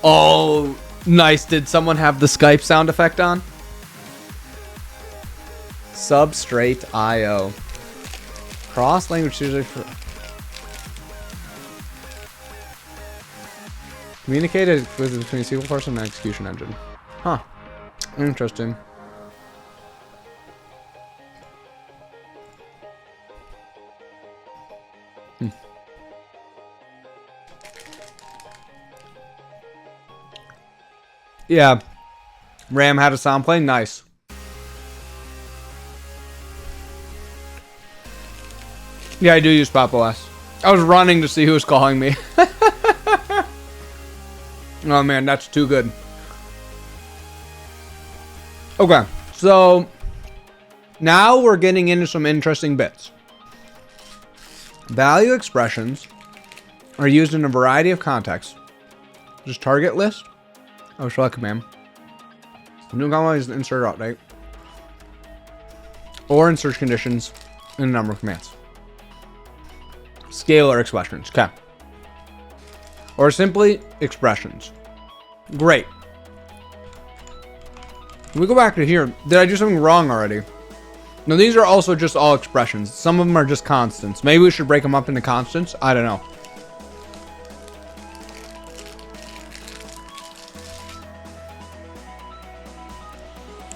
Oh, nice. Did someone have the Skype sound effect on? Substrate IO. Cross language usually for communicated with between SQL parser and execution engine. Huh. Interesting. Yeah. Ram had a sound playing. Nice. Yeah, I do use Pop OS. I was running to see who was calling me. Oh man, that's too good. Okay, so now we're getting into some interesting bits. Value expressions are used in a variety of contexts. Just target list. Oh, select command. New command is insert update. Or in search conditions in a number of commands. Scalar expressions. Okay. Or simply expressions. Great. Can we go back to here? Did I do something wrong already? No, these are also just all expressions. Some of them are just constants. Maybe we should break them up into constants. I don't know.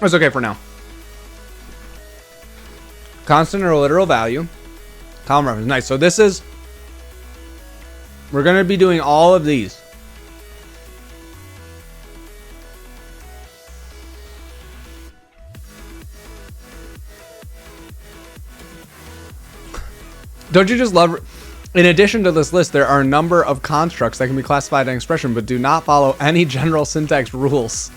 It's okay for now. Constant or a literal value. Column reference. Nice. So this is... We're going to be doing all of these. Don't you just love... In addition to this list, there are a number of constructs that can be classified as expression, but do not follow any general syntax rules.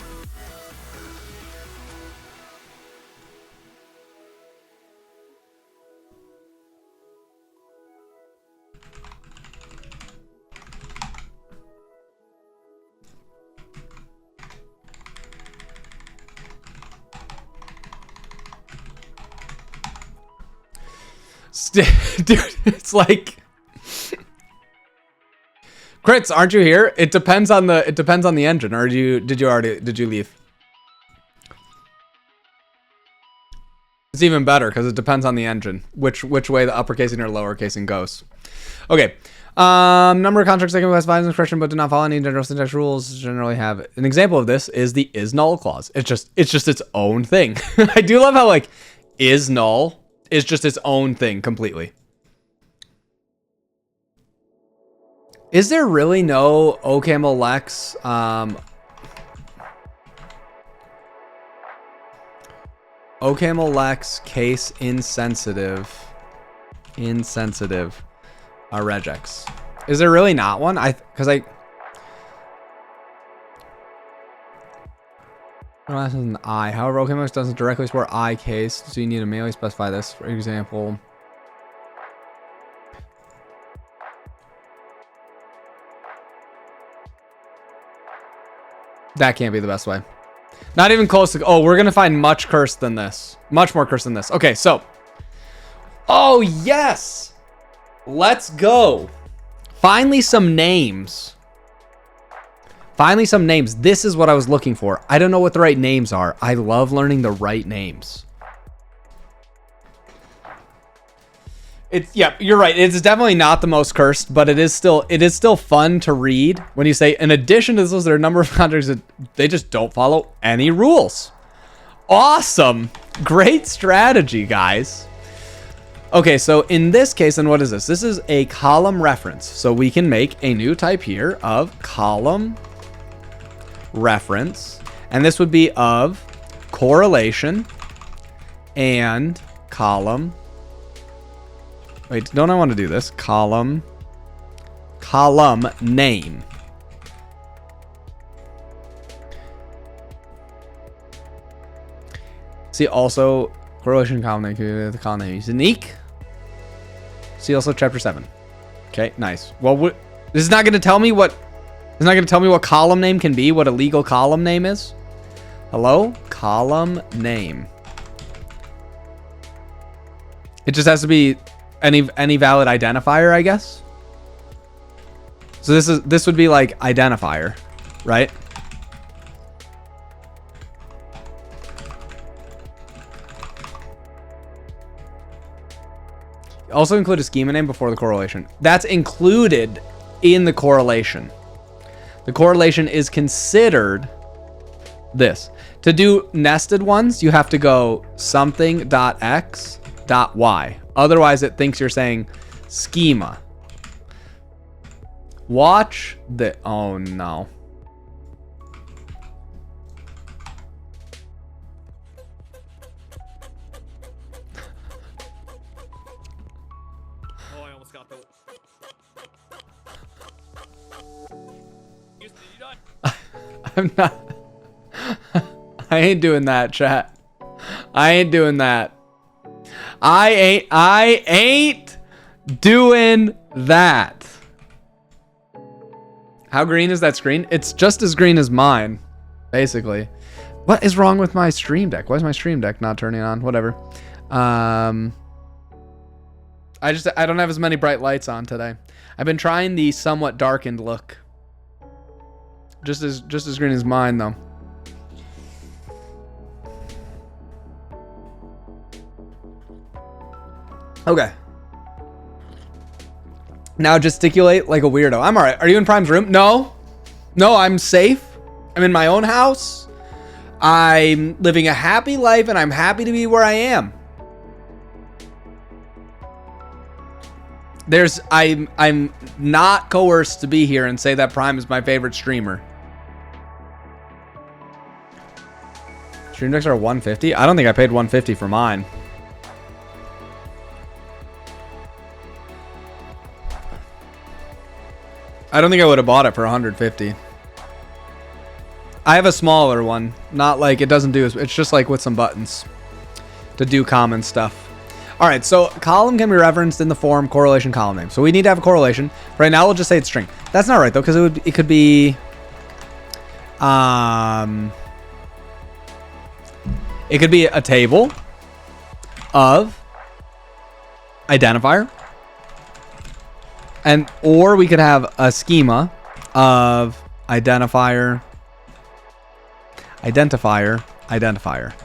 Dude, it's like crits. Aren't you here? It depends on the engine. Or did you leave? It's even better because it depends on the engine, which way the uppercasing or lowercasing goes. Okay. Number of contracts that can be classified as an expression but do not follow any general syntax rules generally have an example of this is the is null clause. It's just its own thing. I do love how like is null is just its own thing completely. Is there really no OCaml-Lex OCaml-Lex case insensitive regex? Is there really not one? Last is an I. However, OCaml-Lex doesn't directly support I case, so you need to manually specify this. For example, that can't be the best way. Not even close to... Oh, we're going to find much cursed than this. Much more cursed than this. Okay, so. Oh, yes. Let's go. Finally, some names. Finally, some names. This is what I was looking for. I don't know what the right names are. I love learning the right names. Yeah, you're right. It's definitely not the most cursed, but it is still fun to read when you say, in addition to this, there are a number of contracts that they just don't follow any rules. Awesome. Great strategy, guys. Okay, so in this case, then what is this? This is a column reference. So we can make a new type here of column reference. And this would be of correlation and column. Wait, don't I want to do this? Column name. See also correlation column name, the column name is unique. See also chapter 7. Okay, nice. Well, this is not going to tell me what column name can be, what a legal column name is. Hello? Column name. It just has to be any valid identifier, I guess. So this would be like identifier. right? Also include a schema name before the correlation. That's included in the correlation. The correlation is considered this. To do nested ones, you have to go something.x.y. Otherwise, it thinks you're saying schema. Watch the... Oh, no. Oh, I almost got the... I'm not... I ain't doing that, chat. I ain't doing that. I ain't doing that. How green is that screen? It's just as green as mine, basically. What is wrong with my stream deck? Why is my stream deck not turning on? Whatever. I don't have as many bright lights on today. I've been trying the somewhat darkened look. Just as green as mine, though. Okay. Now gesticulate like a weirdo. I'm all right. Are you in Prime's room? No. No, I'm safe. I'm in my own house. I'm living a happy life, and I'm happy to be where I am. I'm not coerced to be here and say that Prime is my favorite streamer. Stream decks are 150? I don't think I paid 150 for mine. I don't think I would have bought it for 150. I have a smaller one. Not like it doesn't do, it's just like with some buttons to do common stuff. All right, so column can be referenced in the form correlation column name. So we need to have a correlation. Right now, we'll just say it's string. That's not right though, because it could be, it could be a table of identifier, or we could have a schema of identifier.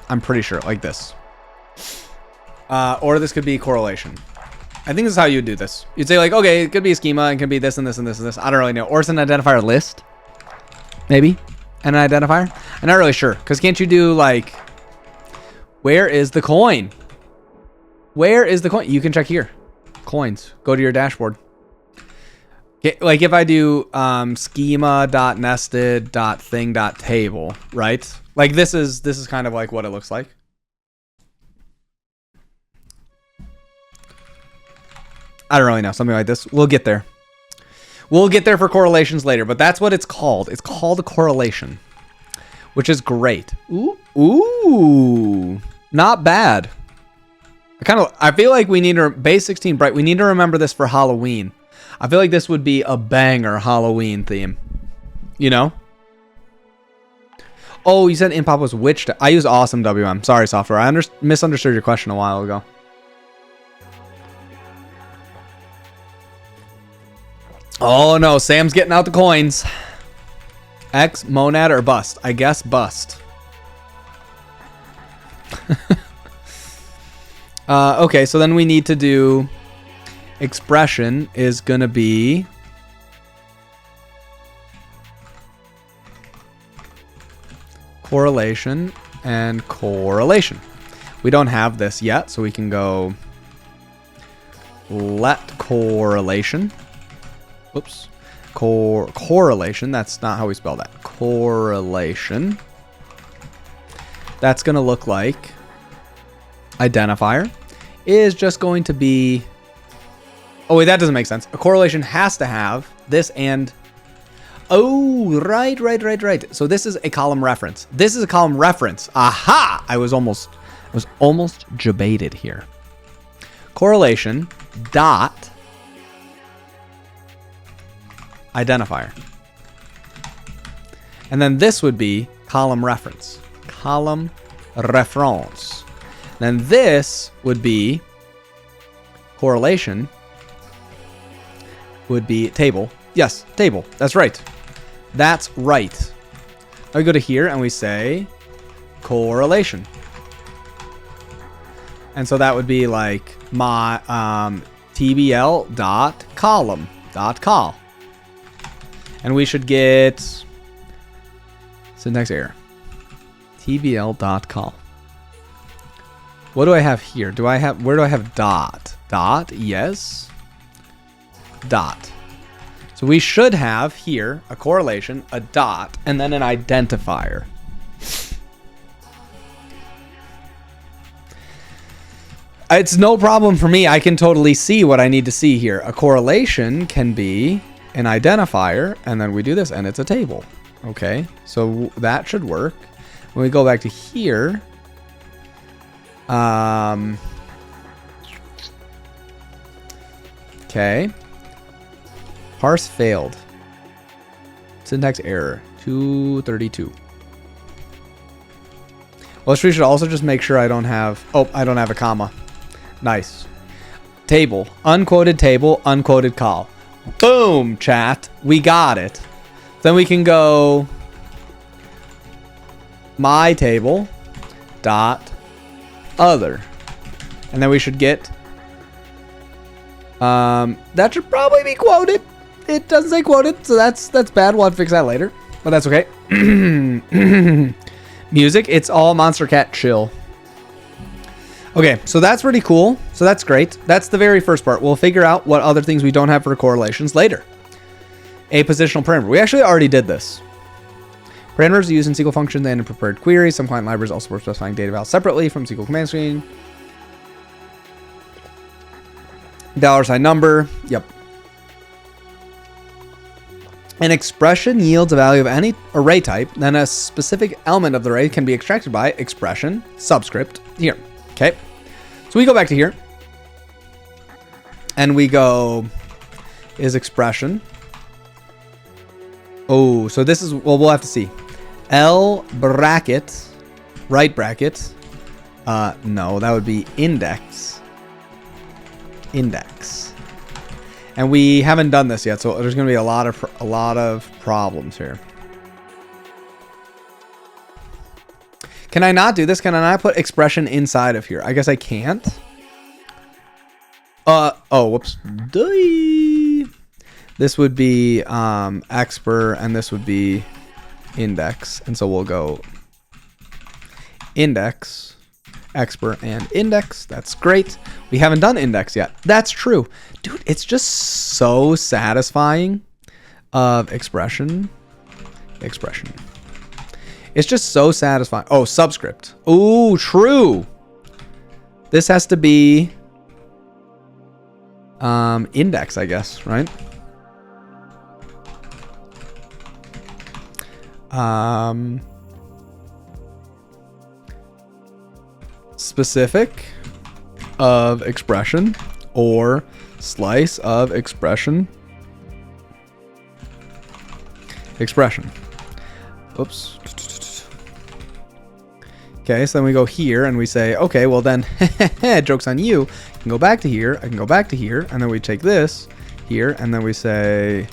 I'm pretty sure like this. Or this could be correlation. I think this is how you would do this. You'd say like, okay, it could be a schema, and it could be this and this and this and this. I don't really know. Or it's an identifier list, maybe, and an identifier. I'm not really sure, because can't you do like, where is the coin? Where is the coin? You can check here. Coins. Go to your dashboard. Like if I do schema.nested.thing.table, right? Like this is kind of like what it looks like. I don't really know. Something like this. We'll get there. We'll get there for correlations later, but that's what it's called. It's called a correlation, which is great. Ooh. Not bad. I feel like we need to, base 16 bright. We need to remember this for Halloween. I feel like this would be a banger Halloween theme. You know? Oh, you said Impop was which? I use Awesome WM. Sorry, software. I misunderstood your question a while ago. Oh no, Sam's getting out the coins. X, monad, or bust? I guess bust. Okay, so then we need to do expression is gonna be correlation and correlation. We don't have this yet, so we can go let correlation. Whoops. Correlation. That's not how we spell that. Correlation. That's going to look like identifier is just going to be... Oh, wait, that doesn't make sense. A correlation has to have this and... Oh, right. So this is a column reference. This is a column reference. Aha! I was almost debated here. Correlation dot identifier. And then this would be column reference. Column reference. Then this would be correlation would be table. Yes, table. That's right. That's right. We go to here and we say correlation. And so that would be like my tbl dot column dot col. And we should get syntax error. tbl dot col. What do I have here? Where do I have dot? Dot, yes. Dot. So we should have here a correlation, a dot, and then an identifier. It's no problem for me. I can totally see what I need to see here. A correlation can be an identifier, and then we do this, and it's a table. Okay, so that should work. When we go back to here, okay, parse failed. Syntax error 232. Well, we should also just make sure I don't have. Oh, I don't have a comma. Nice. Table, unquoted call. Boom, chat. We got it. Then we can go my table dot other. And then we should get that should probably be quoted. It doesn't say quoted, so that's bad. We'll have to fix that later. But that's okay. Music, it's all Monster Cat chill. Okay, so that's pretty cool. So that's great. That's the very first part. We'll figure out what other things we don't have for correlations later. A positional parameter. We actually already did this. Parameters are used in SQL functions and in prepared queries. Some client libraries also support specifying data values separately from SQL command screen. $sign number. Yep. An expression yields a value of any array type. Then a specific element of the array can be extracted by expression subscript here. Okay, so we go back to here and we go is expression. Oh, so this is, well, we'll have to see. L bracket, right bracket. No, that would be index. Index. And we haven't done this yet, so there's going to be a lot of problems here. Can I not do this? Can I not put expression inside of here? I guess I can't. Oh, whoops. This would be expr, and this would be index. And so we'll go index, expr, and index. That's great. We haven't done index yet. That's true. Dude, it's just so satisfying of expression. It's just so satisfying. Oh, subscript. Oh, true. This has to be index, I guess, right? Specific of expression or slice of expression. Oops. Okay, so then we go here and we say, okay, well then, joke's on you. I can go back to here, I can go back to here, and then we take this here, and then we say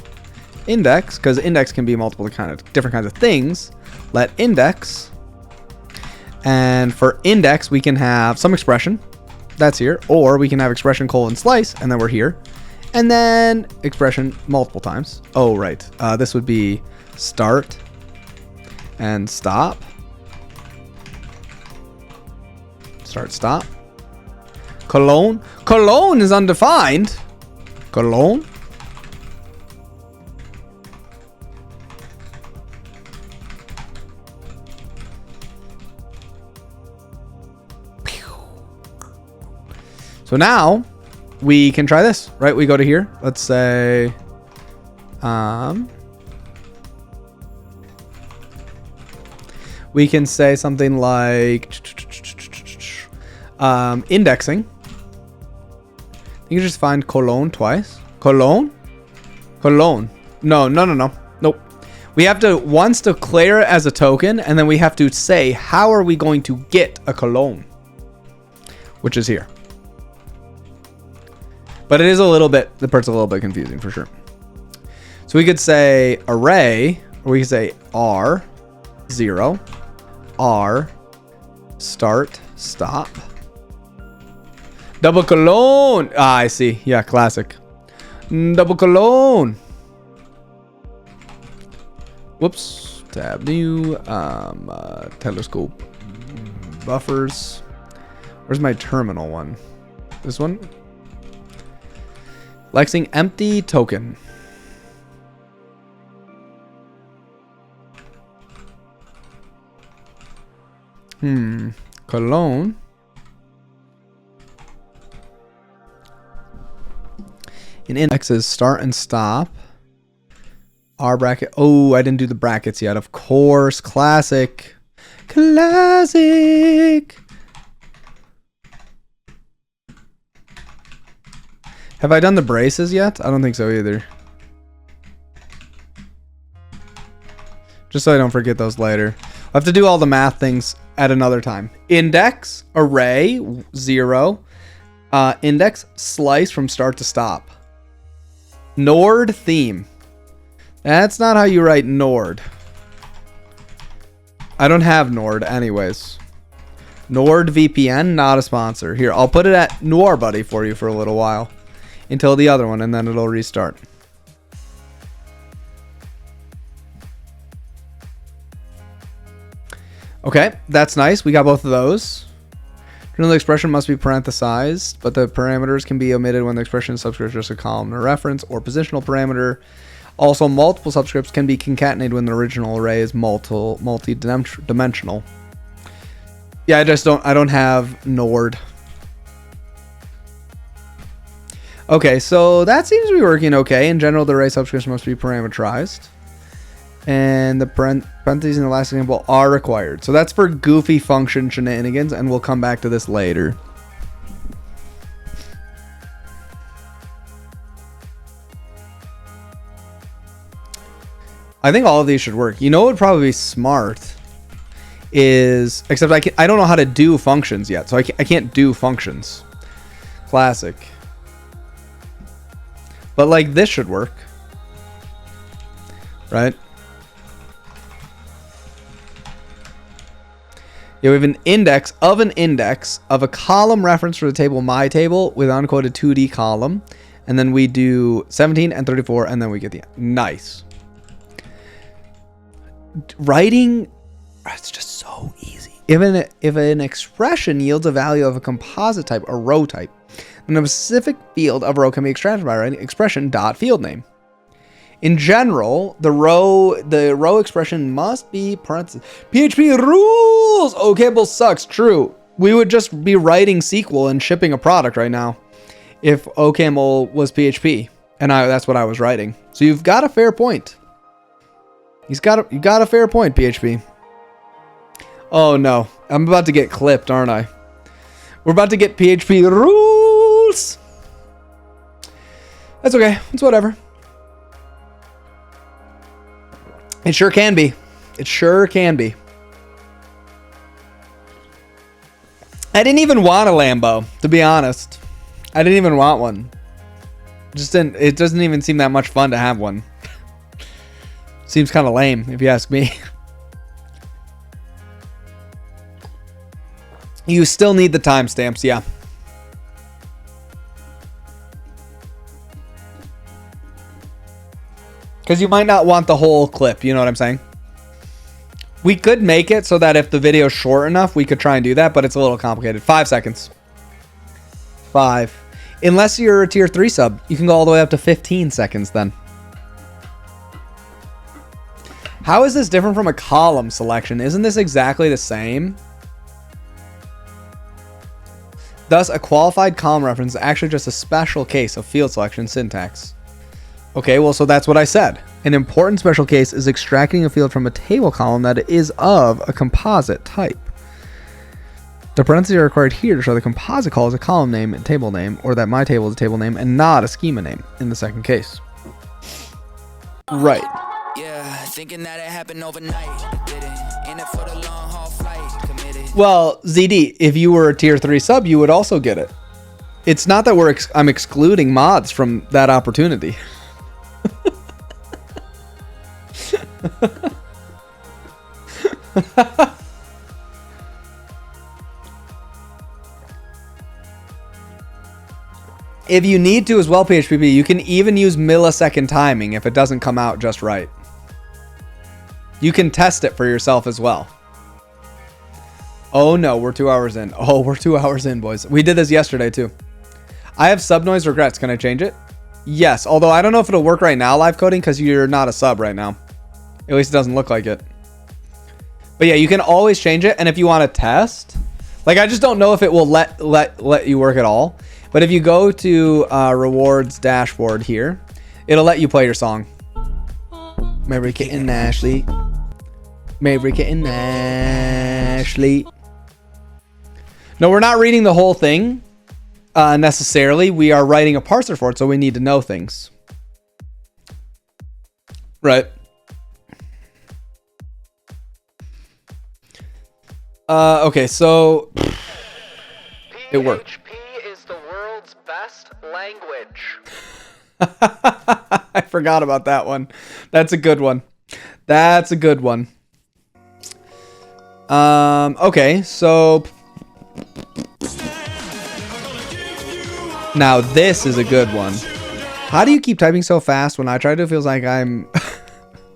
index, because index can be multiple different kinds of things. Let index, and for index, we can have some expression, that's here, or we can have expression : slice, and then we're here, and then expression multiple times. Oh, right, this would be start and stop. Start, stop. Colon. Colon is undefined. Colon. So now we can try this, right? We go to here. Let's say, we can say something like indexing. You can just find colon twice. Colon? Colon. No. Nope. We have to once declare it as a token, and then we have to say, how are we going to get a colon? Which is here. But it is the part's a little bit confusing for sure. So we could say array, or we could say R, 0, R, start, stop. Double colon. Ah, I see. Yeah, classic. Double colon. Whoops. Tab new. Telescope. Buffers. Where's my terminal one? This one? Lexing empty token. Colon. In indexes, start and stop. R bracket. Oh, I didn't do the brackets yet. Of course. Classic. Classic. Have I done the braces yet? I don't think so either. Just so I don't forget those later. I have to do all the math things at another time. Index, array, 0. Index, slice from start to stop. Nord theme. That's not how you write Nord. I don't have Nord anyways. Nord VPN, not a sponsor. Here, I'll put it at NoirBuddy for you for a little while. Until the other one, and then it'll restart. Okay, that's nice. We got both of those. Journal expression must be parenthesized, but the parameters can be omitted when the expression is subscript just a column or reference or positional parameter. Also, multiple subscripts can be concatenated when the original array is multi-dimensional. Yeah, I don't have Nord. Okay, so that seems to be working okay. In general, the array subscripts must be parameterized. And the parentheses in the last example are required. So that's for goofy function shenanigans, and we'll come back to this later. I think all of these should work. You know what would probably be smart is, except I don't know how to do functions yet, so I can't do functions. Classic. But like this should work, right? Yeah, we have an index of a column reference for the table my table with unquoted 2D column, and then we do 17 and 34, and then we get the end. Nice. Writing, it's just so easy. If an expression yields a value of a composite type, a row type, then a specific field of row can be extracted by writing expression dot field name. In general, the row expression must be parentheses. PHP rules! OCaml sucks. True. We would just be writing SQL and shipping a product right now if OCaml was PHP, and that's what I was writing. So you've got a fair point. You got a fair point, PHP. Oh no, I'm about to get clipped, aren't I? We're about to get PHP rules. That's okay. It's whatever. It sure can be. It sure can be. I didn't even want a Lambo, to be honest. I didn't even want one. It doesn't even seem that much fun to have one. Seems kind of lame, if you ask me. You still need the timestamps, yeah. Because you might not want the whole clip, you know what I'm saying? We could make it so that if the video's short enough, we could try and do that, but it's a little complicated. 5 seconds. 5. Unless you're a tier 3 sub, you can go all the way up to 15 seconds then. How is this different from a column selection? Isn't this exactly the same? Thus, a qualified column reference is actually just a special case of field selection syntax. Okay, well, so that's what I said. An important special case is extracting a field from a table column that is of a composite type. The parentheses are required here to show the composite call is a column name and table name, or that my table is a table name and not a schema name in the second case. Right. Yeah, thinking that it happened overnight. Didn't. In it for the long haul flight. Committed. Well, ZD, if you were a tier 3 sub, you would also get it. It's not that I'm excluding mods from that opportunity. If you need to as well, PHPP, you can even use millisecond timing if it doesn't come out just right. You can test it for yourself as well. Oh no, we're 2 hours in. Oh, we're 2 hours in, boys. We did this yesterday too. I have sub noise regrets. Can I change it? Yes, although I don't know if it'll work right now, live coding, because you're not a sub right now. At least it doesn't look like it. But yeah, you can always change it. And if you want to test, like, I just don't know if it will let you work at all. But if you go to rewards dashboard here, it'll let you play your song. Mary Kate and Ashley. Mary Kate and Ashley. No, we're not reading the whole thing necessarily. We are writing a parser for it, so we need to know things. Right. Okay, so it worked. PHP is the world's best language. I forgot about that one. That's a good one. That's a good one. Okay, so now this is a good one. How do you keep typing so fast? When I try to, it feels like I'm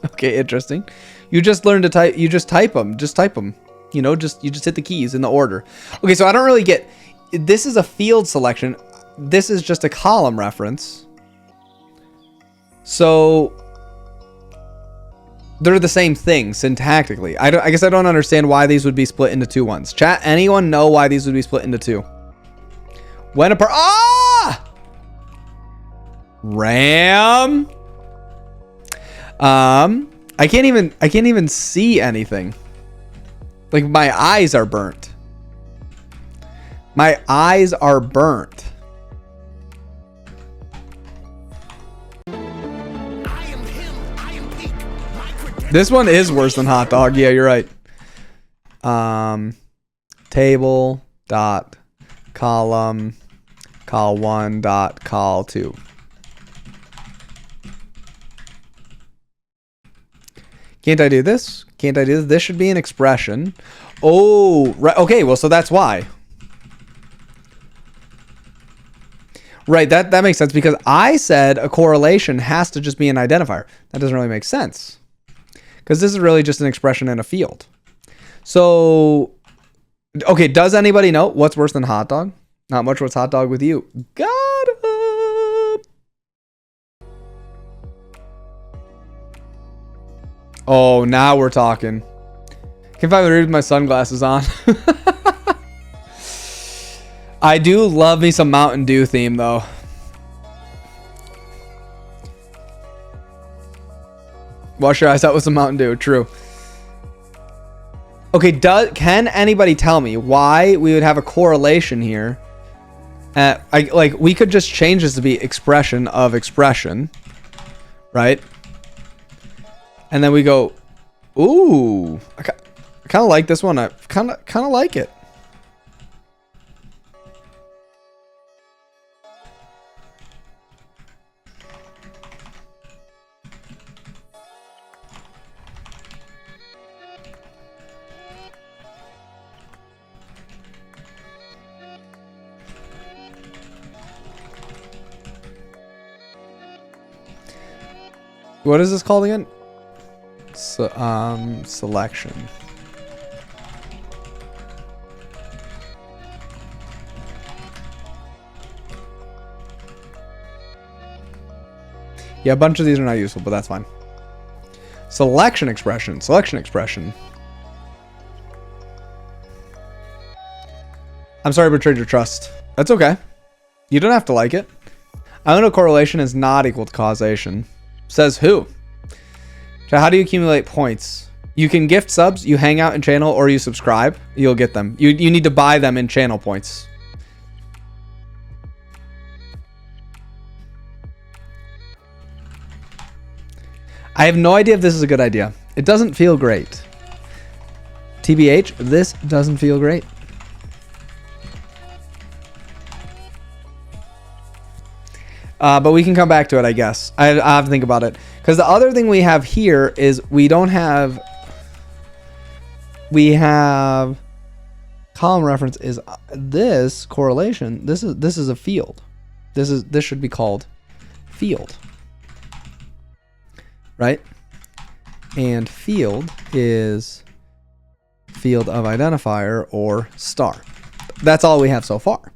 okay, interesting. You just learn to type, you just type them. Just type them. You know, you just hit the keys in the order. Okay, so I don't really get, this is a field selection. This is just a column reference. So they're the same thing syntactically. I guess I don't understand why these would be split into two ones. Chat, anyone know why these would be split into two? When a RAM. I can't even see anything. Like, my eyes are burnt. My eyes are burnt. This one is worse than hot dog. Yeah, you're right. Table dot column col1 dot col2. Can't I do this? Can't I do this? This should be an expression. Oh, right. Okay, well, so that's why. Right, that makes sense, because I said a correlation has to just be an identifier. That doesn't really make sense, because this is really just an expression in a field. So, okay, does anybody know what's worse than hot dog? Not much. What's hot dog with you? Got it. Oh, now we're talking. Can finally read with my sunglasses on. I do love me some Mountain Dew theme, though. Wash your eyes out with some Mountain Dew. True. Okay, can anybody tell me why we would have a correlation here? Like, we could just change this to be expression of expression, right? And then we go, ooh, I kind of like this one. I kind of like it. What is this called again? Selection. Yeah, a bunch of these are not useful, but that's fine. Selection expression. Selection expression. I'm sorry I betrayed your trust. That's okay. You don't have to like it. I know correlation is not equal to causation. Says who? So how do you accumulate points? You can gift subs, you hang out in channel, or you subscribe. You'll get them. You need to buy them in channel points. I have no idea if this is a good idea. It doesn't feel great. TBH, this doesn't feel great. But we can come back to it, I guess. I have to think about it. Because the other thing we have here is we don't have... we have column reference is this correlation. This is a field. This should be called field, right? And field is field of identifier or star. That's all we have so far.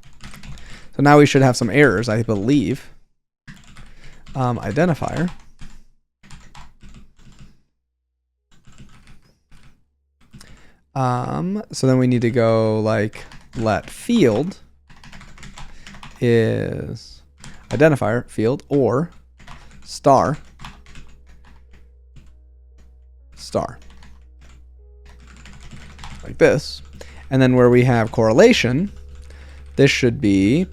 So now we should have some errors, I believe. Identifier. So then we need to go like let field is identifier field or star like this. And then where we have correlation, this should be,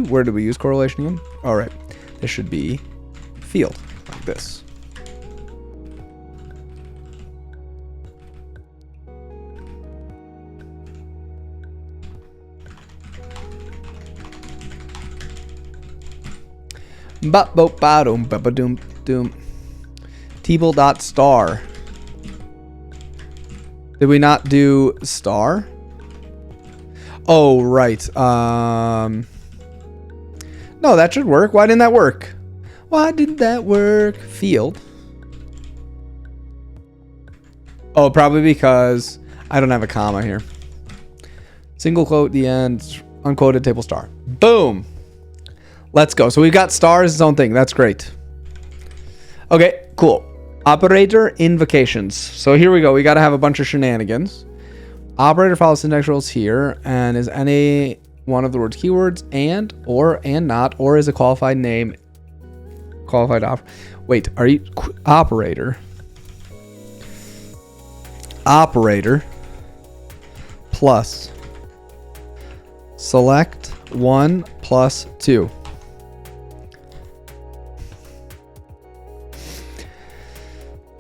where did we use correlation again? All right, this should be field like this. Doom. Table.star. Did we not do star? Oh, right. No, that should work. Why didn't that work? Why didn't that work? Field. Oh, probably because I don't have a comma here. Single quote, the end, unquoted table star. Boom. Let's go. So we've got star as its own thing. That's great. Okay, cool. Operator invocations. So here we go. We got to have a bunch of shenanigans. Operator follows syntax rules here and is any one of the words keywords and or and not or is a qualified name. Qualified wait, are you operator? Operator plus select 1 plus 2.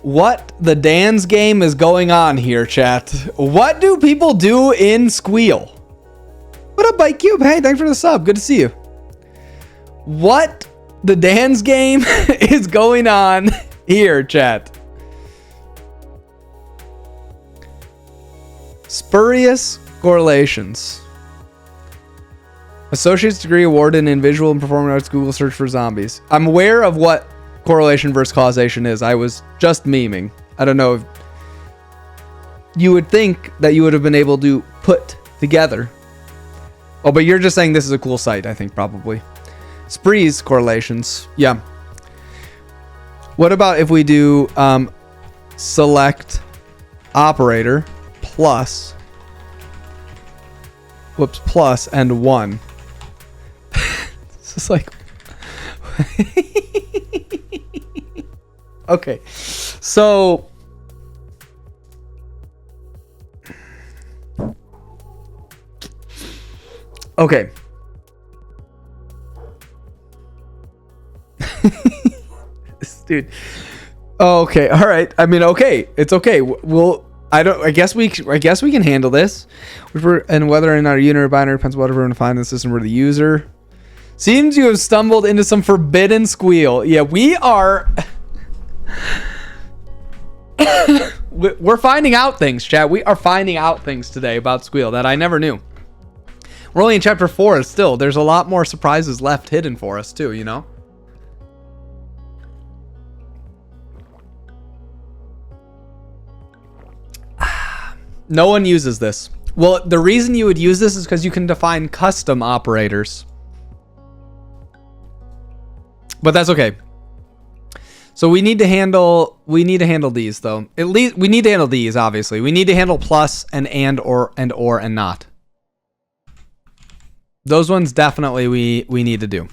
What the Dan's game is going on here, chat? What do people do in Squeal? What up, Bike Cube? Hey, thanks for the sub. Good to see you. What the Dan's game is going on here, chat? Spurious correlations. Associate's degree awarded in visual and performing arts. Google search for zombies. I'm aware of what correlation versus causation is. I was just memeing. I don't know if you would think that you would have been able to put together. Oh, but you're just saying this is a cool site, I think, probably. Sprees correlations. Yeah. What about if we do select operator plus plus and 1. It's just like okay, so okay. Dude. Okay, all right. I mean, okay, it's okay. I guess we can handle this. And whether in our unit or binary depends whatever we're going to find in the system where the user seems you have stumbled into some forbidden Squeal. Yeah, we are. We're finding out things, chat. We are finding out things today about Squeal that I never knew. We're only in chapter 4 still. There's a lot more surprises left hidden for us too, you know? No one uses this. Well, the reason you would use this is because you can define custom operators. But that's okay. So we need to handle these though. At least we need to handle these, obviously. We need to handle plus and or and not. Those ones definitely we need to do.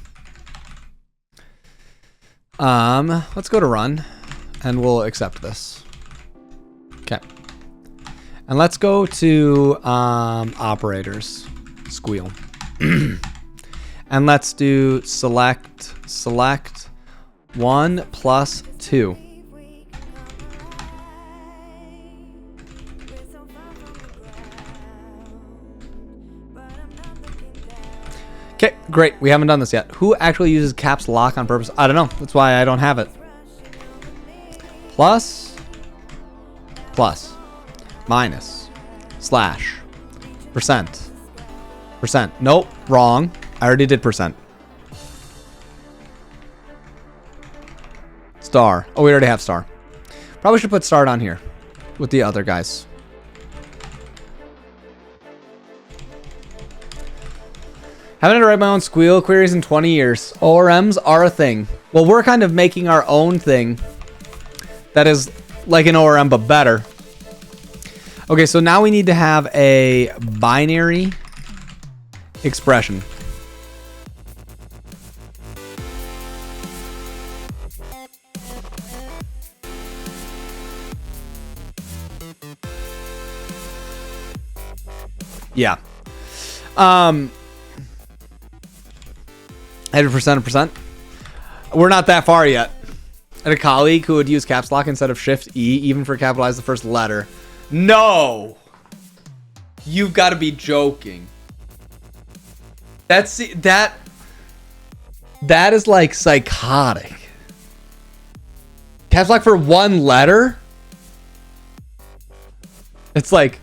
Let's go to run and we'll accept this. Okay. And let's go to operators, Squeal. And let's do select 1 plus 2. Okay, great. We haven't done this yet. Who actually uses caps lock on purpose? I don't know. That's why I don't have it. Plus. minus slash percent. Nope, wrong. I already did percent. Star. Oh, we already have star. Probably should put star on here with the other guys. Haven't had to write my own SQL queries in 20 years. ORMs are a thing. Well, we're kind of making our own thing that is like an ORM, but better. Okay, so now we need to have a binary expression. Yeah. 100%. We're not that far yet. I had a colleague who would use caps lock instead of shift E, even for capitalize the first letter. No! You've got to be joking. That is like psychotic. Caps lock for one letter? It's like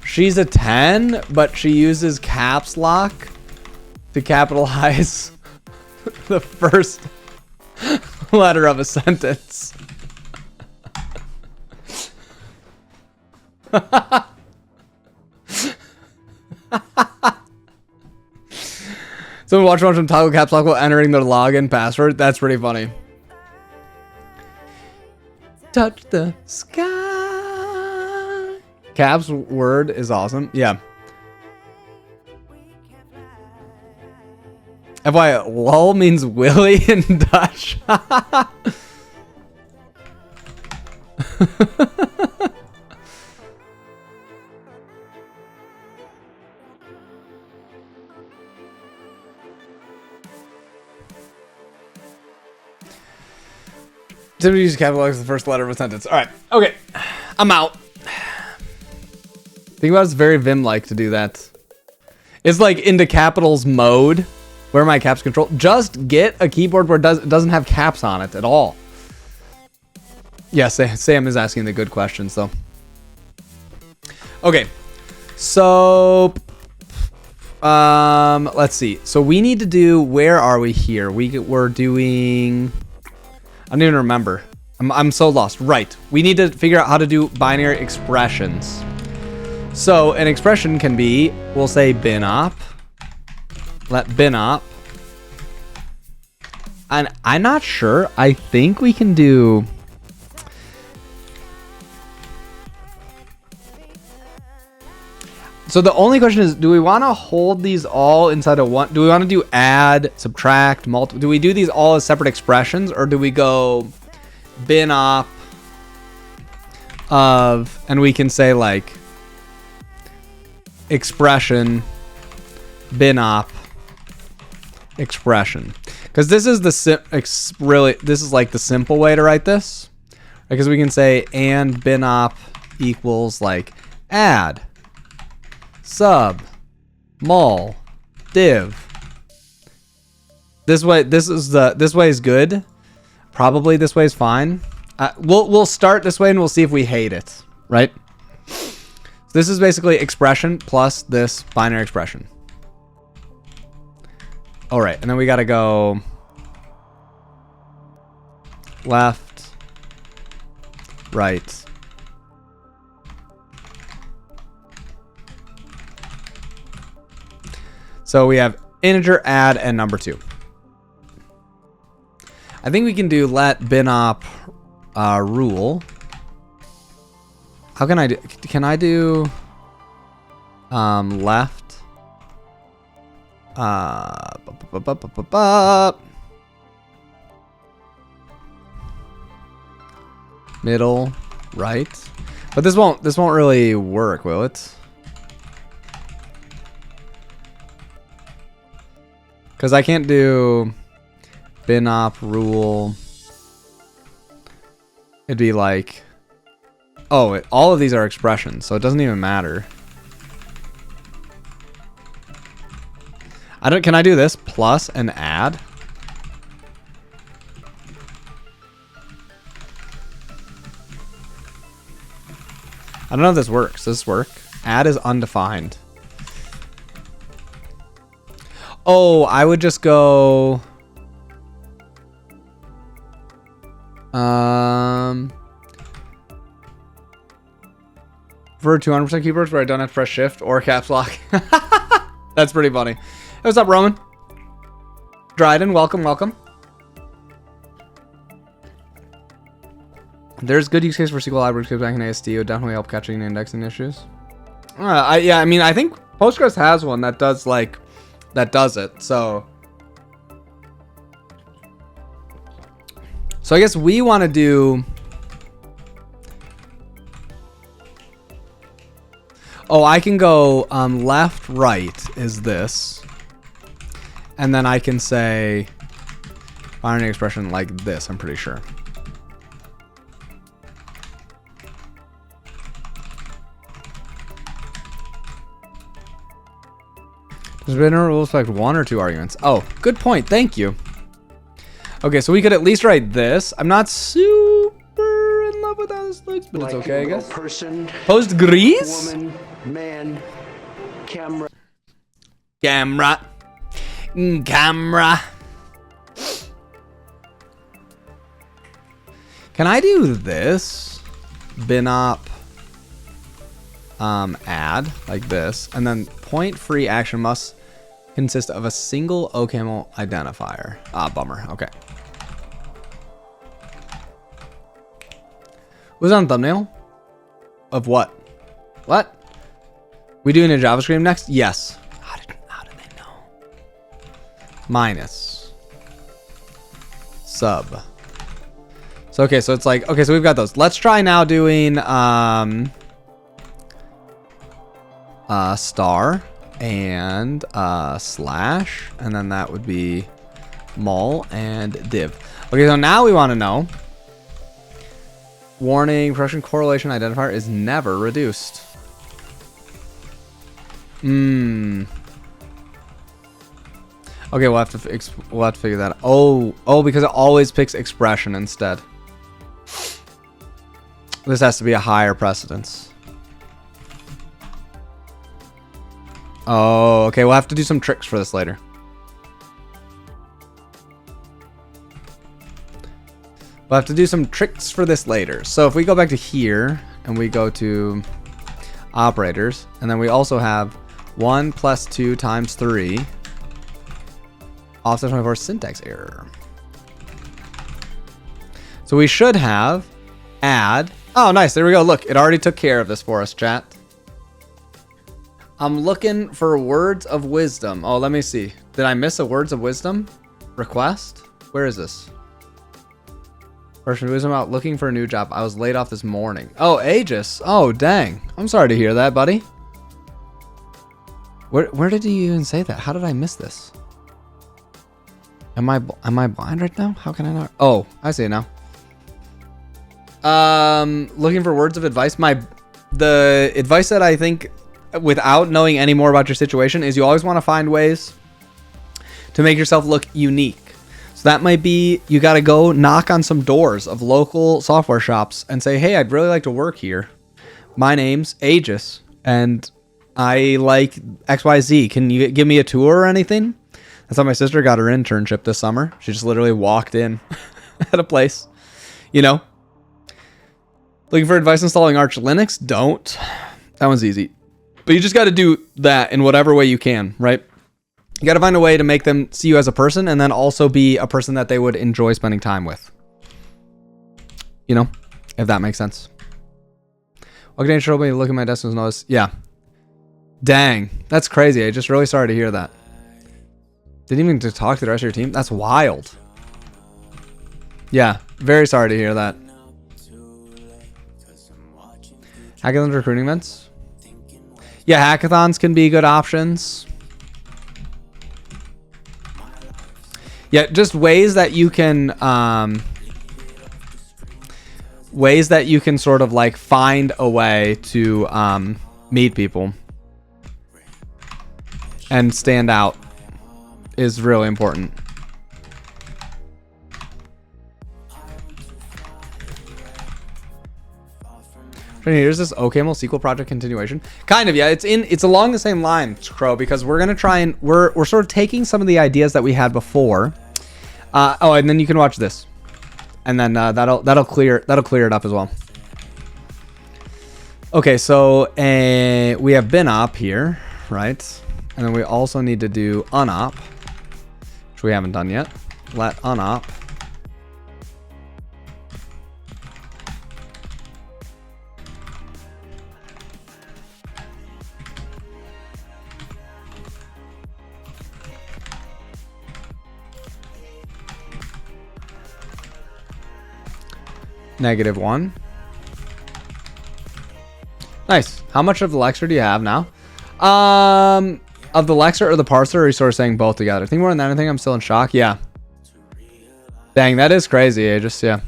she's a 10, but she uses caps lock to capitalize the first letter of a sentence. So watch them toggle caps lock while entering their login password. That's pretty funny. Touch the sky. Caps word is awesome. Yeah. FYI, lol means Willy in Dutch. Typically use capitalize the first letter of a sentence. All right. Okay. I'm out. Think about it's very Vim-like to do that. It's like into capitals mode. Where are my caps control? Just get a keyboard where it doesn't have caps on it at all. Yeah, Sam is asking the good questions though. Okay. So let's see. So we need to do, where are we here? We're doing, I don't even remember. I'm so lost. Right. We need to figure out how to do binary expressions. So an expression can be, we'll say bin op. Let bin op. And I'm not sure. I think we can do. So the only question is, do we want to hold these all inside of one? Do we want to do add, subtract, multiply? Do we do these all as separate expressions, or do we go bin op of, and we can say like expression bin op expression, because this is the this is like the simple way to write this, because we can say and bin op equals like add sub mul div. This way is good. Probably this way is fine. We'll start this way and we'll see if we hate it, right? So this is basically expression plus this binary expression. All right, and then we got to go left, right. So we have integer, add, and number 2. I think we can do let bin op rule. How can I do? Can I do left? Middle, right? But this won't really work, will it? Because I can't do bin op rule. It'd be like, oh, all of these are expressions, so it doesn't even matter. Can I do this plus and add? I don't know if this works. Does this work? Add is undefined. Oh, I would just go... For 200% keyboards where I don't have to press shift or caps lock. That's pretty funny. Hey, what's up, Roman? Dryden, welcome, welcome. There's good use case for SQL libraries back in ASD. It would definitely help catching indexing issues. Yeah, I mean, I think Postgres has one that does it. So I guess we want to do. Oh, I can go left, right is this, and then I can say binary expression like this. I'm pretty sure. Does binary rule select 1 or 2 arguments? Oh, good point. Thank you. Okay, so we could at least write this. I'm not super in love with how this looks, but it's okay, I guess. Postgres? Woman, man, camera. Camera. Can I do this? Binop. Add like this, and then point free action must consist of a single OCaml identifier. Ah, bummer. Okay. Who's on thumbnail? Of what? What? We doing a JavaScript next? Yes. How did they know? Minus. Sub. So okay, so it's like, okay, so we've got those. Let's try now doing star and slash, and then that would be mul and div. Okay, so now we want to know warning production correlation identifier is never reduced. Okay, we'll have to figure that out. Oh, because it always picks expression instead. This has to be a higher precedence. Oh, okay. We'll have to do some tricks for this later. We'll have to do some tricks for this later. So if we go back to here and we go to operators, and then we also have 1 + 2 × 3 offset 24 syntax error. So we should have add. Oh, nice. There we go. Look, it already took care of this for us, chat. I'm looking for words of wisdom. Oh, let me see. Did I miss a words of wisdom request? Where is this? Words of wisdom about looking for a new job. I was laid off this morning. Oh, Aegis. Oh, dang. I'm sorry to hear that, buddy. Where did you even say that? How did I miss this? Am I blind right now? How can I not? Oh, I see it now. Looking for words of advice. The advice that I think, without knowing any more about your situation, is you always want to find ways to make yourself look unique. So that might be, you got to go knock on some doors of local software shops and say, hey, I'd really like to work here. My name's Aegis and I like XYZ. Can you give me a tour or anything? That's how my sister got her internship this summer. She just literally walked in at a place, you know. Looking for advice installing Arch Linux? Don't. That one's easy. But you just got to do that in whatever way you can, right? You got to find a way to make them see you as a person and then also be a person that they would enjoy spending time with. You know, if that makes sense. Welcome to show me look at my desk and notice. Yeah. Dang. That's crazy. I just really sorry to hear that. Didn't even get to talk to the rest of your team. That's wild. Yeah. Very sorry to hear that. Hackathons recruiting events? Yeah, hackathons can be good options. Yeah, just ways that you can sort of like find a way to meet people and stand out is really important. Here's this OCaml SQL project continuation. Kind of, yeah. It's along the same lines, Crow, because we're gonna try and we're sort of taking some of the ideas that we had before. Oh, and then you can watch this, and then that'll clear it up as well. Okay, so we have bin op here, right? And then we also need to do unop, which we haven't done yet. Let unop. -1. Nice. How much of the Lexer do you have now? Of the Lexer or the parser, or are you sort of saying both together? I think more than that. I think I'm still in shock. Yeah. Dang, that is crazy. I just, yeah.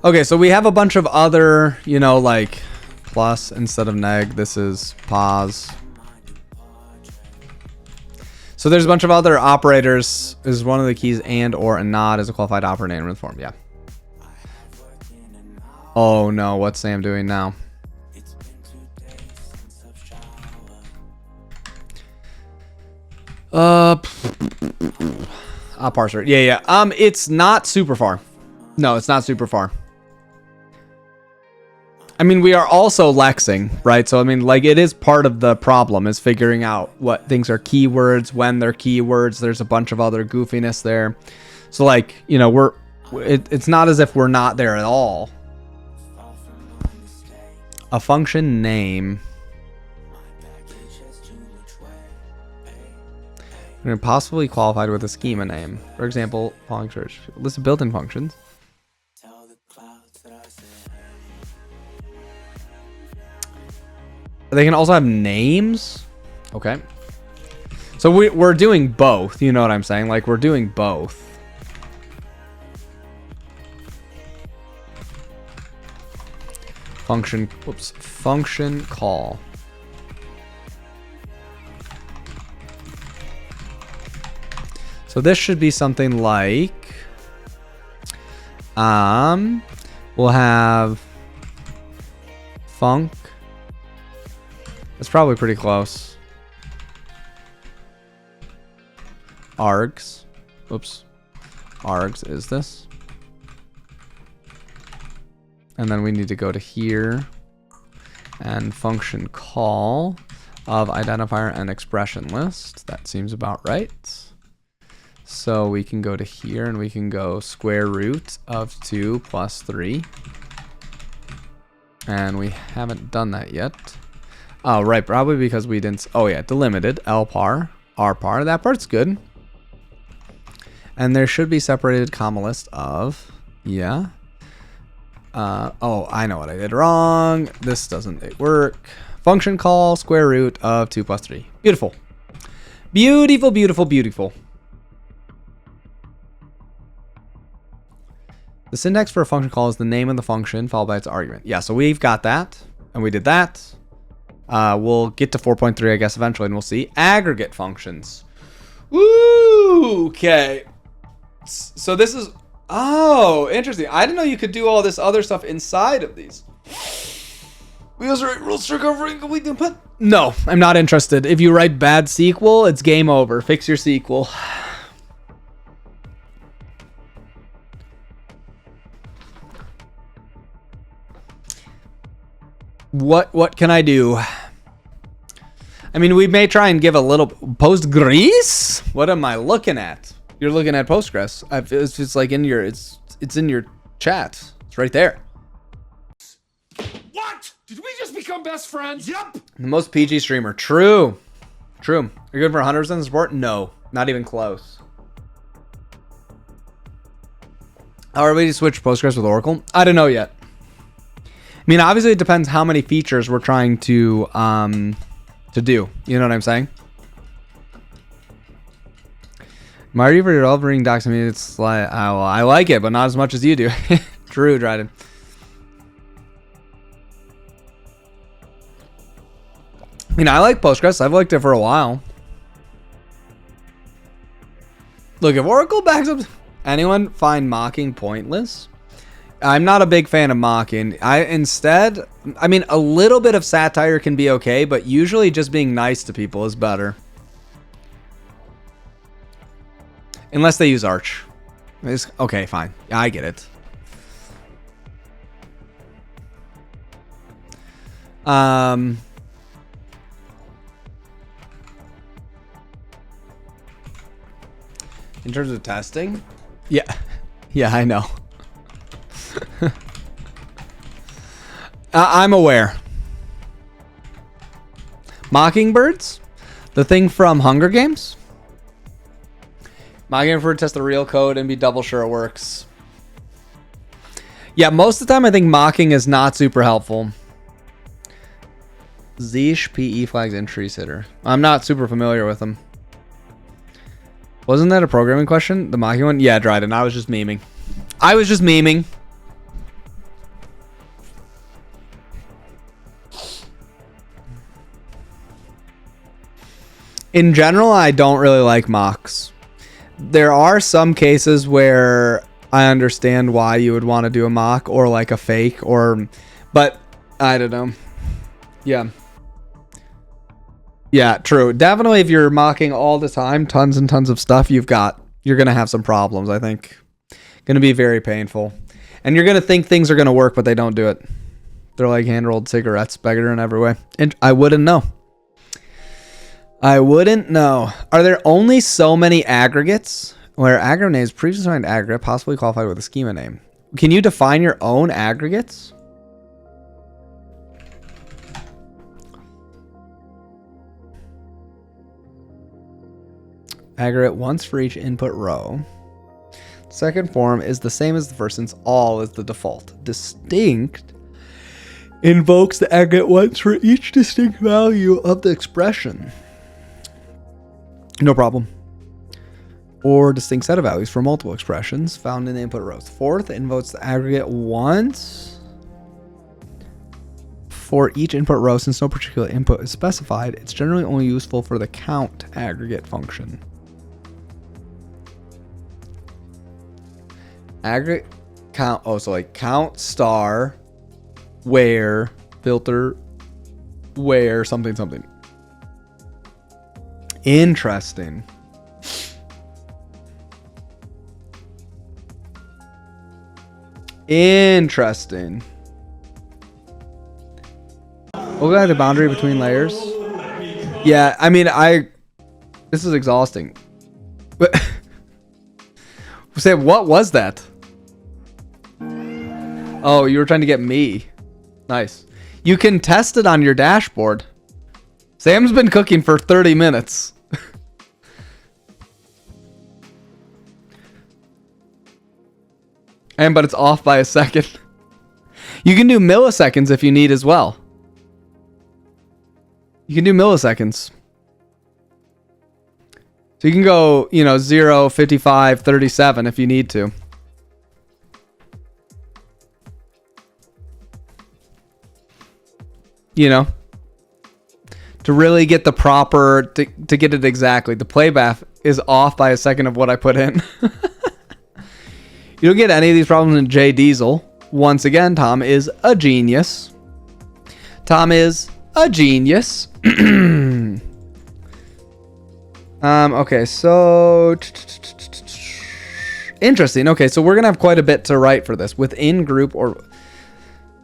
Okay, so we have a bunch of other, you know, like plus instead of neg. This is pos. So there's a bunch of other operators. Is one of the keys and or and not is a qualified operator name in the form. Yeah. Oh no, what's Sam doing now? Parser. Yeah. It's not super far. No, it's not super far. I mean, we are also lexing, right? So, I mean, like, it is part of the problem is figuring out what things are keywords, when they're keywords. There's a bunch of other goofiness there. So, like, you know, it's not as if we're not there at all. A function name. We're possibly qualified with a schema name. For example, following search. List of built-in functions. They can also have names. Okay. So we're doing both. You know what I'm saying? Like, we're doing both. Function call. So this should be something like, we'll have func. It's probably pretty close. Args. Oops. Args is this. And then we need to go to here and function call of identifier and expression list. That seems about right. So we can go to here and we can go square root of 2 plus 3. And we haven't done that yet. Oh, right. Probably because we didn't. Oh, yeah. Delimited. Lpar. Rpar. That part's good. And there should be separated comma list of. Yeah. Oh, I know what I did wrong. This doesn't work. Function call square root of 2 plus 3. Beautiful. Beautiful, beautiful, beautiful. The syntax for a function call is the name of the function followed by its argument. Yeah, so we've got that. And we did that. We'll get to 4.3, I guess, eventually, and we'll see. Aggregate functions. Woo! Okay. So this is... Oh, interesting. I didn't know you could do all this other stuff inside of these. We also write rules for covering complete input. No, I'm not interested. If you write bad SQL, it's game over. Fix your SQL. What can I do? I mean, we may try and give a little Postgres. What am I looking at? You're looking at Postgres. It's like in your it's in your chat. It's right there. What? Did we just become best friends? Yep. The most PG streamer. True. True. You're good for 100% support? No, not even close. How are we to switch Postgres with Oracle? I don't know yet. I mean, obviously it depends how many features we're trying to do. You know what I'm saying? Mario for delivering docs. I mean, it's like I like it, but not as much as you do. True, Dryden. I mean, I like Postgres. I've liked it for a while. Look, if Oracle backs up, Anyone find mocking pointless? I'm not a big fan of mocking. I mean, a little bit of satire can be okay, but usually just being nice to people is better. Unless they use Arch. Okay, fine. Yeah, I get it. In terms of testing? Yeah. Yeah, I know. I'm aware. Mockingbirds? The thing from Hunger Games? Mockingbird test the real code and be double sure it works. Yeah, most of the time I think mocking is not super helpful. Zeesh PE flags and tree sitter. I'm not super familiar with them. Wasn't that a programming question? The mocking one? Yeah, Dryden. I was just memeing. In general, I don't really like mocks. There are some cases where I understand why you would want to do a mock or like a fake but I don't know. Yeah. Yeah, true. Definitely if you're mocking all the time, tons and tons of stuff, you're going to have some problems, I think. Going to be very painful. And you're going to think things are going to work, but they don't do it. They're like hand-rolled cigarettes, better in every way. And I wouldn't know. Are there only so many aggregates where aggregate names previously defined aggregate possibly qualified with a schema name? Can you define your own aggregates? Aggregate once for each input row. Second form is the same as the first since all is the default. Distinct invokes the aggregate once for each distinct value of the expression. No problem. Or distinct set of values for multiple expressions found in the input rows. Fourth invokes the aggregate once for each input row. Since no particular input is specified, it's generally only useful for the count aggregate function. Aggregate count. Oh, so like count star where filter where something something. Interesting. Interesting. What about the boundary between layers? Yeah, I mean, this is exhausting. But say, what was that? Oh, you were trying to get me. Nice. You can test it on your dashboard. Sam's been cooking for 30 minutes. But it's off by a second. You can do milliseconds if you need as well. You can do milliseconds. So you can go, 0, 55, 37 if you need to. To really get the proper, to get it exactly. The playback is off by a second of what I put in. You don't get any of these problems in J Diesel. Once again, Tom is a genius. Okay, so interesting. Okay, so we're gonna have quite a bit to write for this within group or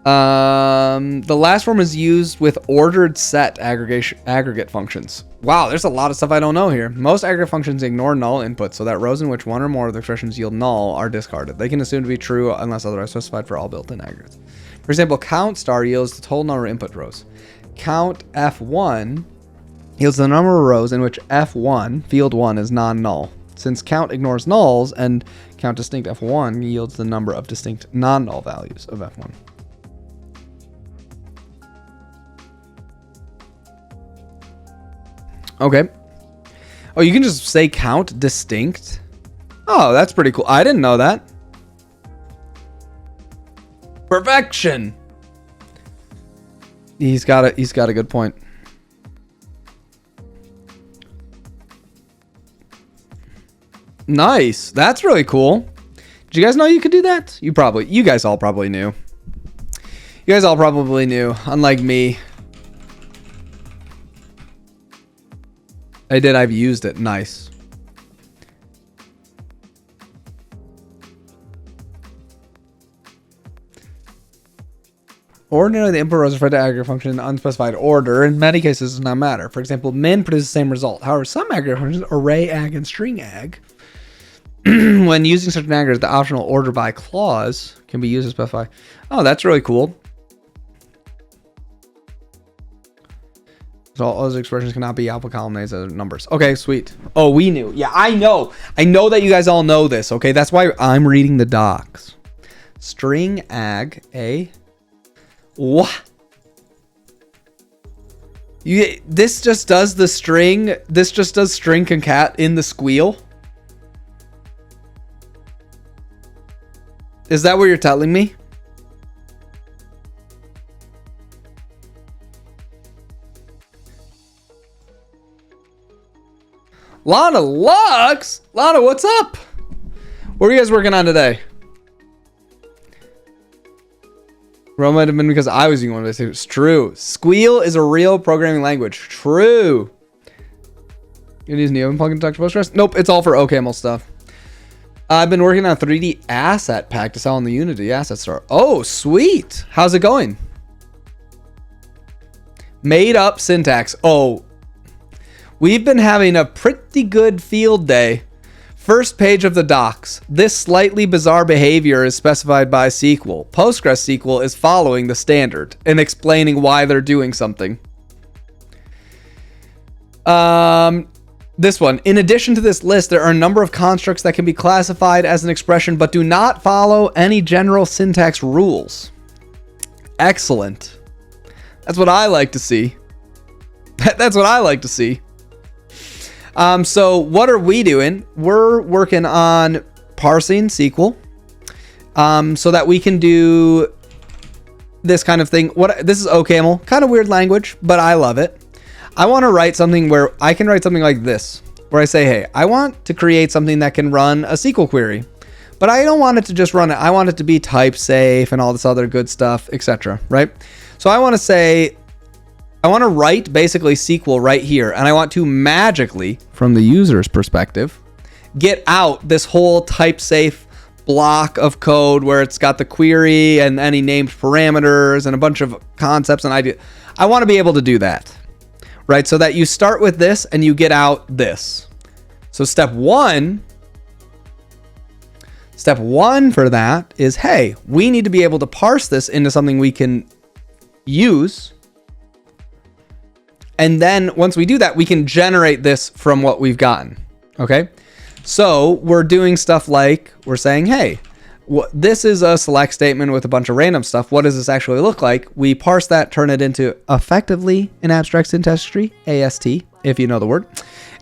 the last form is used with ordered set aggregate functions. Wow, there's a lot of stuff I don't know here. Most aggregate functions ignore null inputs, so that rows in which one or more of the expressions yield null are discarded. They can assume to be true unless otherwise specified for all built-in aggregates. For example, count star yields the total number of input rows. Count F1 yields the number of rows in which F1, field 1, is non-null. Since count ignores nulls and count distinct F1 yields the number of distinct non-null values of F1. Okay. Oh, you can just say count distinct. Oh, that's pretty cool. I didn't know that. Perfection. He's got a good point. Nice. That's really cool. Did you guys know you could do that? You guys all probably knew. You guys all probably knew, unlike me. I've used it. Nice. Ordinarily, the input rows refer to aggregate function in unspecified order. In many cases, it does not matter. For example, min produces the same result. However, some aggregate functions, array ag and string ag, when using such an aggregate, the optional order by clause can be used to specify. Oh, that's really cool. So all those expressions cannot be output column names as numbers. Okay, sweet. Oh, we knew. Yeah, I know. I know that you guys all know this. Okay, that's why I'm reading the docs. String ag a. What? This just does the string. This just does string concat in the squeal. Is that what you're telling me? Lana Lux? Lana, what's up? What are you guys working on today? Well, might have been because I was using one of those. It's true. Squeal is a real programming language. True. You use Neo plugin to talk to Postgres? Nope, it's all for OCaml stuff. I've been working on a 3D asset pack to sell on the Unity asset store. Oh, sweet. How's it going? Made up syntax. Oh, we've been having a pretty good field day. First page of the docs. This slightly bizarre behavior is specified by SQL. Postgres SQL is following the standard and explaining why they're doing something. This one. In addition to this list, there are a number of constructs that can be classified as an expression but do not follow any general syntax rules. Excellent. That's what I like to see. That's what I like to see. So what are we doing? We're working on parsing SQL so that we can do this kind of thing. This is OCaml, kind of weird language, but I love it. I want to write something where I can write something like this, where I say, hey, I want to create something that can run a SQL query, but I don't want it to just run it. I want it to be type safe and all this other good stuff, etc. Right? So I want to say, I want to write basically SQL right here, and I want to magically, from the user's perspective, get out this whole type safe block of code where it's got the query and any named parameters and a bunch of concepts and ideas. I want to be able to do that, right? So that you start with this and you get out this. So step one for that is, hey, we need to be able to parse this into something we can use. And then once we do that, we can generate this from what we've gotten. Okay. So we're doing stuff like we're saying, hey, this is a select statement with a bunch of random stuff. What does this actually look like? We parse that, turn it into effectively an abstract syntax tree, AST, if you know the word.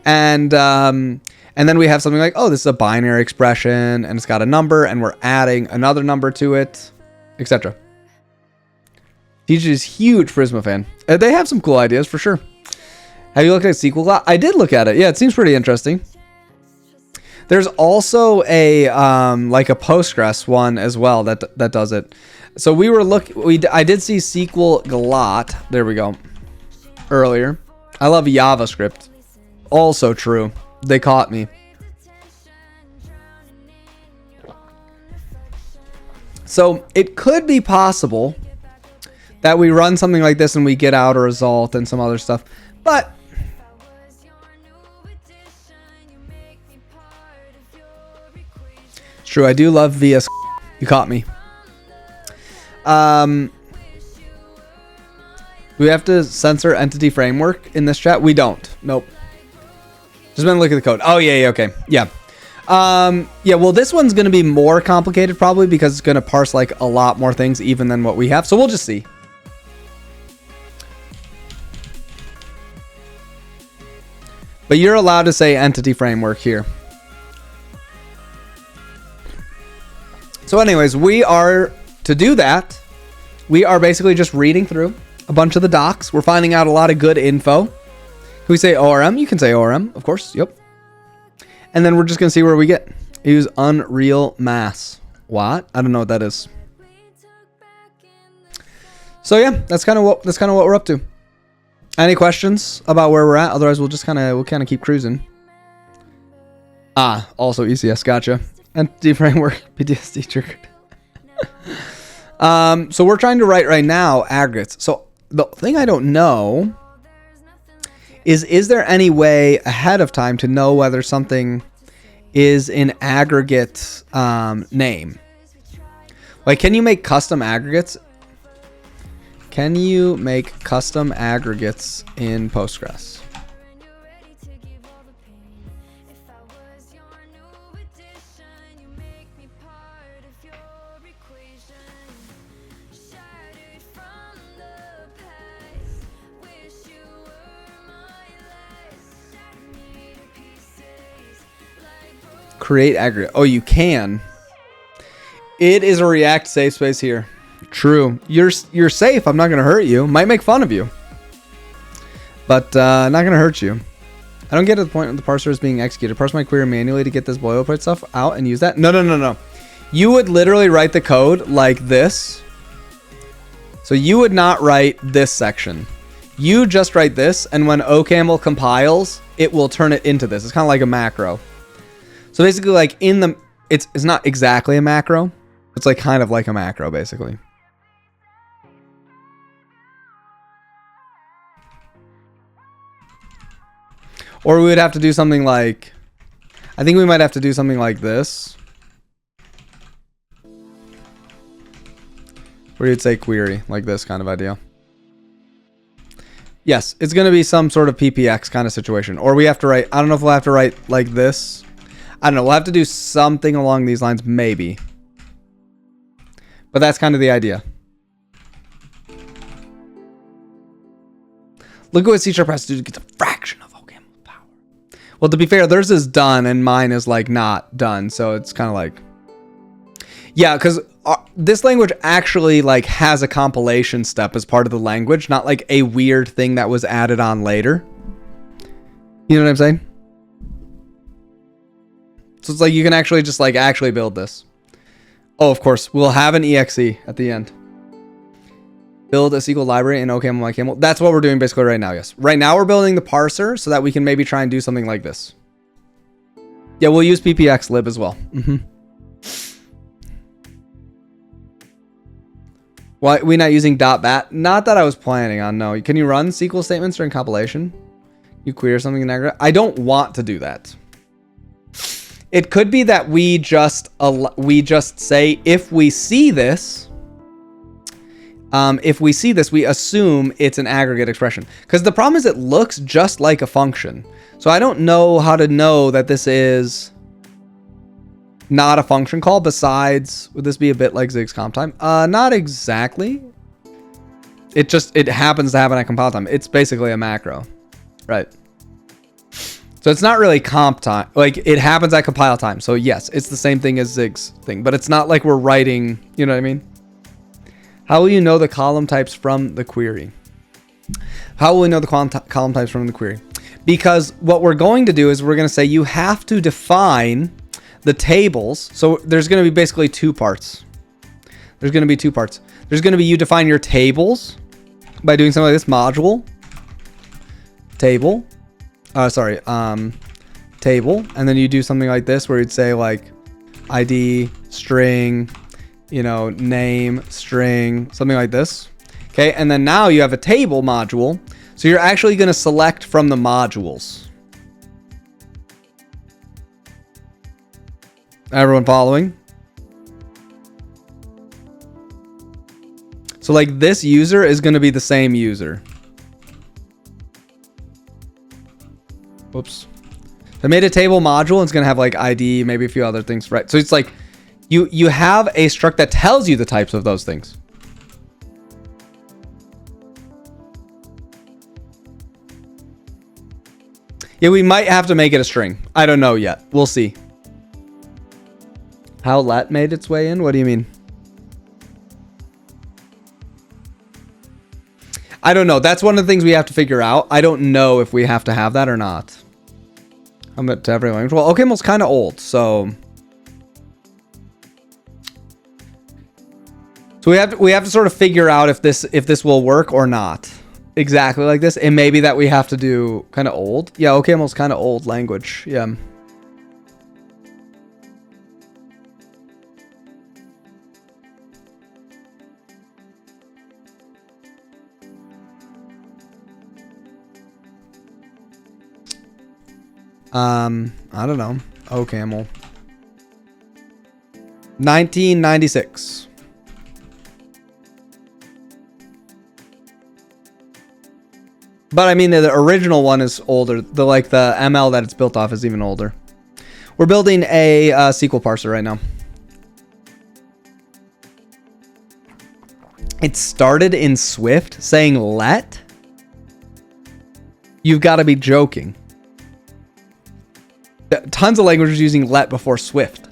And then we have something like, oh, this is a binary expression and it's got a number and we're adding another number to it, etc. TJ is huge Prisma fan. They have some cool ideas for sure. Have you looked at SQL? I did look at it. Yeah, it seems pretty interesting. There's also a like a Postgres one as well that does it. So I did see SQL glot. There we go. Earlier. I love JavaScript. Also true. They caught me. So it could be possible that we run something like this and we get out a result and some other stuff. But it's true. I do love VS. You caught me. Do we have to censor entity framework in this chat? We don't. Nope. Just been looking at the code. Oh, yeah, okay. Yeah. Yeah, well, this one's going to be more complicated probably because it's going to parse like a lot more things even than what we have. So we'll just see. But you're allowed to say entity framework here. So anyways, to do that, we are basically just reading through a bunch of the docs. We're finding out a lot of good info. Can we say ORM? You can say ORM, of course. Yep. And then we're just going to see where we get. Use Unreal Mass. What? I don't know what that is. So yeah, that's kind of what we're up to. Any questions about where we're at? Otherwise, we'll kind of keep cruising. Also ECS, gotcha. Entity framework, PTSD triggered. So we're trying to write right now aggregates. So the thing I don't know is there any way ahead of time to know whether something is an aggregate name? Like, can you make custom aggregates? Can you make custom aggregates in Postgres? Create aggregate. Oh, you can. It is a React safe space here. True. You're safe. I'm not going to hurt you. Might make fun of you. But not going to hurt you. I don't get to the point of the parser is being executed. Parse my query manually to get this boilerplate stuff out and use that. No. You would literally write the code like this. So you would not write this section. You just write this, and when OCaml compiles, it will turn it into this. It's kind of like a macro. So basically, like it's not exactly a macro. It's like kind of like a macro, basically. Or we would have to do something like, I think we might have to do something like this. Where you'd say query, like this kind of idea. Yes, it's going to be some sort of PPX kind of situation. Or we have to write, I don't know if we'll have to write like this. I don't know, we'll have to do something along these lines, maybe. But that's kind of the idea. Look at what C# has to do to get a fraction of OCaml power. Well, to be fair, theirs is done and mine is like not done. So it's kind of like, yeah, because this language actually like has a compilation step as part of the language, not like a weird thing that was added on later. You know what I'm saying? So it's like you can actually just like actually build this. Oh, of course, we'll have an exe at the end. Build a SQL library in OCaml, myCaml. That's what we're doing basically right now, yes. Right now we're building the parser so that we can maybe try and do something like this. Yeah, we'll use ppx lib as well. Why are we not using .bat? Not that I was planning on, no. Can you run SQL statements during compilation? You query something in aggregate? I don't want to do that. It could be that we just say if we see this, we assume it's an aggregate expression. Because the problem is it looks just like a function. So I don't know how to know that this is not a function call. Besides, would this be a bit like Zig's comp time? Not exactly. It happens to happen at compile time. It's basically a macro, right? So it's not really comp time. Like, it happens at compile time. So yes, it's the same thing as Zig's thing, but it's not like we're writing, you know what I mean? How will you know the column types from the query? How will we know the column types from the query? Because what we're going to do is we're going to say you have to define the tables. So there's going to be basically two parts. There's going to be you define your tables by doing something like this, module, table. Table, and then you do something like this where you'd say like ID string, you know, name string, something like this. Okay, and then now you have a table module, so you're actually going to select from the modules. Everyone following? So like this user is going to be the same user. Whoops. I made a table module and it's going to have like ID, maybe a few other things, right? So it's like you have a struct that tells you the types of those things. Yeah, we might have to make it a string. I don't know yet. We'll see. How let made its way in? What do you mean? I don't know. That's one of the things we have to figure out. I don't know if we have to have that or not. I'm to every language. Well, OCaml's kind of old, so we have to sort of figure out if this will work or not. Exactly like this. And maybe that we have to do kind of old. Yeah, OCaml's kind of old language. Yeah. I don't know. OCaml. 1996. But I mean, the original one is older. The ML that it's built off is even older. We're building a SQL parser right now. It started in Swift saying let. You've got to be joking. Tons of languages using let before Swift.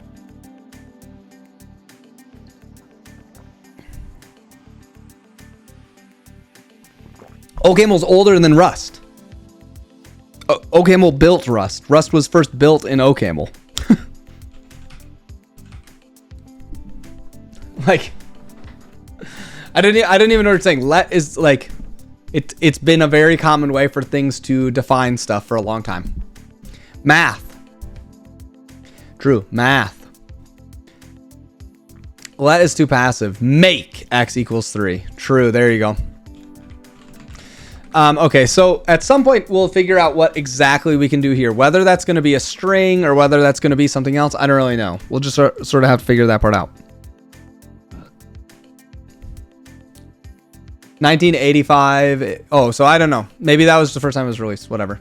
OCaml's older than Rust. OCaml built Rust. Rust was first built in OCaml. Like, I didn't even know what you're saying. Let is like, it's been a very common way for things to define stuff for a long time. Math. True. Math. Let is too passive. Make x equals 3. True. There you go. Okay, so at some point we'll figure out what exactly we can do here. Whether that's going to be a string or whether that's going to be something else, I don't really know. We'll just sort of have to figure that part out. 1985. Oh, so I don't know. Maybe that was the first time it was released. Whatever.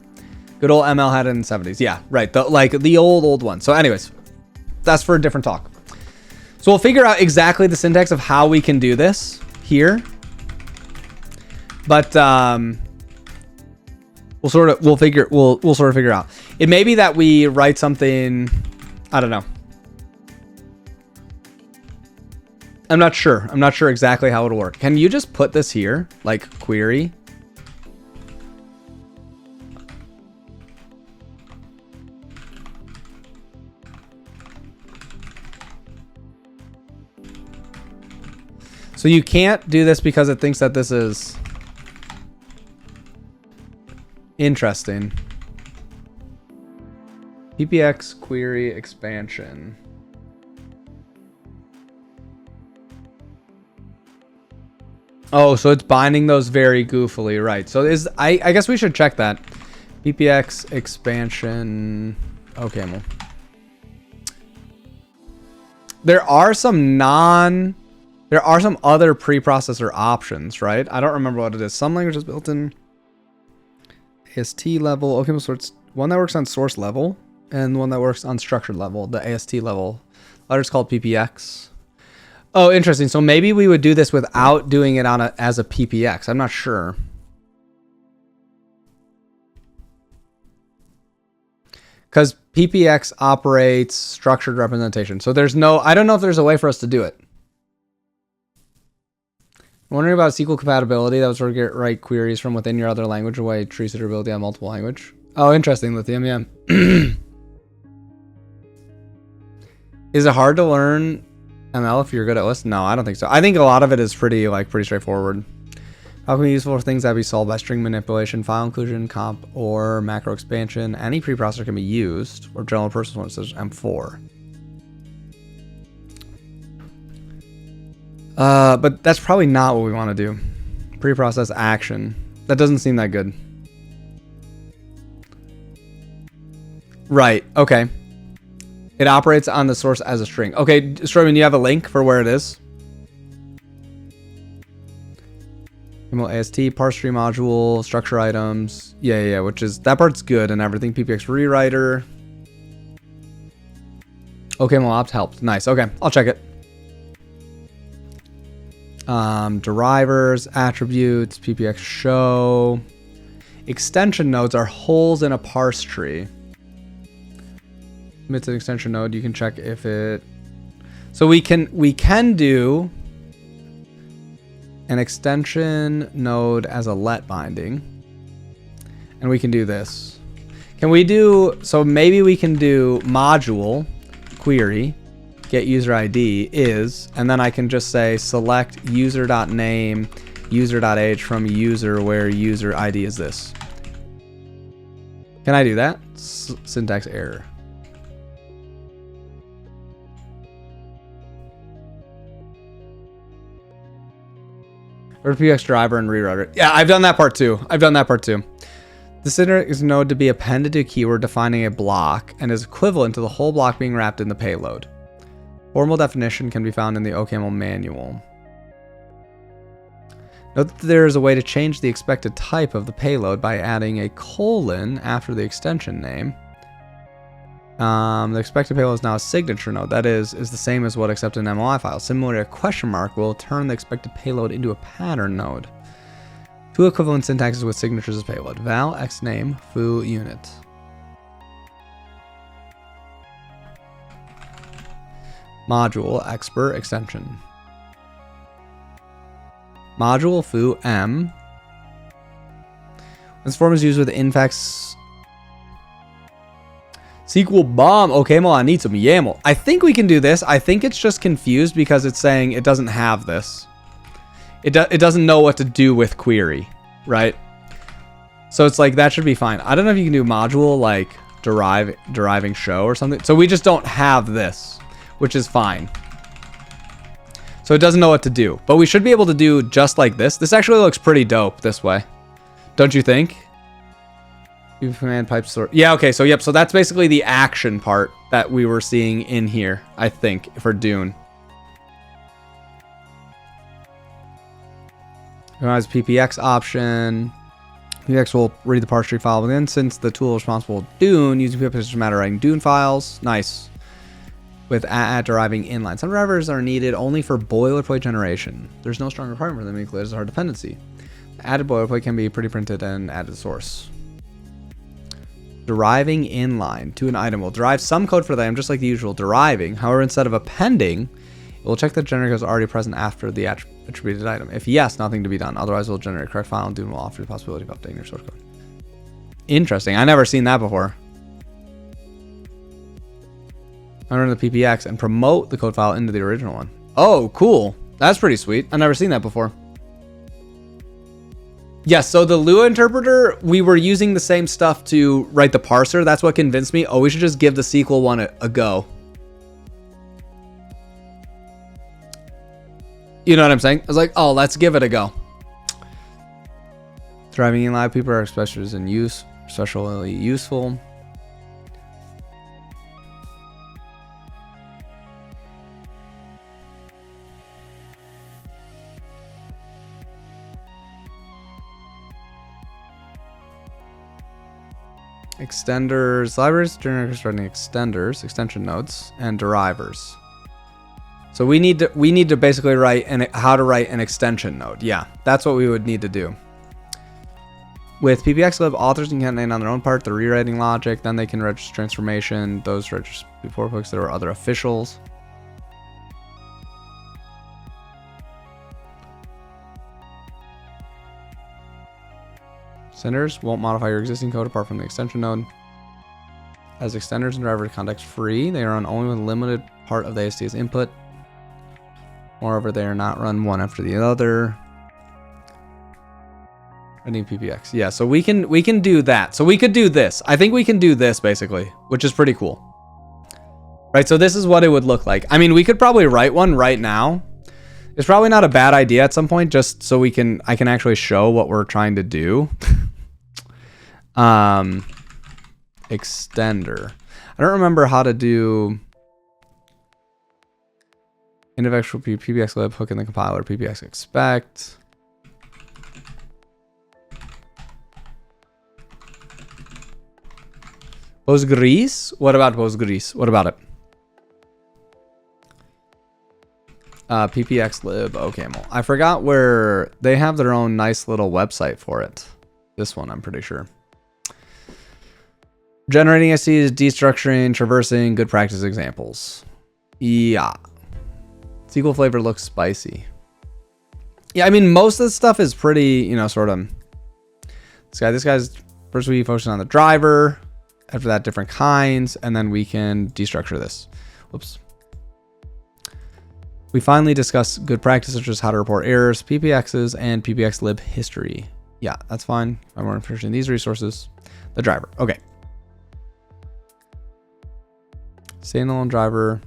Good old ML had it in the 70s. Yeah, right. The old one. So anyways, that's for a different talk. So we'll figure out exactly the syntax of how we can do this here. But we'll sort of figure out. It may be that we write something, I don't know. I'm not sure. I'm not sure exactly how it'll work. Can you just put this here, like query? So you can't do this because it thinks that this is interesting. PPX query expansion. Oh, so it's binding those very goofily, right? So I guess we should check that. PPX expansion. OCaml. There are some other preprocessor options, right? I don't remember what it is. Some languages built in AST level. OCaml sorts one that works on source level and one that works on structured level. The AST level. Other's called PPX. Oh, interesting. So maybe we would do this without doing it as a PPX. I'm not sure. Because PPX operates structured representation. So I don't know if there's a way for us to do it. I'm wondering about SQL compatibility. That would sort of get write queries from within your other language away tree suitability on multiple language. Oh, interesting, Lithium, yeah. Is it hard to learn ML if you're good at lists? No, I don't think so. I think a lot of it is pretty straightforward. How can be useful for things that be solved by string manipulation, file inclusion, comp, or macro expansion? Any preprocessor can be used, or general purpose one says M4. But that's probably not what we want to do. Preprocess action. That doesn't seem that good. Right, okay. It operates on the source as a string. Okay, Stroman, you have a link for where it is? AST, parse tree module, structure items. Yeah, which is, that part's good and everything. PPX rewriter. OCaml opt helped. Nice, okay, I'll check it. Derivers, attributes, PPX show. Extension nodes are holes in a parse tree. It's an extension node. You can check if it. So we can do an extension node as a let binding, and we can do this. Can we do, so maybe we can do module query get user ID is, and then I can just say select user.name user.age from user where user ID is this. Can I do that? Syntax error. Or PX driver and rewrite it. Yeah, I've done that part too. The syntax is node to be appended to a keyword defining a block and is equivalent to the whole block being wrapped in the payload. Formal definition can be found in the OCaml manual. Note that there is a way to change the expected type of the payload by adding a colon after the extension name. The expected payload is now a signature node. That is the same as what accepted an MOI file. Similarly, a question mark will turn the expected payload into a pattern node. Two equivalent syntaxes with signatures as payload. Val, xname, foo, unit. Module, expert, extension. Module, foo, m. This form is used with infix. SQL bomb. Okay, well, I need some YAML. I think we can do this. I think it's just confused because it's saying it doesn't have this. It doesn't know what to do with query, right? So it's like, that should be fine. I don't know if you can do module like deriving show or something. So we just don't have this, which is fine. So it doesn't know what to do, but we should be able to do just like this. This actually looks pretty dope this way. Don't you think? Command pipe sort. Yeah, okay, so yep, so that's basically the action part that we were seeing in here, I think, for Dune. It has PPX option. PPX will read the parse tree file within, since the tool is responsible for Dune, using PPX is a matter of writing Dune files. Nice. With deriving inline. Some drivers are needed only for boilerplate generation. There's no strong requirement for them to be included as a hard dependency. Added boilerplate can be pre-printed and added source. Deriving inline to an item will derive some code for the item, just like the usual deriving. However, instead of appending, it will check that generator is already present after the attributed item. If yes, nothing to be done. Otherwise, it will generate a correct file, and Dune will offer the possibility of updating your source code. Interesting. I never seen that before. I run the PPX and promote the code file into the original one. Oh, cool. That's pretty sweet. I've never seen that before. Yes, so the Lua interpreter, we were using the same stuff to write the parser. That's what convinced me. Oh, we should just give the SQL one a go. You know what I'm saying? I was like, oh, let's give it a go. Driving in live people are especially useful. Extenders, libraries, generators running extenders, extension nodes, and derivers. So we need to basically write how to write an extension node. Yeah, that's what we would need to do. With PPXlib, authors can contain on their own part the rewriting logic, then they can register transformation. Those register before books, there were other officials. Extenders won't modify your existing code apart from the extension node. As extenders and driver context free, they are run only with a limited part of the AST as input. Moreover, they are not run one after the other. Running PPX. Yeah, so we can do that. So we could do this. I think we can do this basically, which is pretty cool. Right, so this is what it would look like. I mean, we could probably write one right now. It's probably not a bad idea at some point, just so I can actually show what we're trying to do. Extender. I don't remember how to do individual PPX lib hook in the compiler, PPX expect. Postgres? What about Postgres? What about it? PPX lib OCaml. I forgot where they have their own nice little website for it. This one, I'm pretty sure. Generating SCs, destructuring, traversing, good practice examples. Yeah. SQL flavor looks spicy. Yeah, I mean, most of the stuff is pretty, sort of. This guy's first we focusing on the driver. After that, different kinds, and then we can destructure this. Whoops. We finally discuss good practices, such as how to report errors, PPXs, and PPXlib history. Yeah, that's fine. I'm more interested in these resources. The driver. Okay. Standalone driver.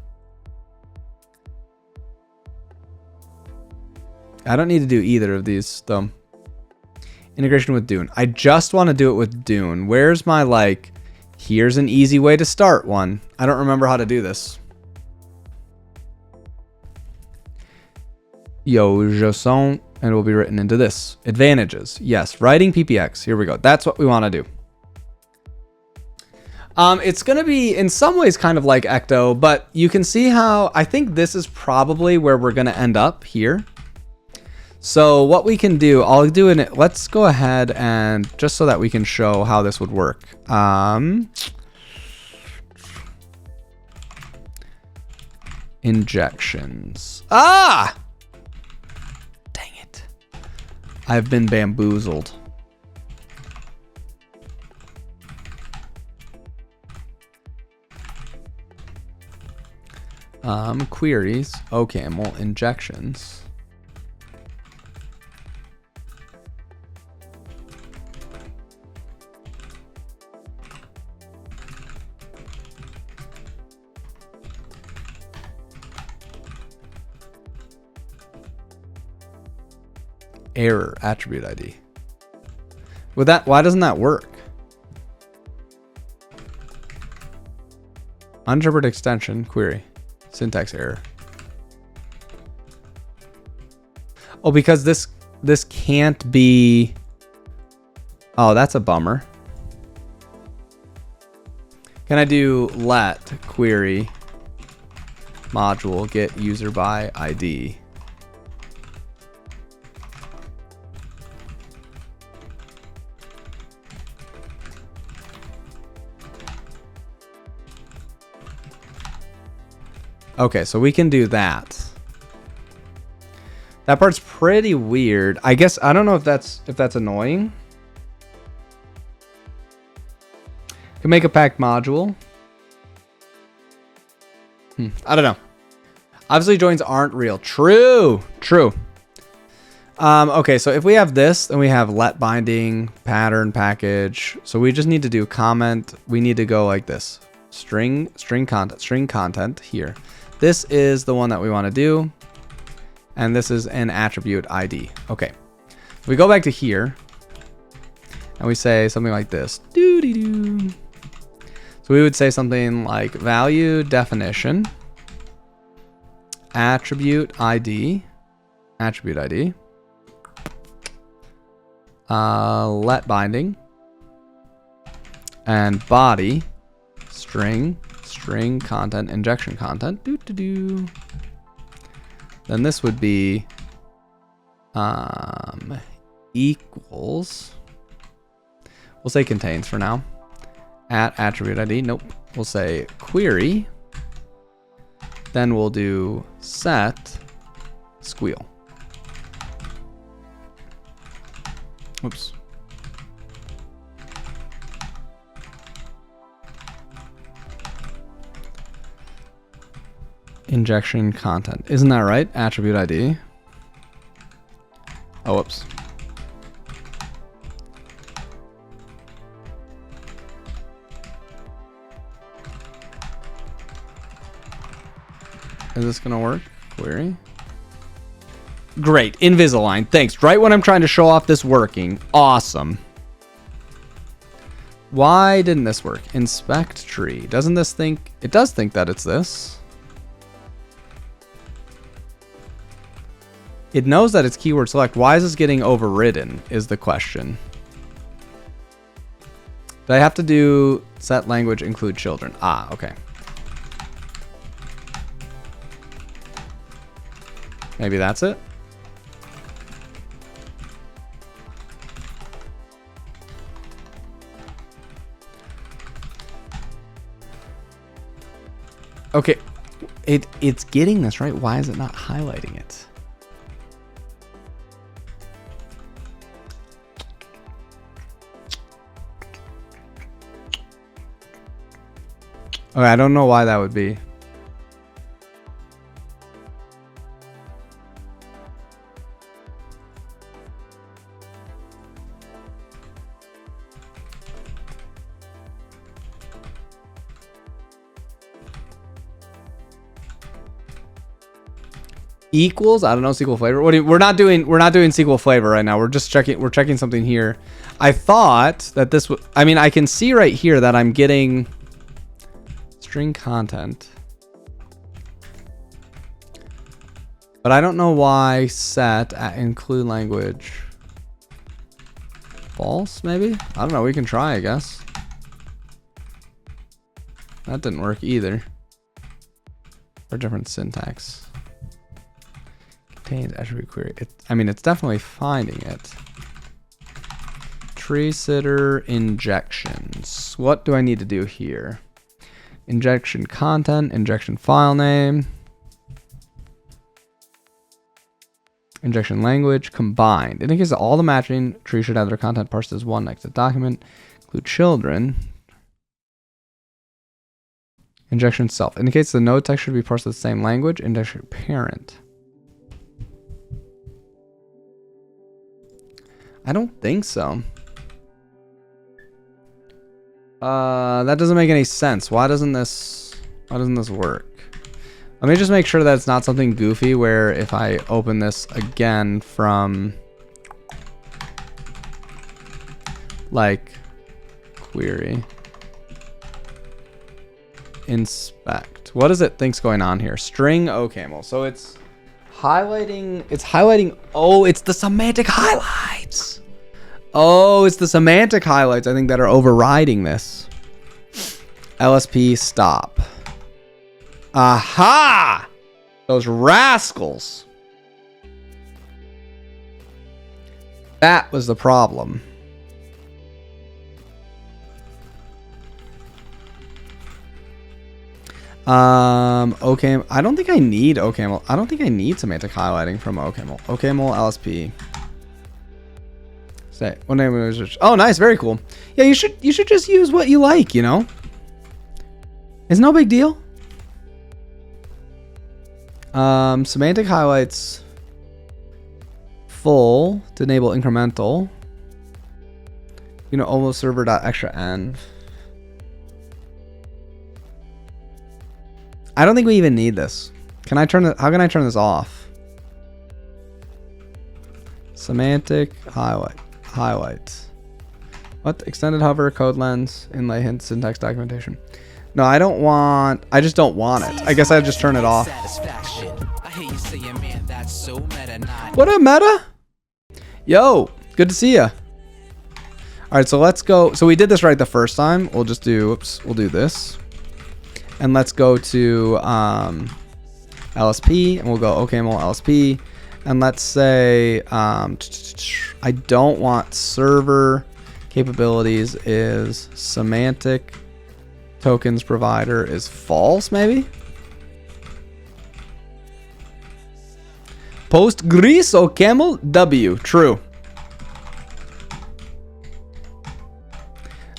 I don't need to do either of these, though. Integration with Dune. I just want to do it with Dune. Where's my, like, here's an easy way to start one? I don't remember how to do this. Yo, je sens, and it will be written into this. Advantages. Yes, writing PPX. Here we go. That's what we want to do. It's going to be in some ways kind of like Ecto, but you can see how I think this is probably where we're going to end up here. So what we can do, I'll do it. Let's go ahead and just so that we can show how this would work. Injections. Ah! Dang it. I've been bamboozled. Queries. OCaml. Injections. Error attribute ID. With that, why doesn't that work? Uninterpreted extension query. Syntax error. Oh, because this can't be. Oh, that's a bummer. Can I do let query module get user by ID? Okay, so we can do that. That part's pretty weird. I guess I don't know if that's annoying. Can make a packed module. I don't know. Obviously joins aren't real. True. Okay, so if we have this, then we have let binding, pattern, package. So we just need to do comment. We need to go like this. String content here. This is the one that we want to do. And this is an attribute ID. Okay. We go back to here. And we say something like this. Doo-dee-doo. So we would say something like value definition. Attribute ID. Let binding. And body. String content, injection content. Then this would be equals. We'll say contains for now. At attribute ID. Nope. We'll say query. Then we'll do set squeal. Oops. Injection content. Isn't that right? Attribute ID. Oh, whoops. Is this gonna work? Query. Great. Invisalign. Thanks. Right when I'm trying to show off this working. Awesome. Why didn't this work? Inspect tree. Doesn't this think? It does think that it's this. It knows that it's keyword select. Why is this getting overridden is the question. Do I have to do set language include children? Ah, okay. Maybe that's it. Okay, it's getting this right. Why is it not highlighting it? Okay, I don't know why that would be. Equals? I don't know SQL flavor. We're not doing SQL flavor right now. We're checking something here. I thought that this would, I mean, I can see right here that I'm getting string content. But I don't know why set at include language. False, maybe? I don't know. We can try, I guess. That didn't work either. Or different syntax. Contains attribute query. I mean, it's definitely finding it. Tree sitter injections. What do I need to do here? Injection content, injection file name, injection language, combined. In case all the matching tree should have their content parsed as one next to document. Include children. Injection self. Indicates the node text should be parsed with the same language. Injection parent. I don't think so. That doesn't make any sense. Why doesn't this work? Let me just make sure that it's not something goofy where if I open this again from like query inspect. What does it think's going on here? String OCaml. So it's highlighting. Oh, it's the semantic highlights. Oh, it's the semantic highlights, I think, that are overriding this. LSP stop. Aha! Those rascals. That was the problem. Okay, I don't think I need OCaml. I don't think I need semantic highlighting from OCaml. OCaml LSP. Say what name of research? Oh, nice, very cool. Yeah, you should just use what you like, you know? It's no big deal. Semantic highlights full to enable incremental. You know, almost server.extra env. I don't think we even need this. Can I turn it? How can I turn this off? Semantic highlights. What? Extended hover, code lens, inlay hint, syntax documentation. No, I don't want. I just don't want it. I guess I just turn it off. What up, Meta? Yo, good to see ya. All right, so let's go. So we did this right the first time. We'll just do. Oops. We'll do this. And let's go to LSP, and we'll go OCaml LSP, and let's say I don't want server capabilities is semantic tokens provider is false, maybe. Postgres OCaml W true.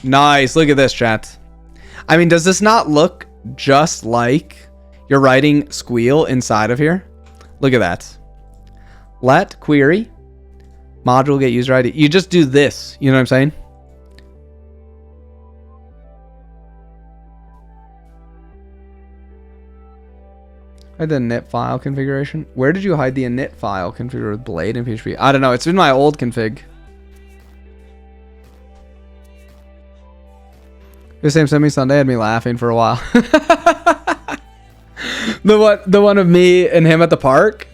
Nice. Look at this, chat. I mean, does this not look just like you're writing squeal inside of here? Look at that. Let query module get user ID. You just do this. You know what I'm saying? Hide the init file configuration. Where did you hide the init file configured with Blade and PHP? I don't know. It's in my old config. The same sent me Sunday had me laughing for a while. The one of me and him at the park.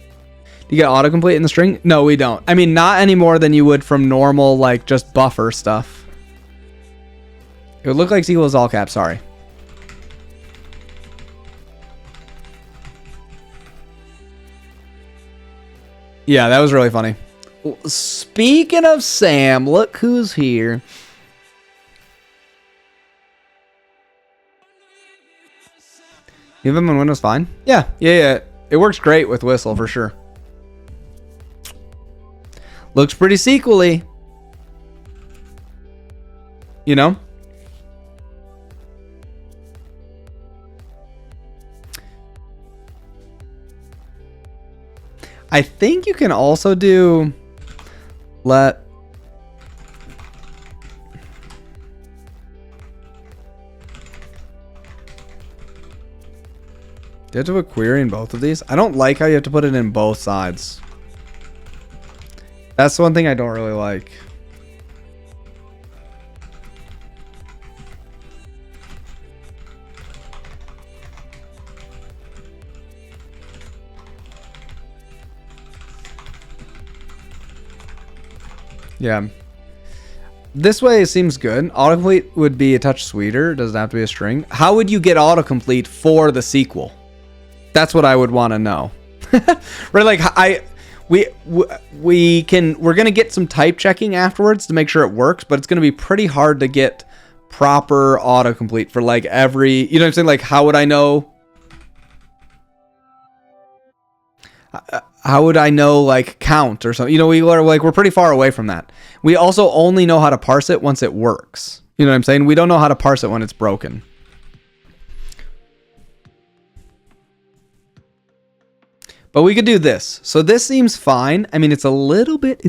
Do you get autocomplete in the string? No, we don't. I mean, not any more than you would from normal, like, just buffer stuff. It would look like SQL is all caps, sorry. Yeah, that was really funny. Speaking of Sam, look who's here. You have them on Windows fine? Yeah. It works great with Whistle for sure. Looks pretty SQL-y. You know? I think you can also do let do you have to put query in both of these? I don't like how you have to put it in both sides. That's the one thing I don't really like. Yeah. This way it seems good. Autocomplete would be a touch sweeter. It doesn't have to be a string. How would you get autocomplete for the SQL? That's what I would want to know. Right? Like we're gonna get some type checking afterwards to make sure it works, but it's gonna be pretty hard to get proper autocomplete for like every, you know what I'm saying? Like, how would I know? How would I know like count or something? You know, we're pretty far away from that. We also only know how to parse it once it works. You know what I'm saying? We don't know how to parse it when it's broken. But we could do this. So this seems fine. I mean, it's a little bit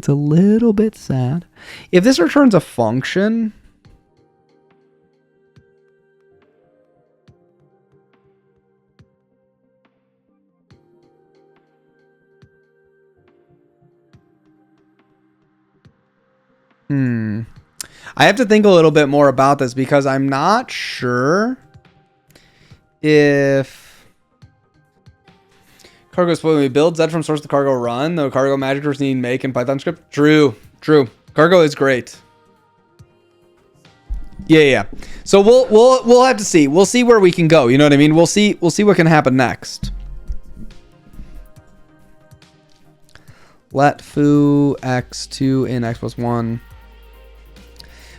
sad. If this returns a function, I have to think a little bit more about this because I'm not sure if cargo is when we build Z from source to cargo run, the cargo magic first need make in Python script. True. Cargo is great. Yeah. So we'll have to see. We'll see where we can go. You know what I mean? We'll see what can happen next. Let foo x2 in x plus 1.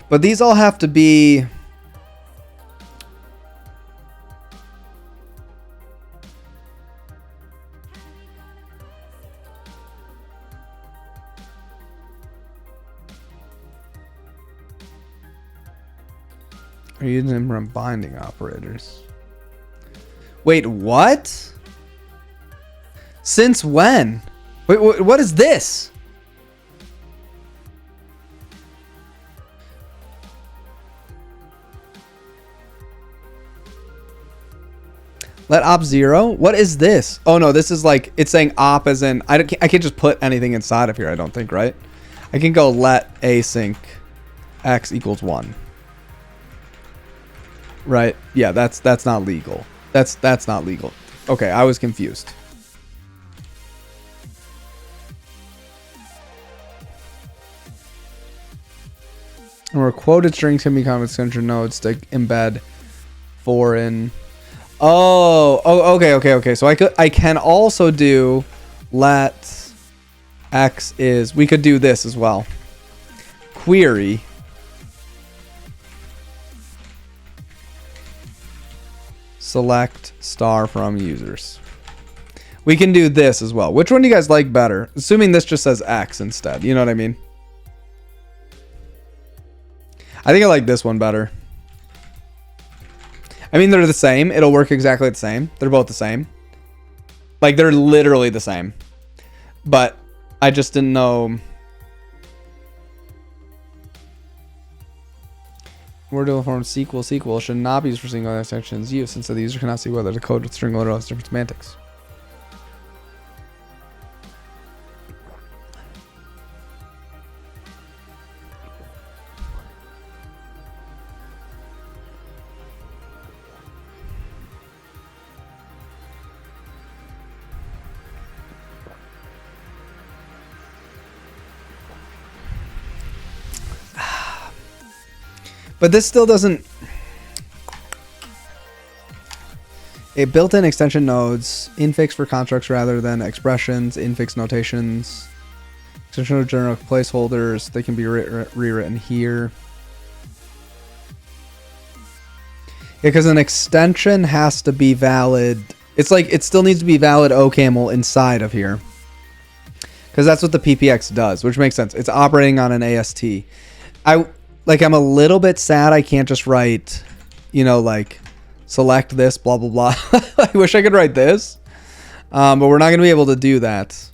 But these all have to be are using them from binding operators. Wait, what? Since when? Wait, what is this? Let op 0. What is this? Oh no, this is like, it's saying op as in, I can't just put anything inside of here, I don't think, right? I can go let async x equals 1. Right? Yeah, that's not legal. That's not legal. Okay, I was confused. Or quoted strings can become extension nodes to embed foreign. Oh, okay. So I can also do let x is, we could do this as well. Query select star from users. We can do this as well. Which one do you guys like better? Assuming this just says x instead. You know what I mean? I think I like this one better. I mean, they're the same. It'll work exactly the same. They're both the same. Like, they're literally the same. But I just didn't know. Word form SQL should not be used for single exceptions use, since the user cannot see whether the code with string loader has different semantics. But this still doesn't. A built-in extension nodes, infix for constructs rather than expressions, infix notations, extension node general placeholders. They can be rewritten here. Yeah, because an extension has to be valid. It's like it still needs to be valid OCaml inside of here, because that's what the PPX does, which makes sense. It's operating on an AST. I'm a little bit sad I can't just write, like select this, blah, blah, blah. I wish I could write this, but we're not going to be able to do that.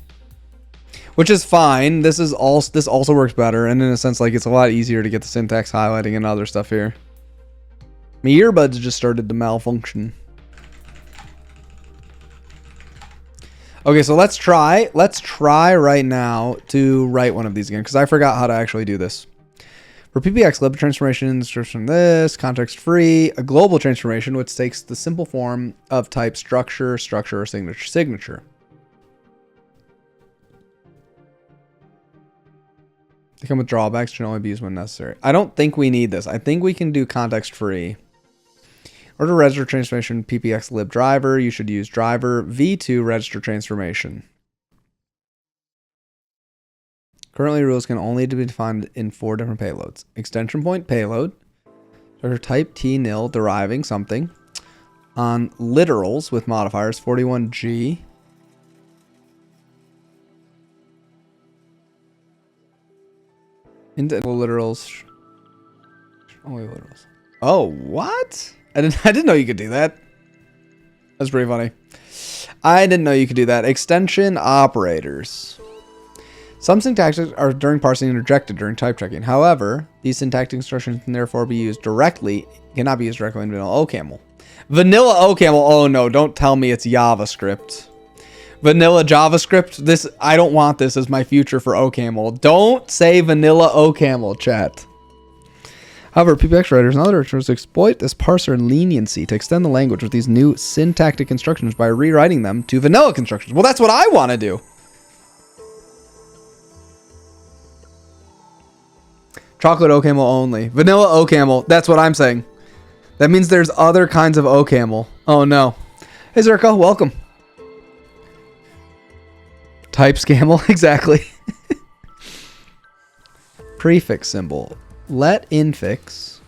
which is fine. This also works better, and in a sense, like, it's a lot easier to get the syntax highlighting and other stuff here. My earbuds just started to malfunction. Okay, so let's try right now to write one of these again, because I forgot how to actually do this. For PPX, lib transformations from this, context free, a global transformation, which takes the simple form of type structure, or signature. They come with drawbacks, should only be used when necessary. I don't think we need this. I think we can do context free. Order register transformation, PPX lib driver, you should use driver v2 register transformation. Currently, rules can only be defined in 4 different payloads. Extension point payload. Or type T nil deriving something. On literals with modifiers 41G. Into literals. Only literals. Oh, what? I didn't know you could do that. That's pretty funny. I didn't know you could do that. Extension operators. Some syntactics are during parsing interjected during type checking. However, these syntactic instructions can therefore be used directly, cannot be used directly in vanilla OCaml. Vanilla OCaml, oh no, don't tell me it's JavaScript. Vanilla JavaScript, this, I don't want this as my future for OCaml. Don't say vanilla OCaml, chat. However, PPX writers and other writers exploit this parser leniency to extend the language with these new syntactic instructions by rewriting them to vanilla constructions. Well, that's what I want to do. Chocolate OCaml only. Vanilla OCaml. That's what I'm saying. That means there's other kinds of OCaml. Oh no. Hey Zerko, welcome. Type scaml, exactly. Prefix symbol. Let infix.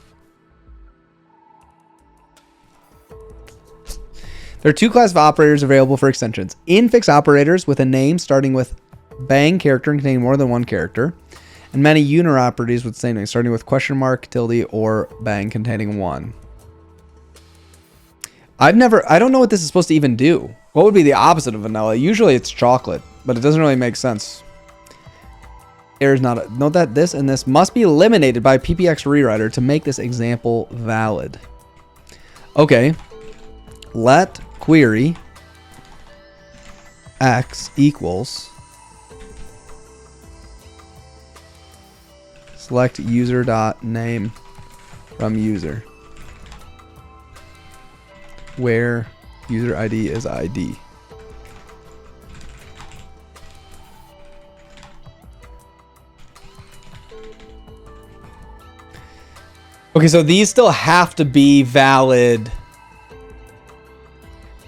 There are 2 classes of operators available for extensions. Infix operators with a name starting with bang character and containing more than 1 character. And many unit operators with the same name, starting with question mark, tilde, or bang containing 1. I don't know what this is supposed to even do. What would be the opposite of vanilla? Usually it's chocolate, but it doesn't really make sense. Error is not note that this and this must be eliminated by PPX rewriter to make this example valid. Okay. Let query x equals select user.name from user, where user ID is ID. Okay, so these still have to be valid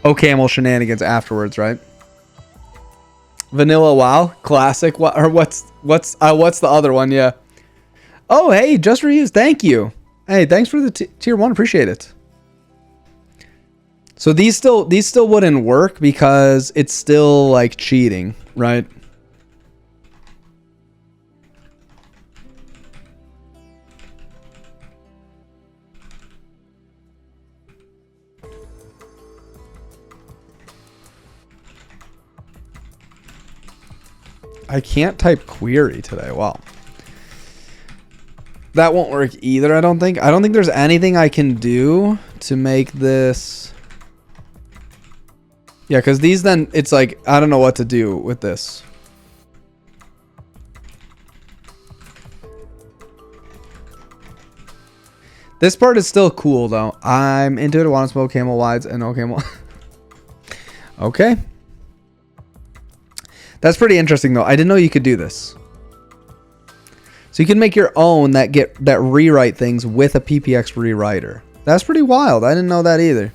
OCaml shenanigans afterwards, right? Vanilla WoW classic. What or what's the other one? Yeah. Oh, hey, just reused. Thank you. Hey, thanks for the tier 1. Appreciate it. So these still wouldn't work because it's still like cheating, right? I can't type query today. Wow. That won't work either, I don't think. I don't think there's anything I can do to make this. Yeah, because these then, it's like, I don't know what to do with this. This part is still cool, though. I'm into it. I want to smoke camel wides and no camel. Okay. That's pretty interesting, though. I didn't know you could do this. So you can make your own that rewrite things with a PPX rewriter. That's pretty wild. I didn't know that either.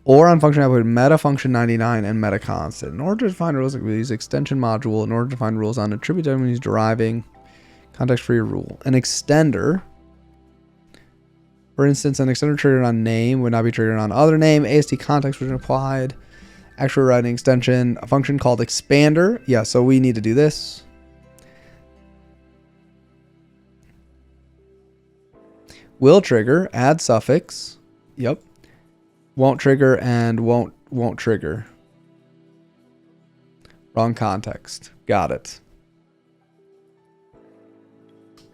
Or on function output, meta function 99 and meta constant. In order to define rules, we use extension module. In order to define rules on attribute, we use deriving context-free rule. An extender. For instance, an extender triggered on name would not be triggered on other name. AST context was applied. Actual writing extension. A function called expander. Yeah, so we need to do this. Will trigger. Add suffix. Yep. Won't trigger and won't trigger. Wrong context. Got it.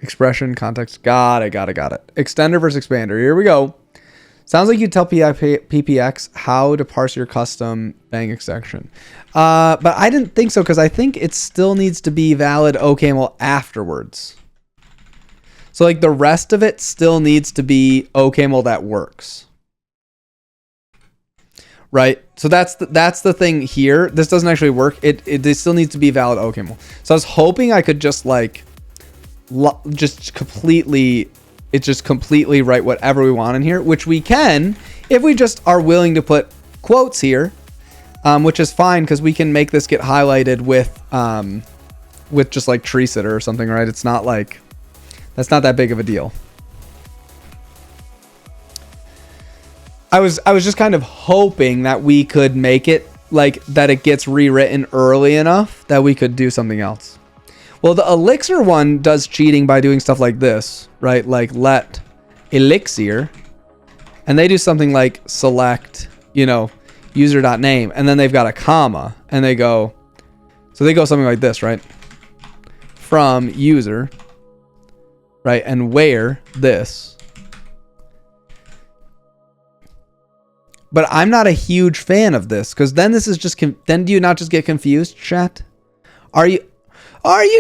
Expression, context. Got it. Extender versus expander. Here we go. Sounds like you tell PPX how to parse your custom bang extension. But I didn't think so because I think it still needs to be valid OCaml afterwards. So like the rest of it still needs to be OCaml that works. Right? So that's the thing here. This doesn't actually work. It still needs to be valid OCaml. So I was hoping I could just like just completely write whatever we want in here, which we can if we just are willing to put quotes here, which is fine because we can make this get highlighted with just like tree sitter or something, right? It's not like, that's not that big of a deal. I was just kind of hoping that we could make it like that it gets rewritten early enough that we could do something else. Well, the Elixir one does cheating by doing stuff like this, right? Like let Elixir, and they do something like select, user.name, and then they've got a comma, and they go something like this, right? From user, right? And where this. But I'm not a huge fan of this because then this is just, then do you not just get confused, chat? Are you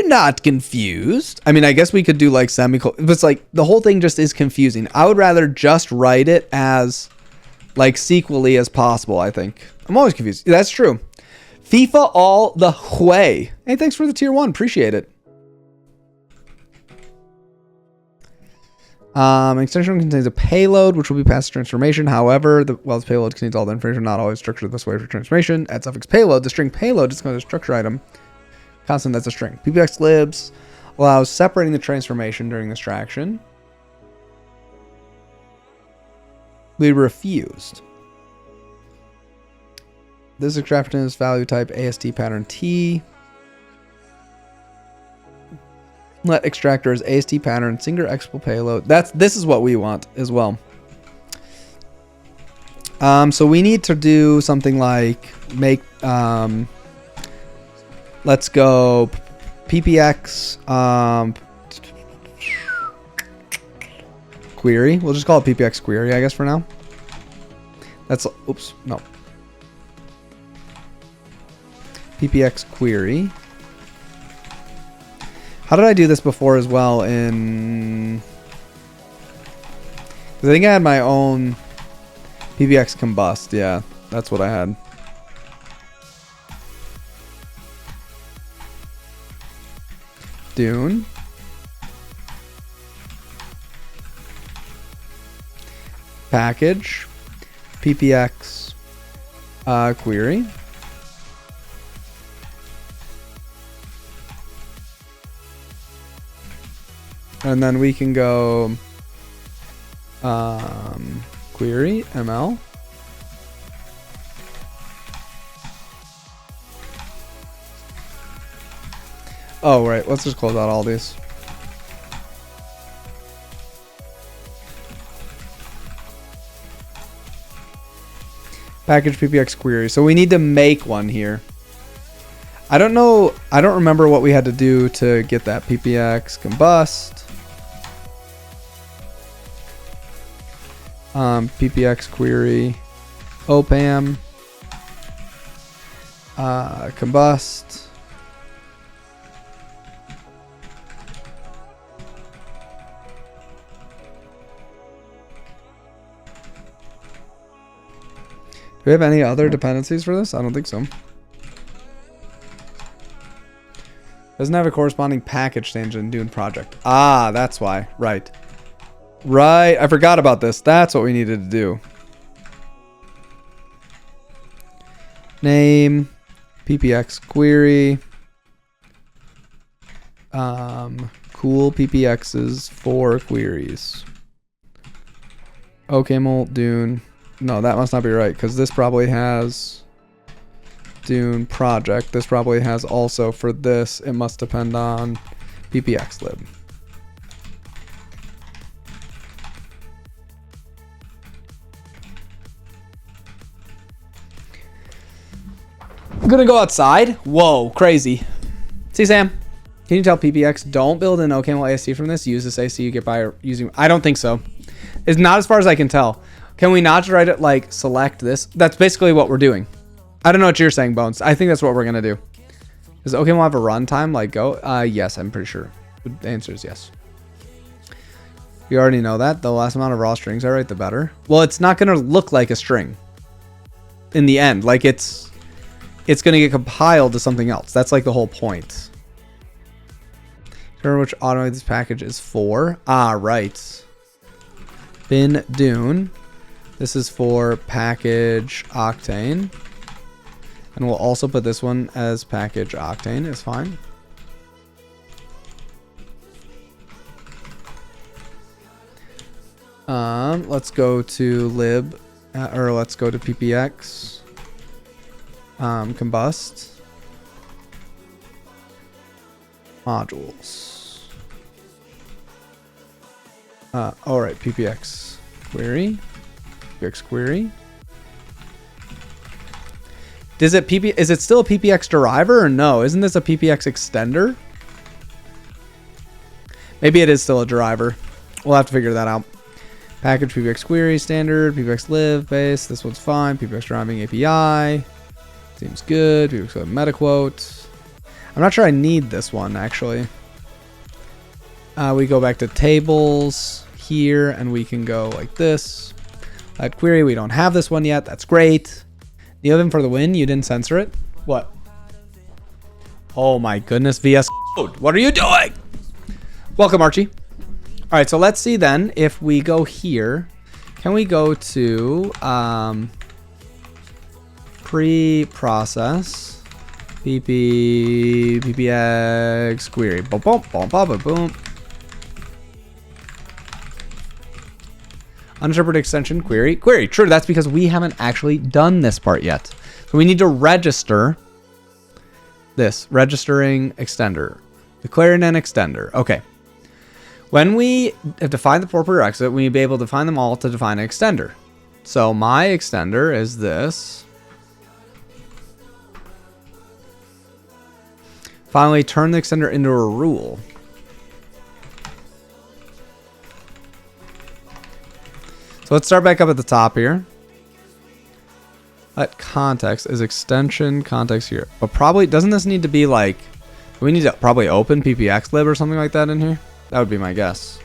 not confused? I mean, I guess we could do like semicolon, but it's like the whole thing just is confusing. I would rather just write it as like sequely as possible, I think. I'm always confused. That's true. FIFA all the way. Hey, thanks for the tier 1. Appreciate it. Extension contains a payload, which will be passed to transformation. However, this payload contains all the information, not always structured this way for transformation. Add suffix payload. The string payload is going to structure item. Constant, that's a string. PPX libs allows separating the transformation during extraction. We refused. This extraction is value type AST pattern T. Let extractors AST pattern single executable payload. This is what we want as well. So we need to do something like make let's go PPX query. We'll just call it PPX query, I guess, for now. That's, oops, no. PPX query. How did I do this before as well in... I think I had my own PPX combust. Yeah, that's what I had. Dune. Package. PPX query. And then we can go query ML. Oh, right. Let's just close out all these. Package PPX query. So we need to make one here. I don't know. I don't remember what we had to do to get that PPX combust. PPX query. OPAM. Combust. Do we have any other dependencies for this? I don't think so. Doesn't have a corresponding package change in Dune project. Ah, that's why. Right. Right. I forgot about this. That's what we needed to do. Name. PPX query. Cool PPXs for queries. OCaml Dune. No, that must not be right because this probably has Dune project. This probably has also for this. It must depend on PPX lib. gonna go outside. Whoa, crazy. See, Sam, can you tell PPX don't build an OCaml AST from this? Use this AST you get by using. I don't think so. It's not as far as I can tell. Can we not write it like select this? That's basically what we're doing. I don't know what you're saying, Bones. I think that's what we're gonna do. Does OCaml have a runtime like Go? Yes, I'm pretty sure. The answer is yes. You already know that. The less amount of raw strings I write, the better. Well, it's not gonna look like a string in the end. Like it's gonna get compiled to something else. That's like the whole point. Remember which automate this package is for? Ah, right. Bin Dune. This is for package Octane. And we'll also put this one as package Octane. It's fine. Let's go to lib, or let's go to ppx. Combust. Modules. All right, ppx query. ppx query. Is it still a ppx deriver or no? Isn't this a ppx extender? Maybe it is still a deriver. We'll have to figure that out. Package ppx query standard, ppx live base. This one's fine. ppx driving API. Seems good. ppx meta quote. I'm not sure I need this one actually. We go back to tables here and we can go like this. Query, we don't have this one yet. That's great. You have him for the win. You didn't censor it. What? Oh my goodness, VS Code. What are you doing? Welcome, Archie. All right, so let's see then if we go here. Can we go to pre-process ppx query? Boom, boom, boom, boom, boom. Uninterpreted extension query. Query. True, that's because we haven't actually done this part yet. So we need to register this. Registering extender. Declaring an extender. Okay. When we have defined the for prerequisite, we need to be able to define them all to define an extender. So my extender is this. Finally, turn the extender into a rule. So let's start back up at the top here. Let context is extension context here. But probably, doesn't this need to be like, we need to probably open ppxlib or something like that in here? That would be my guess.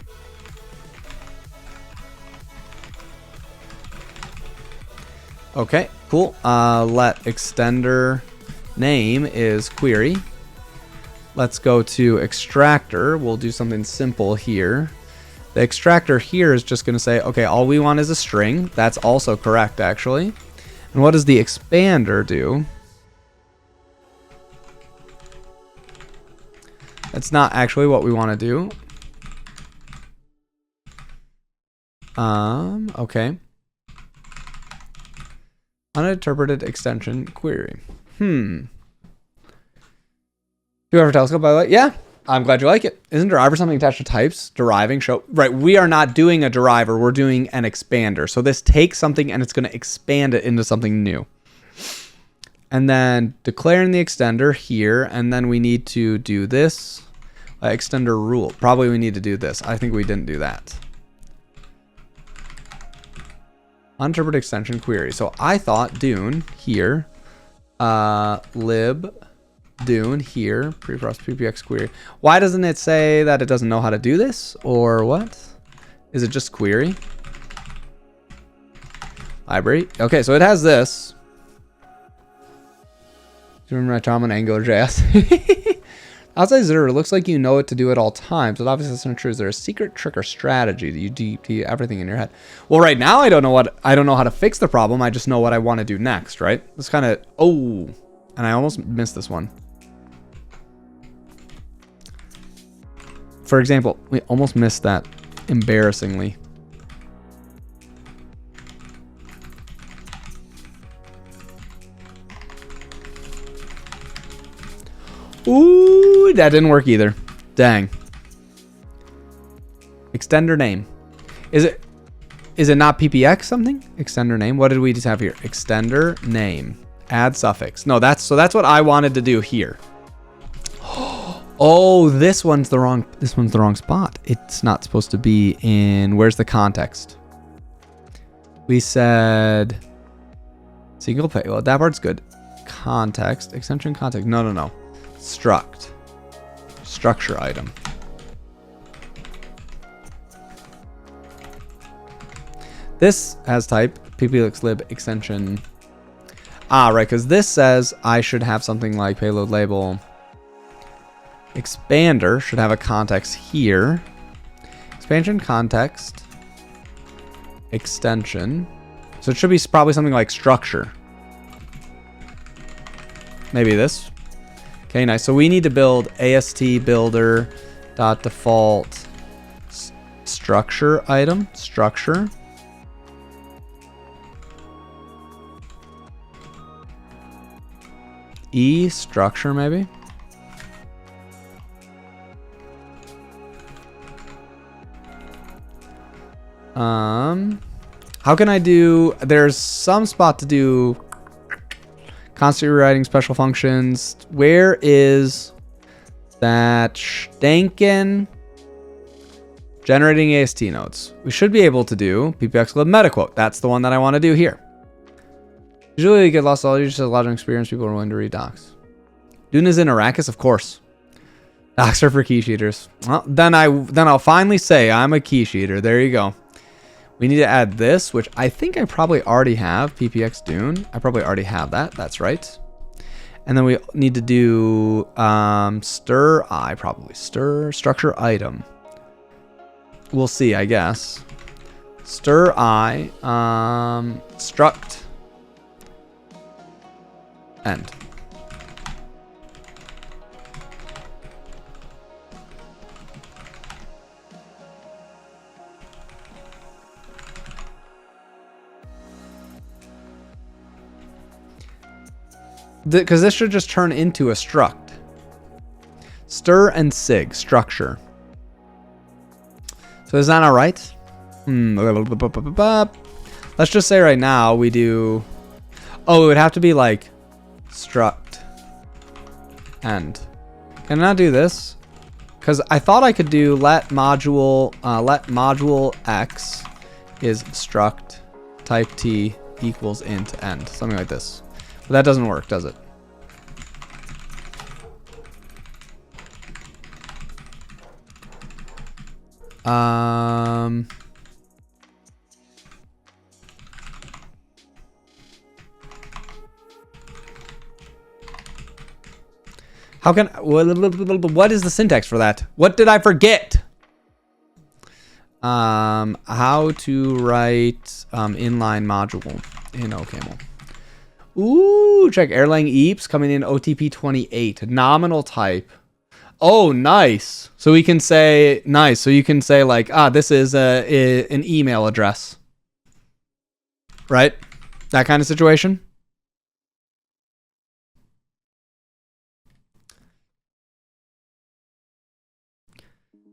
Okay, cool. Let extender name is query. Let's go to extractor. We'll do something simple here. The extractor here is just going to say, okay, all we want is a string. That's also correct, actually. And what does the expander do? That's not actually what we want to do. Okay. Uninterpreted extension query. Do you ever telescope, by the way? Yeah. I'm glad you like it. Isn't deriver something attached to types? Deriving show. Right. We are not doing a deriver. We're doing an expander. So this takes something and it's going to expand it into something new. And then declaring the extender here. And then we need to do this. Extender rule. Probably we need to do this. I think we didn't do that. Uninterpreted extension query. So I thought Dune here. Lib. Dune here, pre-process ppx query. Why doesn't it say that it doesn't know how to do this, or what? Is it just query? Library. Okay, so it has this. Do you remember my time on AngularJS? Outside zero, it looks like you know what to do at all times, but obviously that's not true. Is there a secret trick or strategy that you DP everything in your head? Well, right now I don't know how to fix the problem. I just know what I want to do next, right? It's kind of and I almost missed this one. For example, we almost missed that embarrassingly. Ooh, that didn't work either. Dang. Extender name. Is it not PPX something? Extender name. What did we just have here? Extender name. Add suffix. No, that's what I wanted to do here. Oh, this one's the wrong spot. It's not supposed to be in, where's the context? We said single pay. Well, that part's good. Context, extension context. No. Struct. Structure item. This has type ppxlib extension. Ah, right, because this says I should have something like payload label. Expander should have a context here. Expansion context. Extension. So it should be probably something like structure. Maybe this. Okay, nice. So we need to build AST builder dot default structure item. Structure. E structure maybe. How can I do, there's some spot to do constantly rewriting special functions. Where is that Stankin generating AST nodes? We should be able to do ppxlib metaquote. That's the one that I want to do here. Usually you get lost all, you just have a lot of experienced people are willing to read docs. Dune is in Arrakis, of course. Docs are for key cheaters. Well, then I'll finally say I'm a key cheater. There you go. We need to add this, which I think I probably already have. PPX Dune. I probably already have that. That's right. And then we need to do stir structure item. We'll see, I guess. Stir I struct end. Because this should just turn into a struct. Stir and sig, structure. So is that all right? Let's just say right now we do... Oh, it would have to be like struct end. Can I not do this? Because I thought I could do let module x is struct type t equals int end. Something like this. But that doesn't work, does it? How can, what is the syntax for that? What did I forget? How to write inline module in OCaml. Ooh, check Erlang Eeps coming in OTP 28. Nominal type. Oh, nice. So we can say, nice. So you can say like, this is an email address. Right? That kind of situation.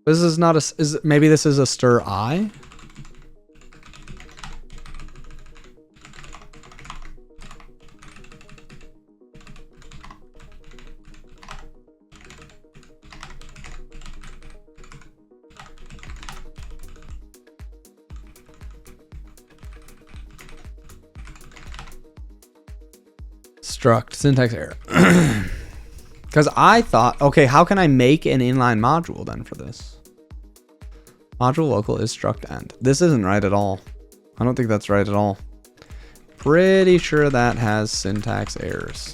This is not a, maybe this is a stir I? Struct syntax error. Because I thought, okay, how can I make an inline module then for this? Module local is struct end. This isn't right at all. I don't think that's right at all. Pretty sure that has syntax errors.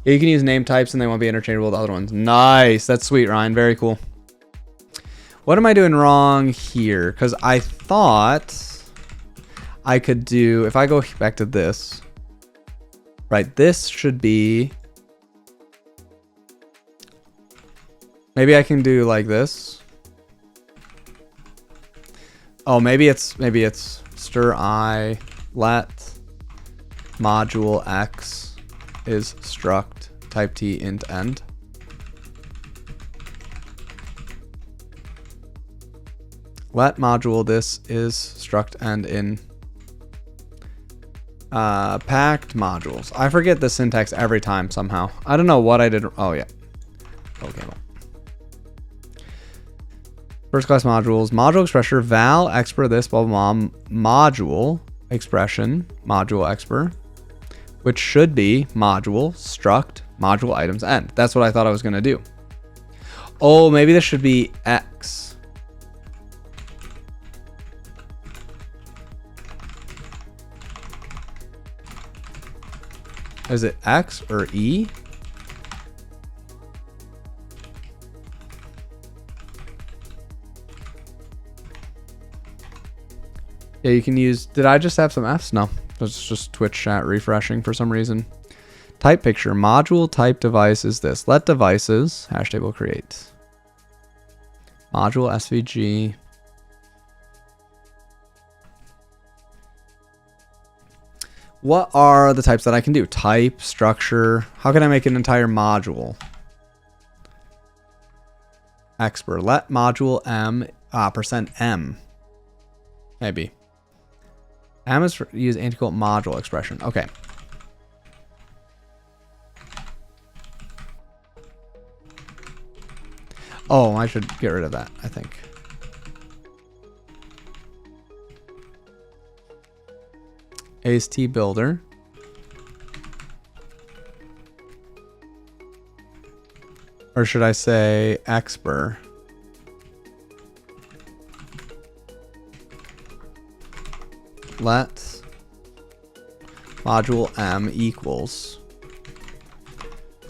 Yeah, you can use name types and they won't be interchangeable with other ones. Nice. That's sweet, Ryan. Very cool. What am I doing wrong here? Because I thought I could do, if I go back to this, right, this should be, maybe I can do like this. Oh, maybe it's stir I let module x is struct type t int end. Let module this is struct end in Packed modules. I forget the syntax every time somehow. I don't know what I did. Oh yeah. Okay. First class modules. Module expressor. Val expr this blah blah blah. Module expression. Module expr. Which should be module struct module items end. That's what I thought I was gonna do. Oh, maybe this should be X. Is it X or E? Yeah, you can use... Did I just have some Fs? No. It's just Twitch chat refreshing for some reason. Type picture. Module type device is this. Let devices. Hash table create. Module SVG. What are the types that I can do? Type, structure. How can I make an entire module? Expr. Let module M, %M. Maybe. M is for use anti-quote module expression. Okay. Oh, I should get rid of that, I think. AST builder. Or should I say expr? Let module M equals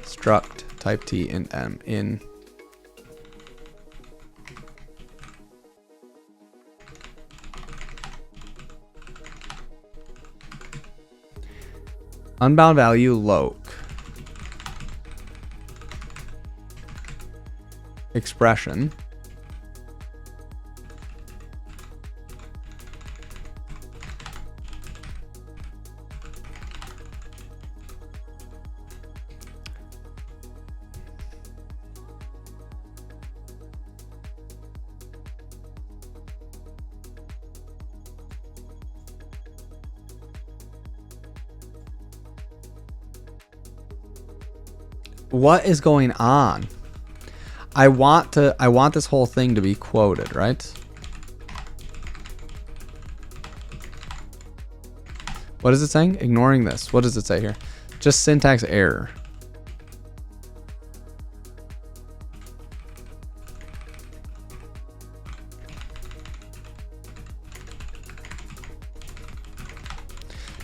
struct type T in M in unbound value loc expression What is going on? I want this whole thing to be quoted, right? What is it saying? Ignoring this. What does it say here? Just syntax error.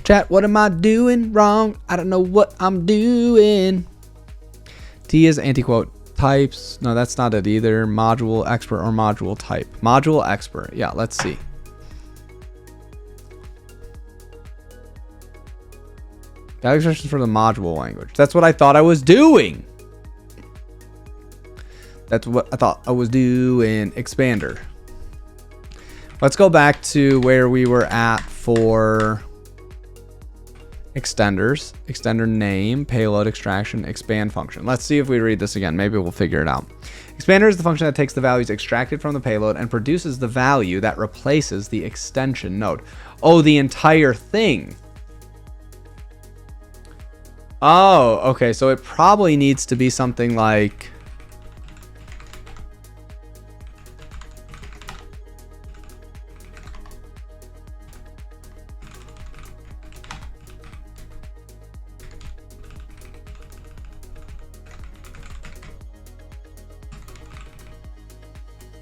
Chat, what am I doing wrong? I don't know what I'm doing. T is anti-quote types. No, that's not it either. Module expert or module type. Module expert. Yeah, let's see. Got expressions for the module language. That's what I thought I was doing. That's what I thought I was doing. Expander. Let's go back to where we were at for extenders. Extender name, payload extraction, expand function. Let's see if we read this again. Maybe we'll figure it out. Expander is the function that takes the values extracted from the payload and produces the value that replaces the extension node. Oh, the entire thing. Oh, okay. So it probably needs to be something like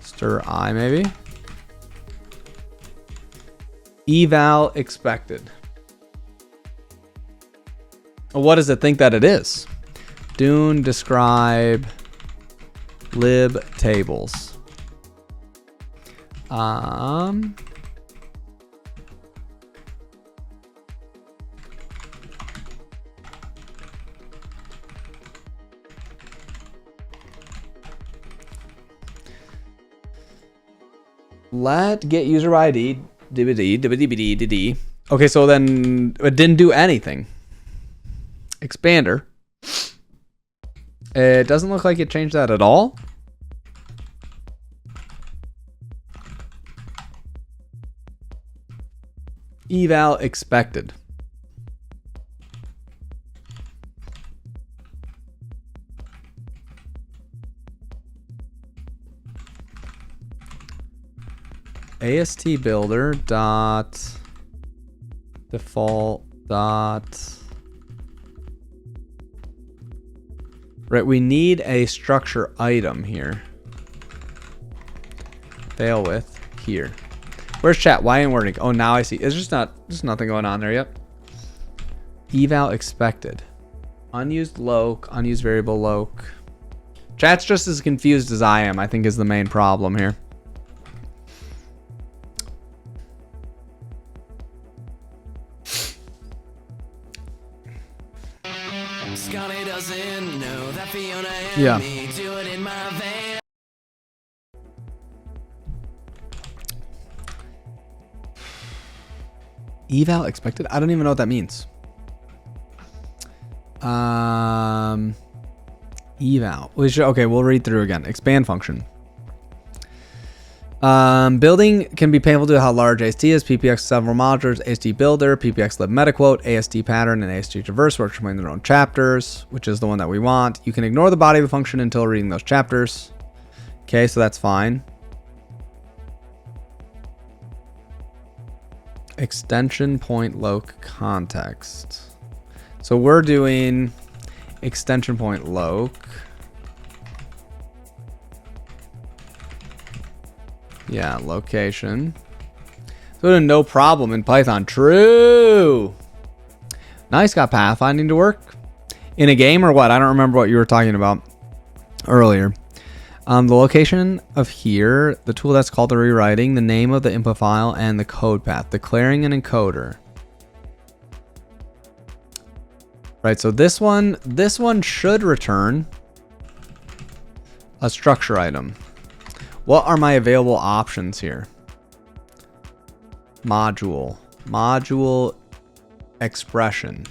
stir I maybe. Eval expected. What does it think that it is? Dune describe lib tables. Let get user ID. Okay, so then it didn't do anything. Expander. It doesn't look like it changed that at all. Eval expected. AST builder dot default dot. Right, we need a structure item here. Fail with here. Where's chat? Why ain't working? Oh, now I see. It's just not. There's nothing going on there yet. Eval expected. Unused loc. Unused variable loc. Chat's just as confused as I am. I think is the main problem here. Scotty doesn't know that Fiona and Yeah. me do it in my van. Eval expected? I don't even know what that means. Eval. Okay, we'll read through again. Expand function. Building can be painful to how large AST is. PPX several modules. AST builder, PPX lib metaquote, AST pattern, and AST traverse work explain their own chapters, which is the one that we want. You can ignore the body of the function until reading those chapters. Okay, so that's fine. Extension point loc context. So we're doing extension point loc. Yeah, location. So no problem in Python. True. Nice, got pathfinding to work. In a game or what? I don't remember what you were talking about earlier. The location of here, the tool that's called the rewriting, the name of the input file, and the code path, declaring an encoder. Right, so this one should return a structure item. What are my available options here? Module expression.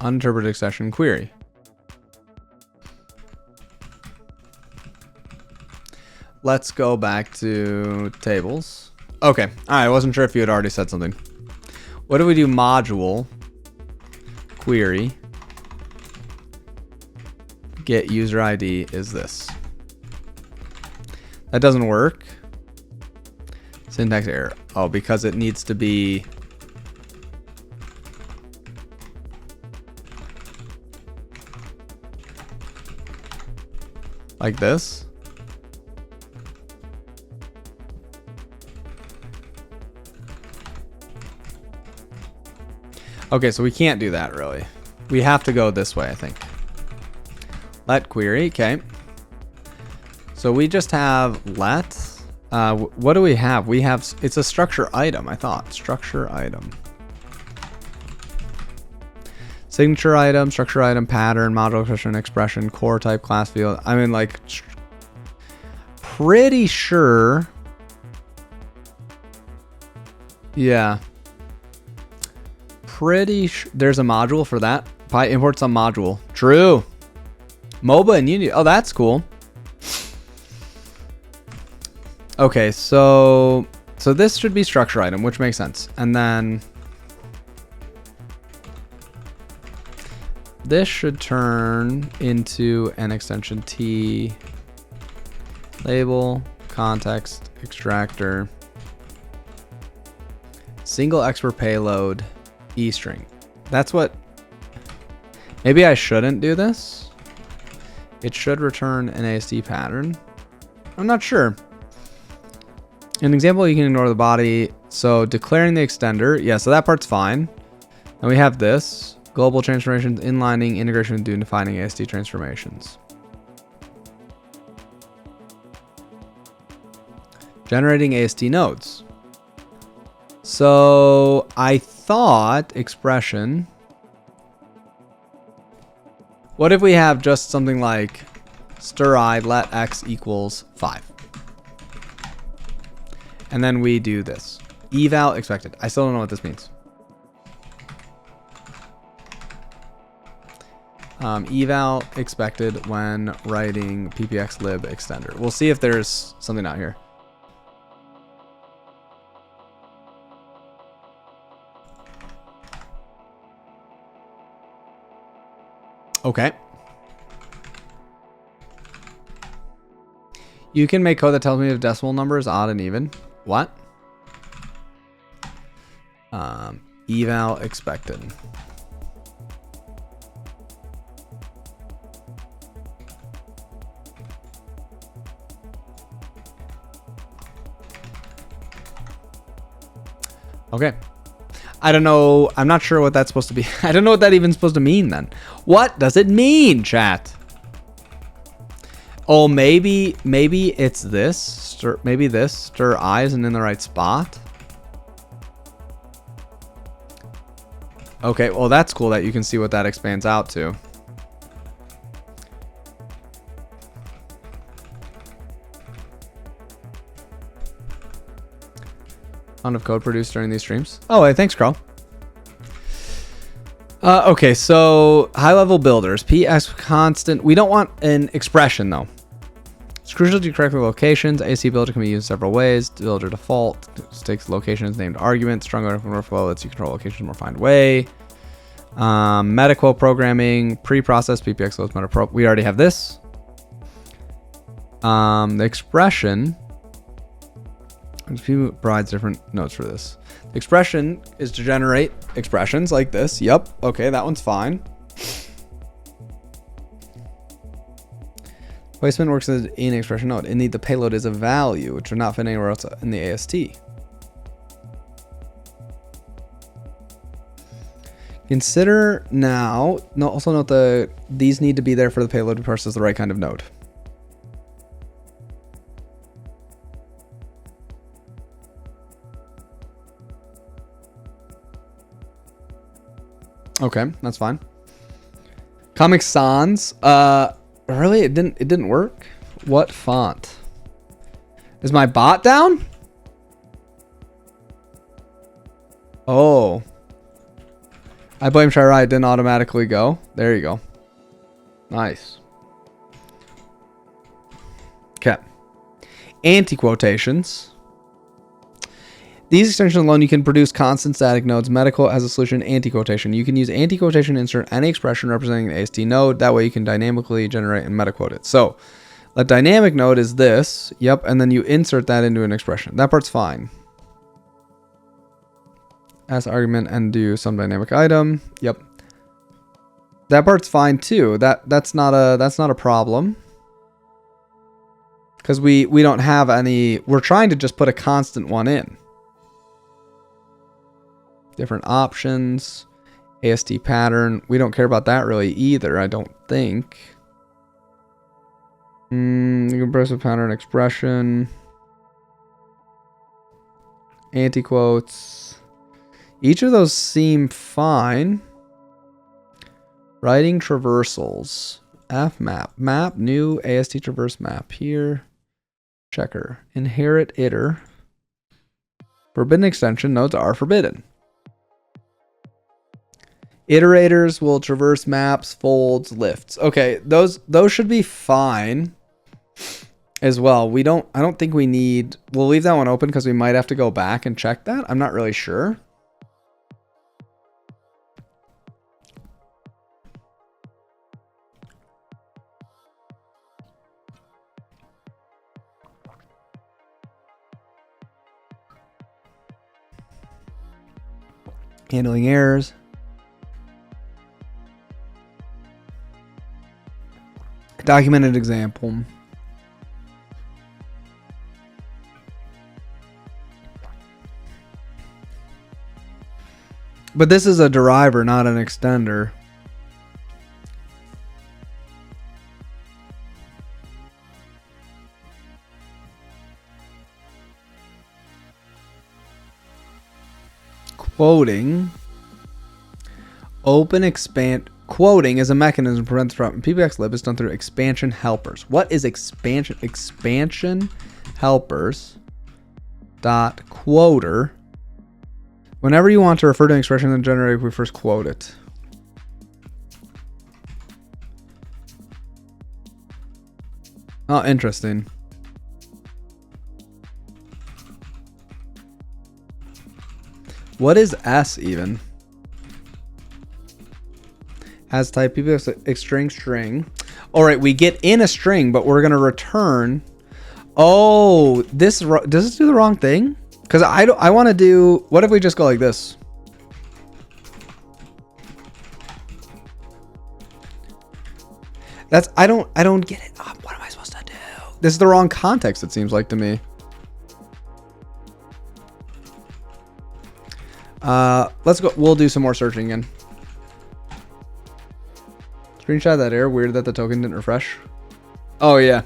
Uninterpreted exception query. Let's go back to tables. Okay. All right. I wasn't sure if you had already said something. What do we do? Module query get user ID is this. That doesn't work. Syntax error. Oh, because it needs to be like this. Okay, so we can't do that really. We have to go this way, I think. Let query, okay. So we just have let. What do we have? We have, it's a structure item, I thought. Structure item. Signature item, structure item, pattern, module expression, core type, class field. I mean, like, pretty sure. Yeah. Pretty sure there's a module for that. Py import some module. True. MOBA and Unity. Oh, that's cool. Okay, so this should be structure item, which makes sense. And then this should turn into an extension T label, context, extractor, single expert payload, E string. That's what, maybe I shouldn't do this. It should return an AST pattern. I'm not sure. An example, you can ignore the body. So declaring the extender. Yeah, so that part's fine. And we have this. Global transformations, inlining, integration with defining AST transformations. Generating AST nodes. So I thought expression. What if we have just something like stir I let x equals 5? And then we do this. Eval expected. I still don't know what this means. Eval expected when writing ppx lib extender. We'll see if there's something out here. Okay. You can make code that tells me if decimal number is odd and even. What? Eval expected. Okay. I don't know. I'm not sure what that's supposed to be. I don't know what that even's supposed to mean then. What does it mean, chat? Oh, maybe it's this. Maybe this. Stir I isn't in the right spot. Okay, well, that's cool that you can see what that expands out to. Ton of code produced during these streams. Oh, hey, thanks, Carl. Okay, so high-level builders. PS constant. We don't want an expression, though. It's crucial to correct the locations. AC builder can be used several ways. Builder default takes locations named argument. Strong workflow lets you control locations in a more refined way. MetaQuote programming. Pre-process PPX loads MetaPro. We already have this. The expression. People provides different notes for this. The expression is to generate expressions like this. Yep. Okay, that one's fine. Placement works as an expression node. Indeed, the payload is a value, which would not fit anywhere else in the AST. Consider now. Also note these need to be there for the payload to process the right kind of node. Okay, that's fine. Comic Sans. Really, it didn't work. What font? Is my bot down? Oh. I blame Shirai. It didn't automatically go. There you go. Nice. Okay. Anti-quotations. These extensions alone, you can produce constant static nodes. Medical has a solution, anti-quotation. You can use anti-quotation to insert any expression representing an AST node. That way you can dynamically generate and metaquote it. So, a dynamic node is this. Yep, and then you insert that into an expression. That part's fine. As argument and do some dynamic item. Yep. That part's fine too. That's not a problem. Because we don't have any. We're trying to just put a constant one in. Different options, AST pattern. We don't care about that really either, I don't think. Compressive pattern expression. Anti-quotes. Each of those seem fine. Writing traversals. Fmap. Map, new AST traverse map. Here. Checker. Inherit iter. Forbidden extension. Nodes are forbidden. Iterators will traverse maps, folds, lifts. Okay, those should be fine as well. I don't think we need. We'll leave that one open because we might have to go back and check that. I'm not really sure. Handling errors. Documented example. But this is a deriver, not an extender. Quoting. Open expand. Quoting is a mechanism to prevent from PBX lib is done through expansion helpers. What is expansion? Expansion helpers dot quoter. Whenever you want to refer to an expression in the generator, we first quote it. Oh, interesting. What is S even? As type PBX string. All right, we get in a string, but we're going to return. Oh, does this do the wrong thing? Because I want to do, what if we just go like this? I don't get it. What am I supposed to do? This is the wrong context, it seems like to me. Let's go. We'll do some more searching again. Screenshot that error. Weird that the token didn't refresh. Oh yeah.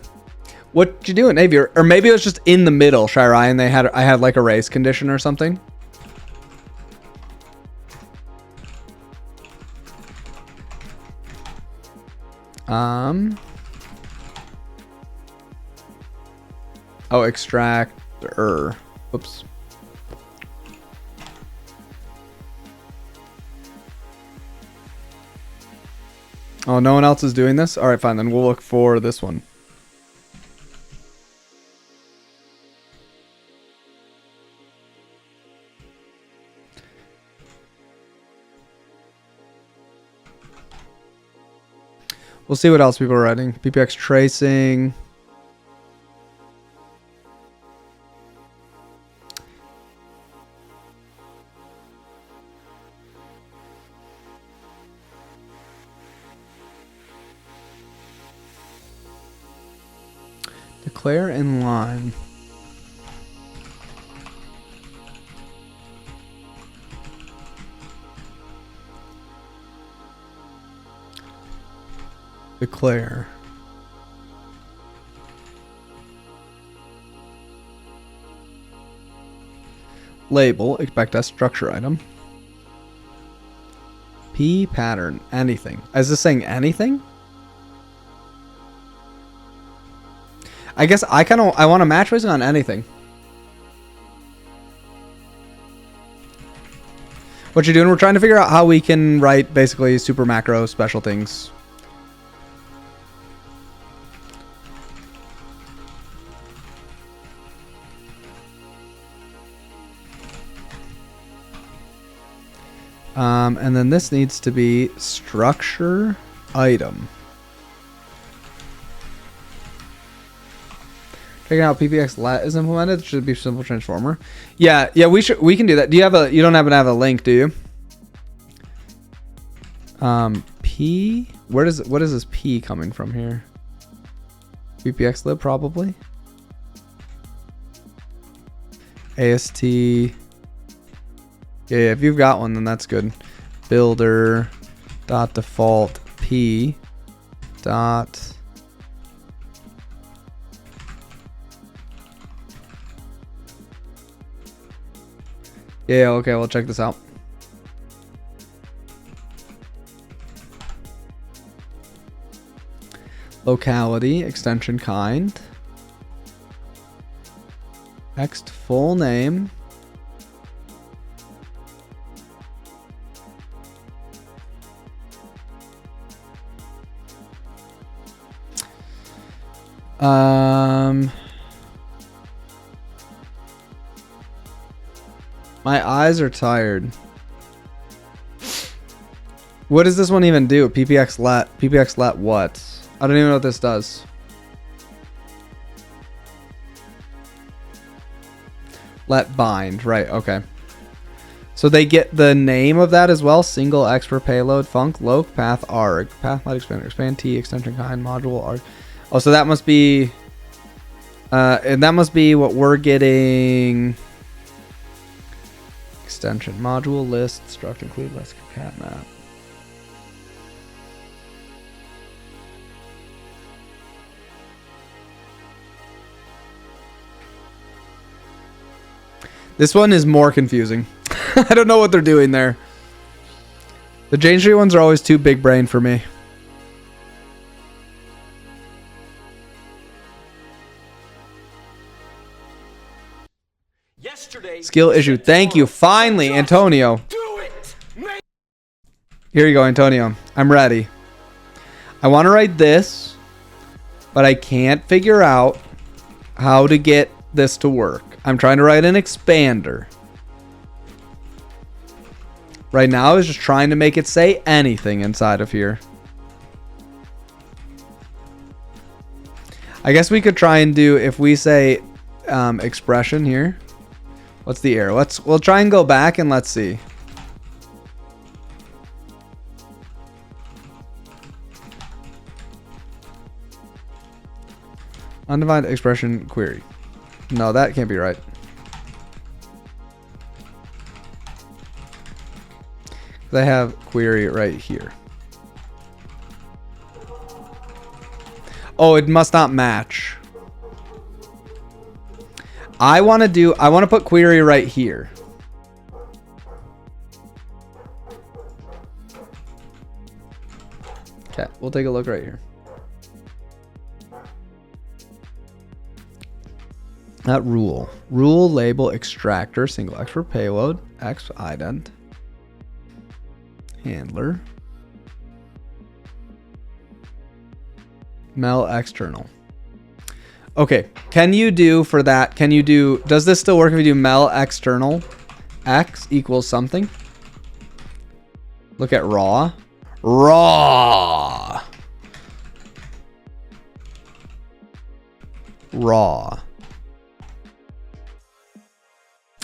What you doing, Navy? Or maybe it was just in the middle, Shirai, and I had like a race condition or something. Oh, extract. Oops. Oh, no one else is doing this? All right, fine. Then we'll look for this one. We'll see what else people are writing. PPX tracing. Declare in line. Declare. Label, expect as structure item. P pattern, anything. Is this saying anything? I guess I want to match basing on anything. What you're doing, we're trying to figure out how we can write basically super macro special things. And then this needs to be structure item. Checking out PPX lat is implemented. It should be simple transformer. Yeah, we can do that. You don't happen to have a link, do you? P, what is this P coming from here? PPX lib probably. AST. Yeah, if you've got one, then that's good. Builder dot default P dot. Yeah, okay, we'll check this out. Locality, extension kind. Next, full name. My eyes are tired. What does this one even do? PPX let what? I don't even know what this does. Let bind, right, okay. So they get the name of that as well. Single X per payload, func, loc, path, arg. Path, let expand T, extension kind, module, arg. Oh, so that must be and that must be what we're getting. Extension module list struct include list cat map. This one is more confusing. I don't know what they're doing there. The Jane Street ones are always too big brain for me. Skill issue. Thank you. Finally, Antonio. Here you go, Antonio. I'm ready. I want to write this, but I can't figure out how to get this to work. I'm trying to write an expander. Right now, I was just trying to make it say anything inside of here. I guess we could try and do, if we say expression here. What's the error? We'll try and go back and let's see. Undefined expression query. No, that can't be right. I have query right here. Oh, it must not match. I want to put query right here. Okay, we'll take a look right here. That rule label extractor single X for payload X ident handler mel external. Okay, can you do for that? Does this still work if you do mel external X equals something? Look at raw. Raw.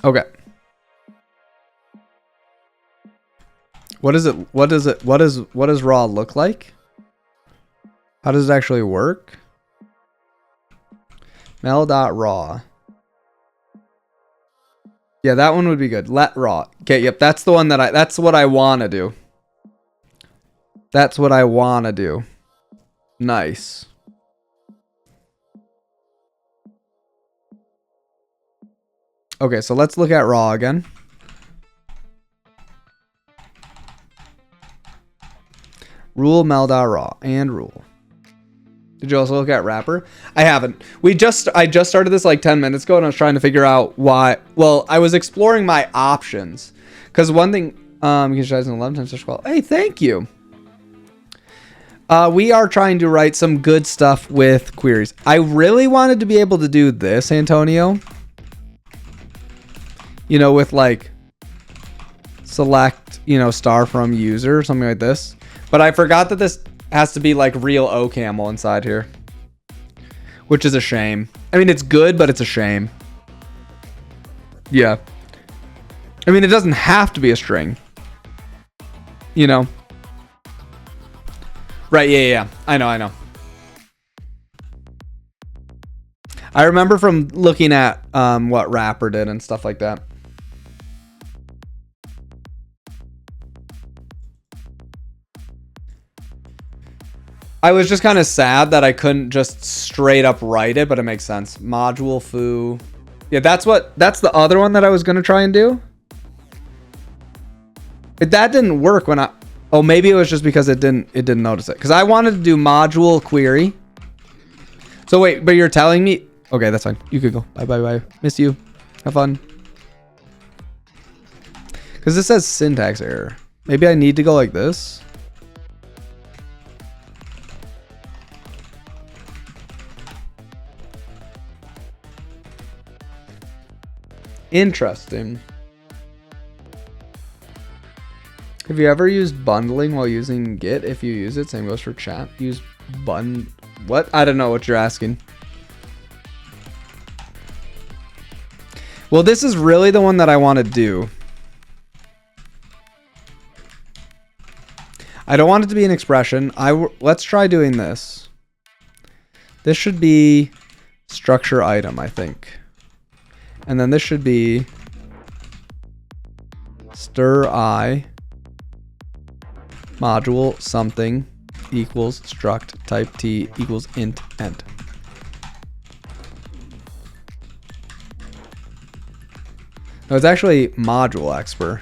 Okay. What does raw look like? How does it actually work? Mel.raw. Yeah, that one would be good. Let raw. Okay, yep, that's the one that's what I want to do. That's what I want to do. Nice. Okay, so let's look at raw again. Rule mel.raw and rule. Did you also look at wrapper? I haven't. I just started this like 10 minutes ago and I was trying to figure out why. Well, I was exploring my options. Because one thing, you can try 11 times SQL. Hey, thank you. We are trying to write some good stuff with queries. I really wanted to be able to do this, Antonio. You know, with like select, star from user or something like this. But I forgot that this has to be like real OCaml inside here, which is a shame. I mean, it's good, but it's a shame. Yeah. I mean, it doesn't have to be a string. Right, yeah. I know. I remember from looking at what wrapper did and stuff like that. I was just kind of sad that I couldn't just straight up write it, but it makes sense. Module foo. Yeah, that's the other one that I was going to try and do. But that didn't work when oh, maybe it was just because it didn't notice it. Because I wanted to do module query. So wait, but you're telling me, okay, that's fine. You could go. Bye. Miss you. Have fun. Because this says syntax error. Maybe I need to go like this. Interesting. Have you ever used bundling while using Git? If you use it, same goes for chat. Use what? I don't know what you're asking. Well, this is really the one that I want to do. I don't want it to be an expression. Let's try doing this. This should be structure item, I think. And then this should be stir I module something equals struct type t equals int end. No, it's actually module expr.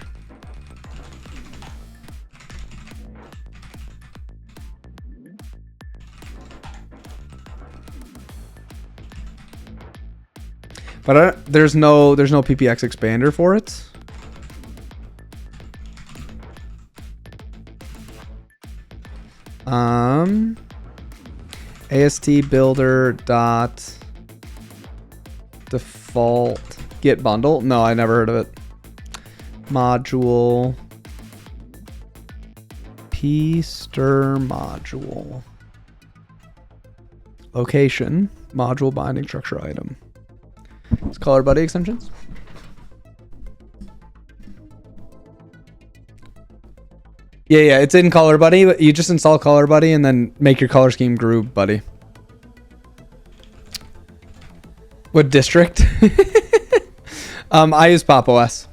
But there's no PPX expander for it. AST builder dot default git bundle. No, I never heard of it. Module p stir module location Module binding structure item. It's color buddy extensions. Yeah, it's in Color Buddy. You just install Color Buddy and then make your color scheme group buddy. What district? I use Pop OS.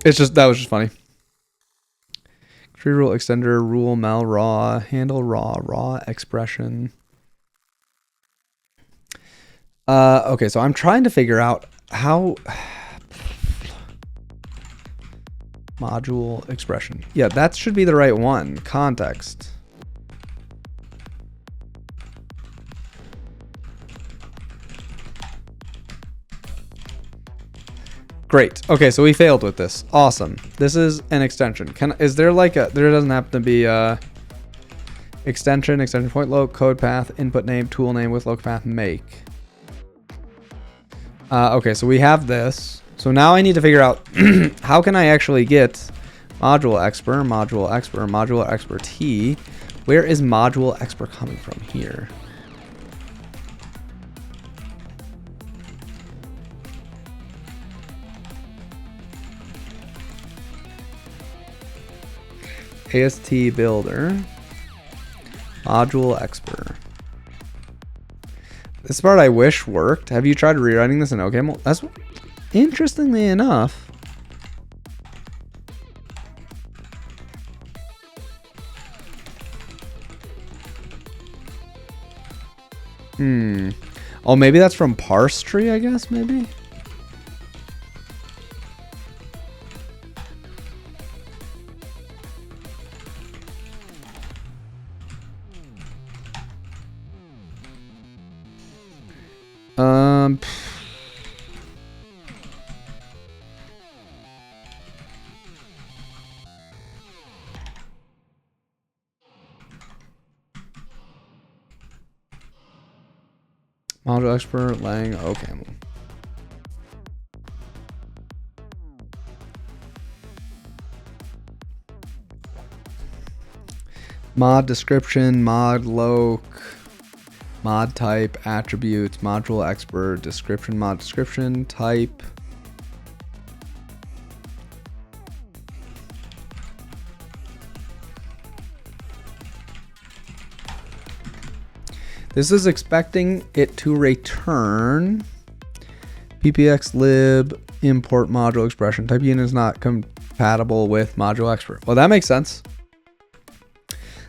That was just funny. Tree rule extender, rule mel raw, handle raw expression. Okay, so I'm trying to figure out how module expression. Yeah, that should be the right one. Context. Great. Okay, so we failed with this. Awesome. This is an extension. Is there like there doesn't happen to be extension point loc, code path, input name, tool name with loc path make. Okay, so we have this. So now I need to figure out how can I actually get module expert T. Where is module expert coming from here? AST builder, module expert. This part I wish worked. Have you tried rewriting this in OCaml? That's interestingly enough. Oh, maybe that's from parse tree, I guess, maybe. Module expert, lang, OCaml. Mod description, mod loc, mod type, attributes, module expert, description, mod description, type. This is expecting it to return ppxlib import module expression. Type unit is not compatible with module expert. Well, that makes sense.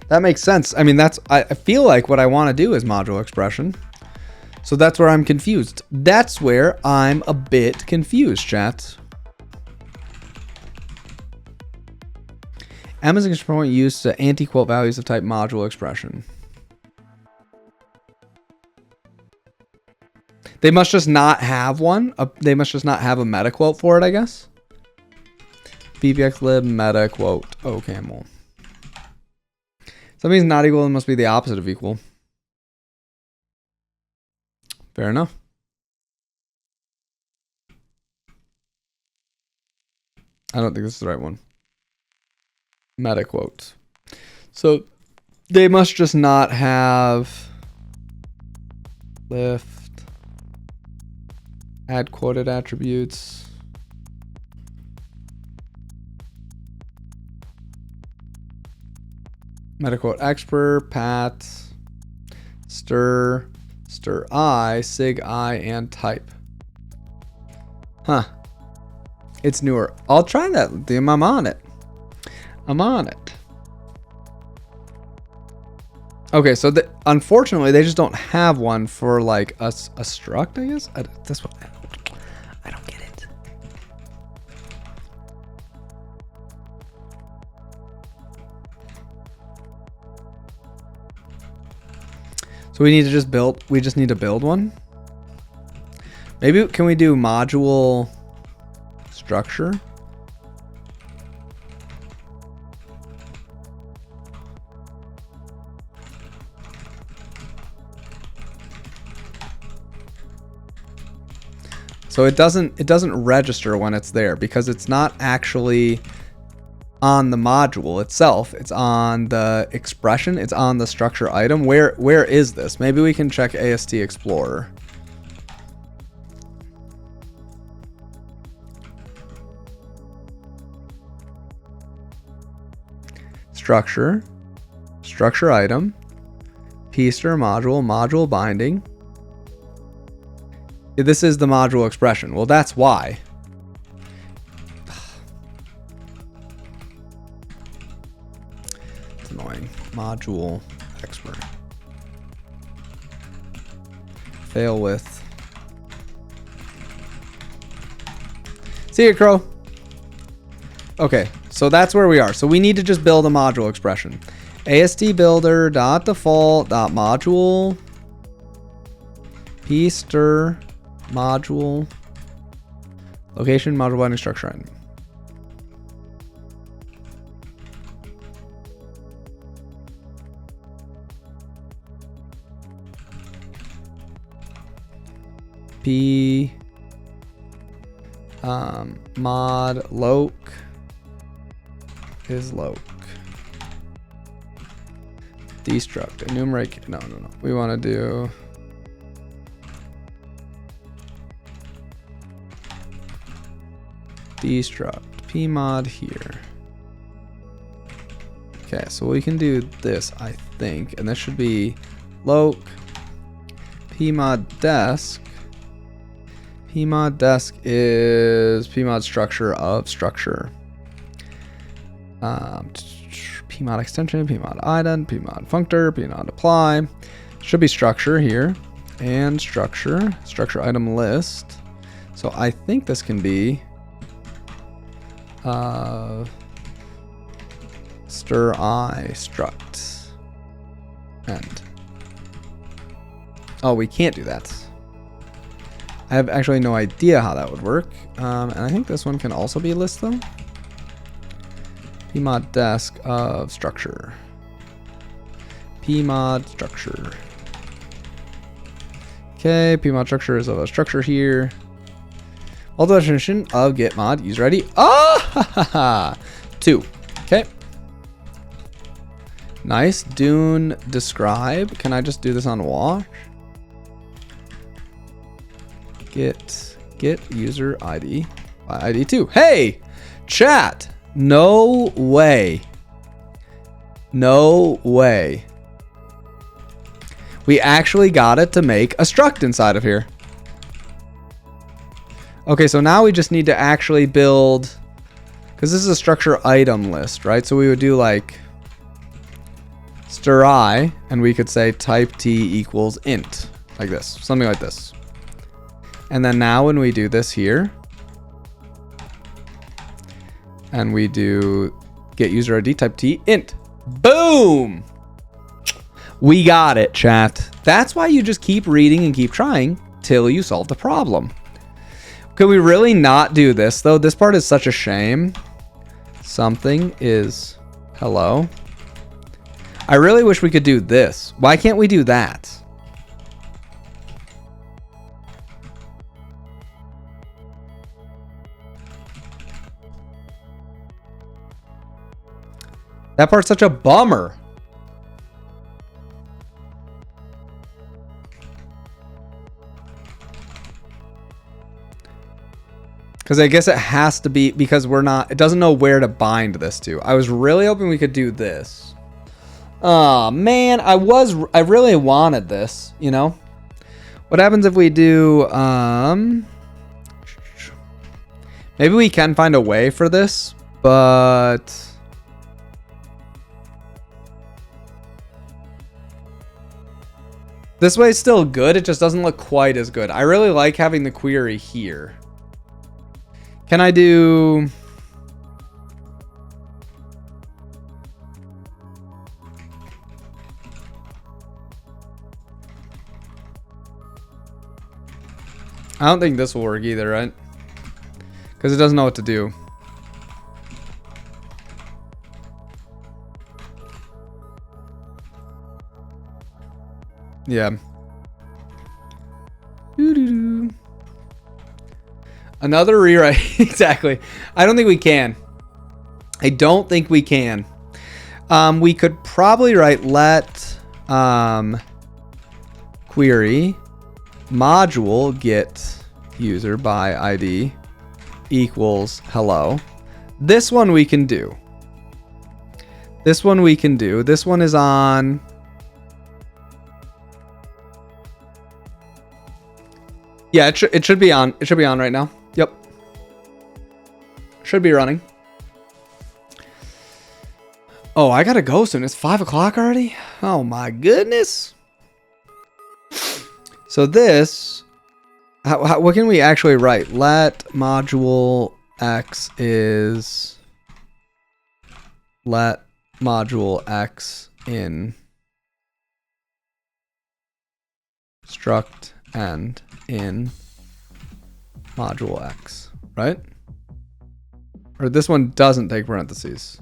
That makes sense. I mean, I feel like what I want to do is module expression. So that's where I'm confused. That's where I'm a bit confused, chat. M is an expression point used to anti-quote values of type module expression. They must just not have one. They must just not have a meta quote for it, I guess. ppxlib meta quote OCaml. Something's not equal, it must be the opposite of equal. Fair enough. I don't think this is the right one. Meta quote. So they must just not have lift. Add quoted attributes. Meta quote expert, pat, stir I, sig I, and type. Huh. It's newer. I'll try that. I'm on it. I'm on it. Okay, so unfortunately, they just don't have one for like a struct, I guess. That's what I don't get it. So we need to just build. We just need to build one. Maybe can we do module structure? So it doesn't register when it's there because it's not actually on the module itself. It's on the expression. It's on the structure item. Where is this? Maybe we can check AST Explorer. Structure item, pster module binding. This is the module expression. Well, that's why. It's annoying. Module expert. Fail with. See you, Crow. Okay, so that's where we are. So we need to just build a module expression. AST builder dot default dot module pster module location module binding structure item. P mod loc is loc. Destruct enumerate. No. We want to do destruct pmod here. Okay, so we can do this, I think, and this should be loc pmod desk. Pmod desk is pmod structure of structure. Pmod extension, pmod ident, pmod functor, pmod apply. Should be structure here, and structure item list. So I think this can be stir I struct end. Oh, we can't do that. I have actually no idea how that would work. And I think this one can also be list though. Pmod desk of structure. Pmod structure. Okay, pmod structure is of a structure here. Multiple definition of get mod user ID. Ah, 2. Okay. Nice. Dune describe. Can I just do this on wash? Get user ID by ID 2. Hey, chat. No way. No way. We actually got it to make a struct inside of here. Okay, so now we just need to actually build, because this is a structure item list, right? So we would do like stir I, and we could say type t equals int, like this, something like this. And then now when we do this here, and we do get user ID type t int, boom, we got it, chat. That's why you just keep reading and keep trying till you solve the problem. Could we really not do this though? This part is such a shame. Something is hello. I really wish we could do this. Why can't we do that? That part's such a bummer. Because I guess it has to be, because we're not, it doesn't know where to bind this to. I was really hoping we could do this. Oh man, I really wanted this, you know? What happens if we do, maybe we can find a way for this, but this way is still good. It just doesn't look quite as good. I really like having the query here. Can I do... I don't think this will work either, right? Because it doesn't know what to do. Yeah. Doo-doo-doo. Another rewrite. Exactly. I don't think we can. I don't think we can. We could probably write let query module get user by ID equals hello. This one we can do. This one we can do. This one is on. Yeah, it should be on. It should be on right now. Yep. Should be running. Oh, I gotta go soon. It's 5 o'clock already? Oh my goodness. So this, what can we actually write? Let module X is let module X in struct and in module X, right? Or this one doesn't take parentheses.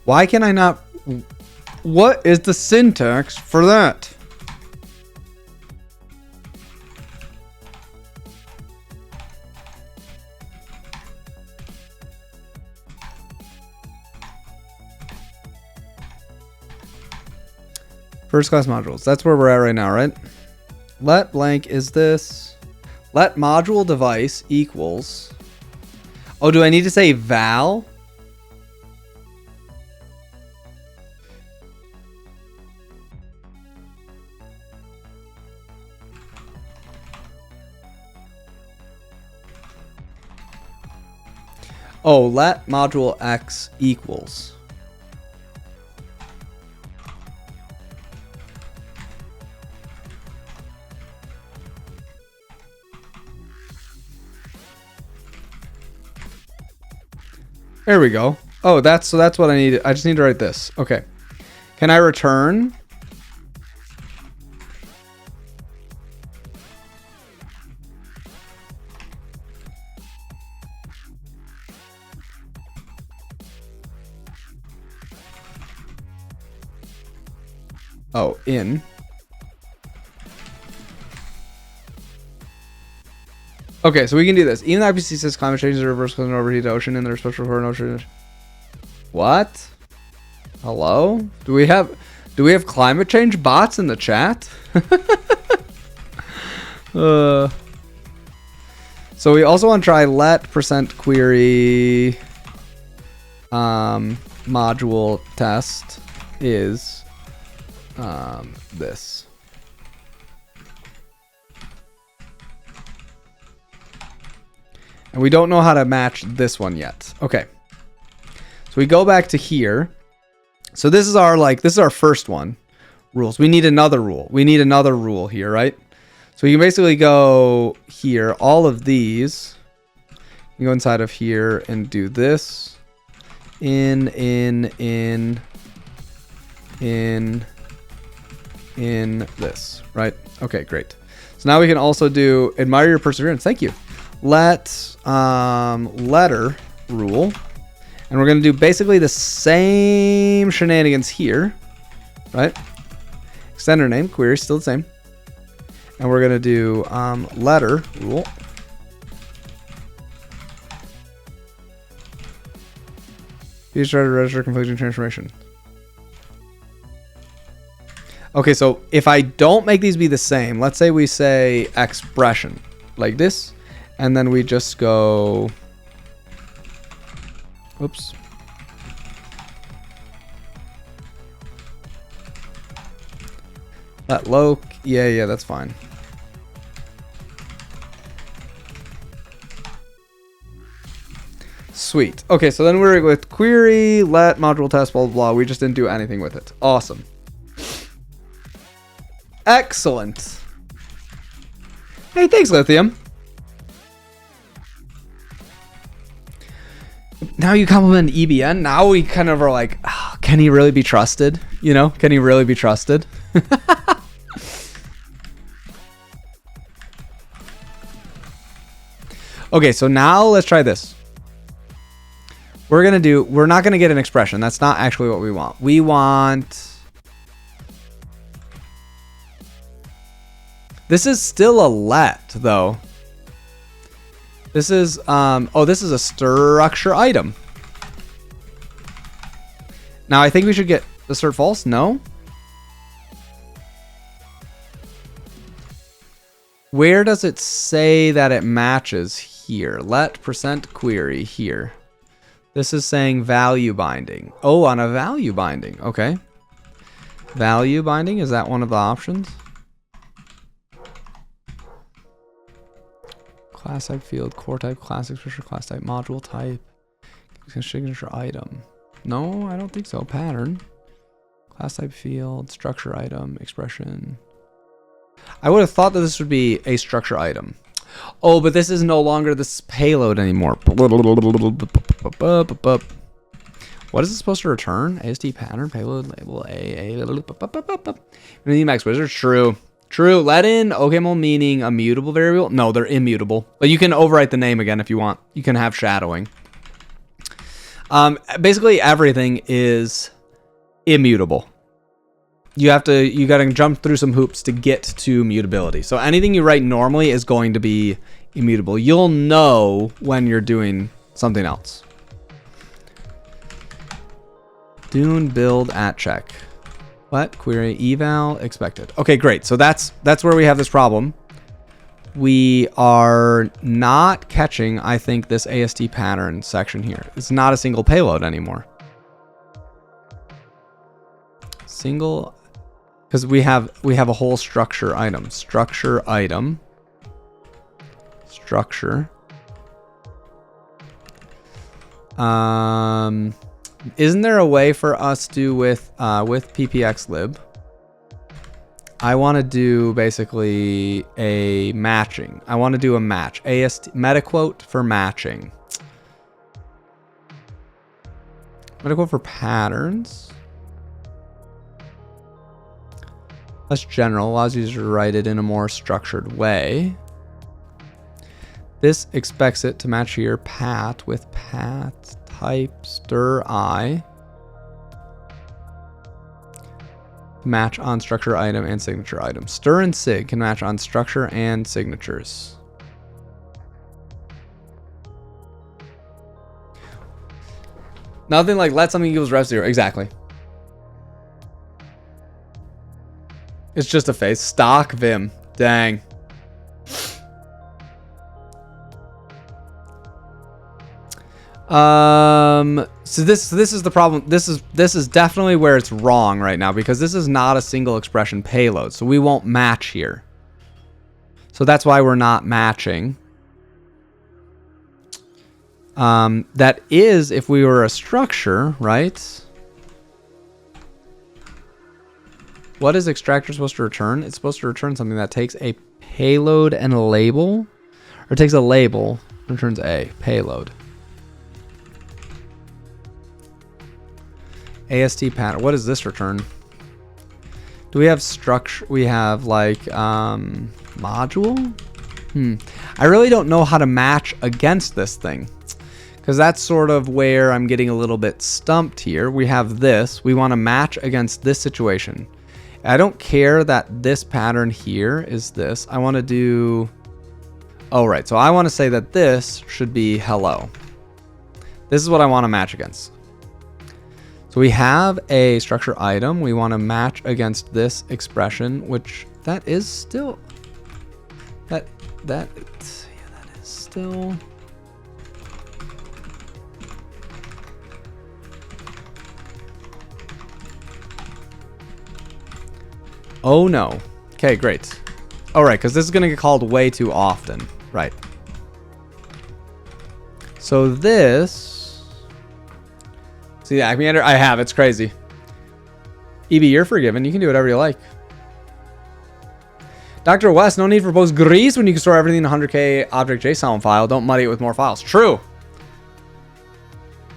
Why can I not? What is the syntax for that? First class modules. That's where we're at right now, right? Let blank is this. Let module device equals. Oh, do I need to say val? Oh, let module X equals. There we go. Oh, that's what I need. I just need to write this. Okay. Can I return? Oh, in. Okay, so we can do this. Even the IPCC says climate change is a reverse climate overheat ocean and they're supposed to report an ocean. What? Hello? Do we have climate change bots in the chat? So we also want to try let percent query module test is this. And we don't know how to match this one yet. Okay. So we go back to here. So this is our first one. Rules. We need another rule. We need another rule here, right? So you can basically go here, all of these. You go inside of here and do this. In this, right? Okay, great. So now we can also do admire your perseverance. Thank you. Let letter rule, and we're going to do basically the same shenanigans here, right? Extender name query still the same, and we're going to do letter rule. Please try to register conflicting transformation. Okay, so if I don't make these be the same, let's say we say expression like this, and then we just go, oops. Let loc, yeah, that's fine. Sweet. Okay, so then we're with query, let module test, blah, blah, blah. We just didn't do anything with it. Awesome. Excellent. Hey, thanks, Lithium. Now you compliment EBN. Now we kind of are like, oh, can he really be trusted? You know, can he really be trusted? Okay, so now let's try this. We're not gonna get an expression. That's not actually what we want. We want, this is still a let though. This is, this is a structure item. Now I think we should get assert false. No. Where does it say that it matches here? Let percent query here. This is saying value binding. Oh, on a value binding. Okay. Value binding, is that one of the options? Class type field, core type, class expression, class type, module type, signature item. No, I don't think so. Pattern. Class type field, structure item, expression. I would have thought that this would be a structure item. Oh, but this is no longer this payload anymore. What is it supposed to return? AST pattern, payload, label, Emacs wizard, true. True, let in OCaml meaning a mutable variable. No, they're immutable. But you can overwrite the name again if you want. You can have shadowing. Basically everything is immutable. You gotta jump through some hoops to get to mutability. So anything you write normally is going to be immutable. You'll know when you're doing something else. Dune build at check. What? Query eval expected. Okay, great. So that's where we have this problem. We are not catching, I think, this AST pattern section here. It's not a single payload anymore. Single, because we have a whole structure item. Structure item. Structure. Isn't there a way for us to with ppxlib? I want to do basically a matching. I want to do a match. AST meta quote for matching. Meta quote for patterns. Less general, allows you to write it in a more structured way. This expects it to match here pat with pat type stir I. Match on structure item and signature item. Stir and sig can match on structure and signatures. Nothing like let something equals ref 0. Exactly. It's just a face. Stock Vim. Dang. So this is the problem. This is definitely where it's wrong right now, because this is not a single expression payload, so we won't match here. So that's why we're not matching. That is if we were a structure, right? What is extractor supposed to return? It's supposed to return something that takes a payload and a label, or takes a label, returns a payload. AST pattern. What does this return? Do we have structure? We have like module? I really don't know how to match against this thing, because that's sort of where I'm getting a little bit stumped here. We have this. We want to match against this situation. I don't care that this pattern here is this. I want to do... Oh, right. So I want to say that this should be hello. This is what I want to match against. So we have a structure item. We want to match against this expression, which that is still... That is still... Oh no. Okay, great. All right, because this is going to get called way too often. Right. So this... See, Acme Ender? I have. It's crazy. EB, you're forgiven. You can do whatever you like. Dr. West, no need for Postgres when you can store everything in a 100K object JSON file. Don't muddy it with more files. True.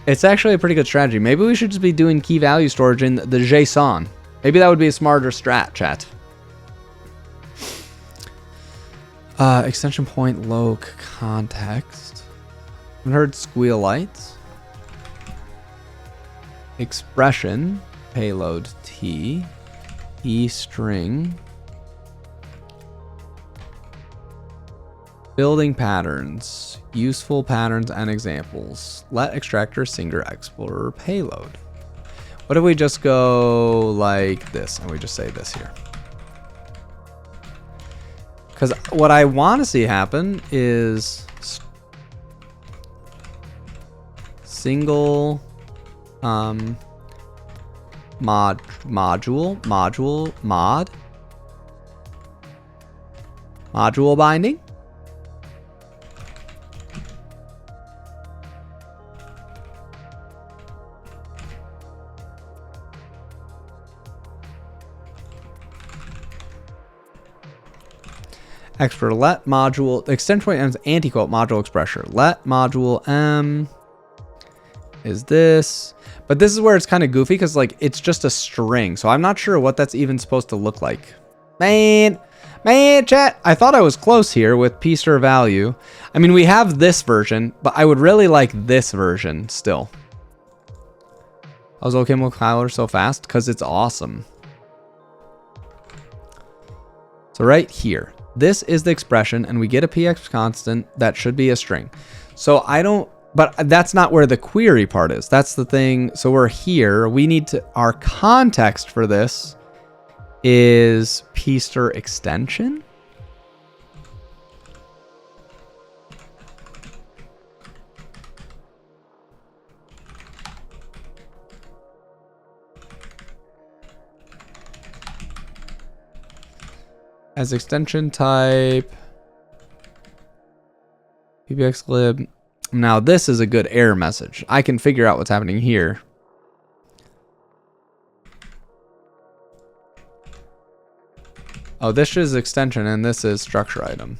It's actually a pretty good strategy. Maybe we should just be doing key value storage in the JSON. Maybe that would be a smarter strat, chat. Extension point loc context. I've heard SQLite. Expression payload T. E string. Building patterns. Useful patterns and examples. Let extractor singer explorer payload. What if we just go like this and we just say this here? Because what I want to see happen is single module binding. Expert let module extension point m's anti-quote module expressor. Let module m is this, but this is where it's kind of goofy because like it's just a string, so I'm not sure what that's even supposed to look like. Man, chat. I thought I was close here with p-stir value. I mean, we have this version, but I would really like this version still. I was okay with Kyler so fast because it's awesome. So right here. This is the expression, and we get a px constant that should be a string. So I don't, but that's not where the query part is. That's the thing. So we're here. We need to, our context for this is pster extension. As extension type, pbxlib. Now this is a good error message. I can figure out what's happening here. Oh, this is extension and this is structure item.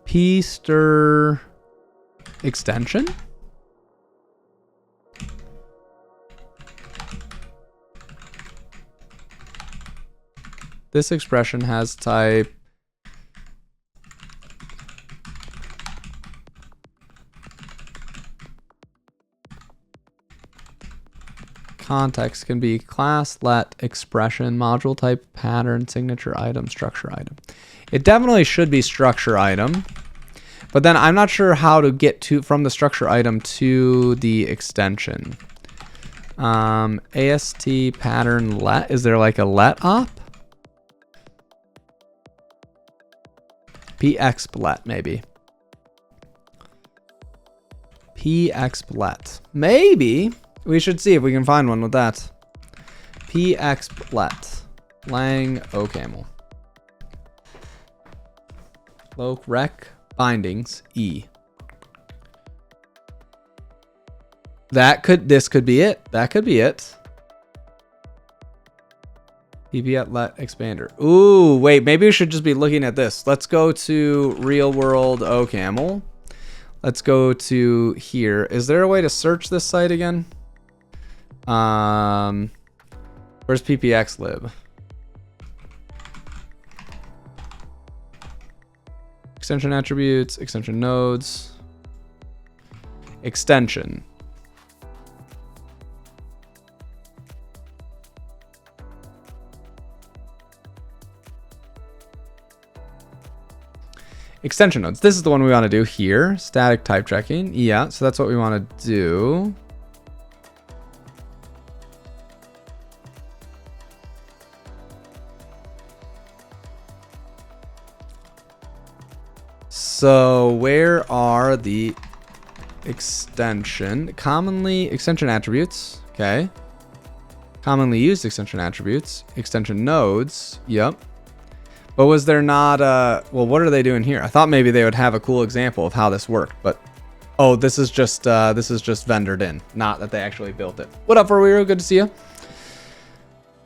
Pster extension. This expression has type context can be class, let, expression, module type, pattern, signature item, structure item. It definitely should be structure item, but then I'm not sure how to get to from the structure item to the extension. AST pattern let, is there like a let op? pxlet maybe. pxlet. Maybe we should see if we can find one with that. pxlet. Lang ocaml. Loc rec bindings E. This could be it. That could be it. pp let expander. Ooh, wait, maybe we should just be looking at this. Let's go to real world ocaml. Let's go to here. Is there a way to search this site again? Where's ppxlib? Extension attributes, extension nodes, extension. Extension nodes. This is the one we want to do here. Static type checking. Yeah, so that's what we want to do. So where are the extension attributes? Okay. Commonly used extension attributes, extension nodes. Yep. But was there not well, what are they doing here? I thought maybe they would have a cool example of how this worked, but oh, this is just vendored in, not that they actually built it. What up, Rowero? Good to see you.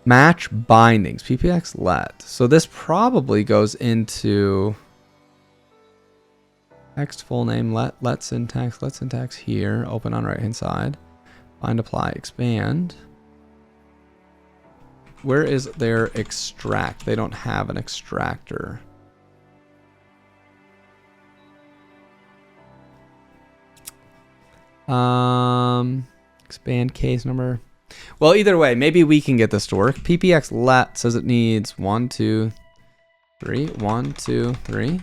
Match bindings, ppx let. So this probably goes into Text full name, let syntax here, open on right hand side, find apply, expand. Where is their extract? They don't have an extractor. Expand case number. Well, either way, maybe we can get this to work. ppx let says it needs 1, 2, 3. 1, 2, 3.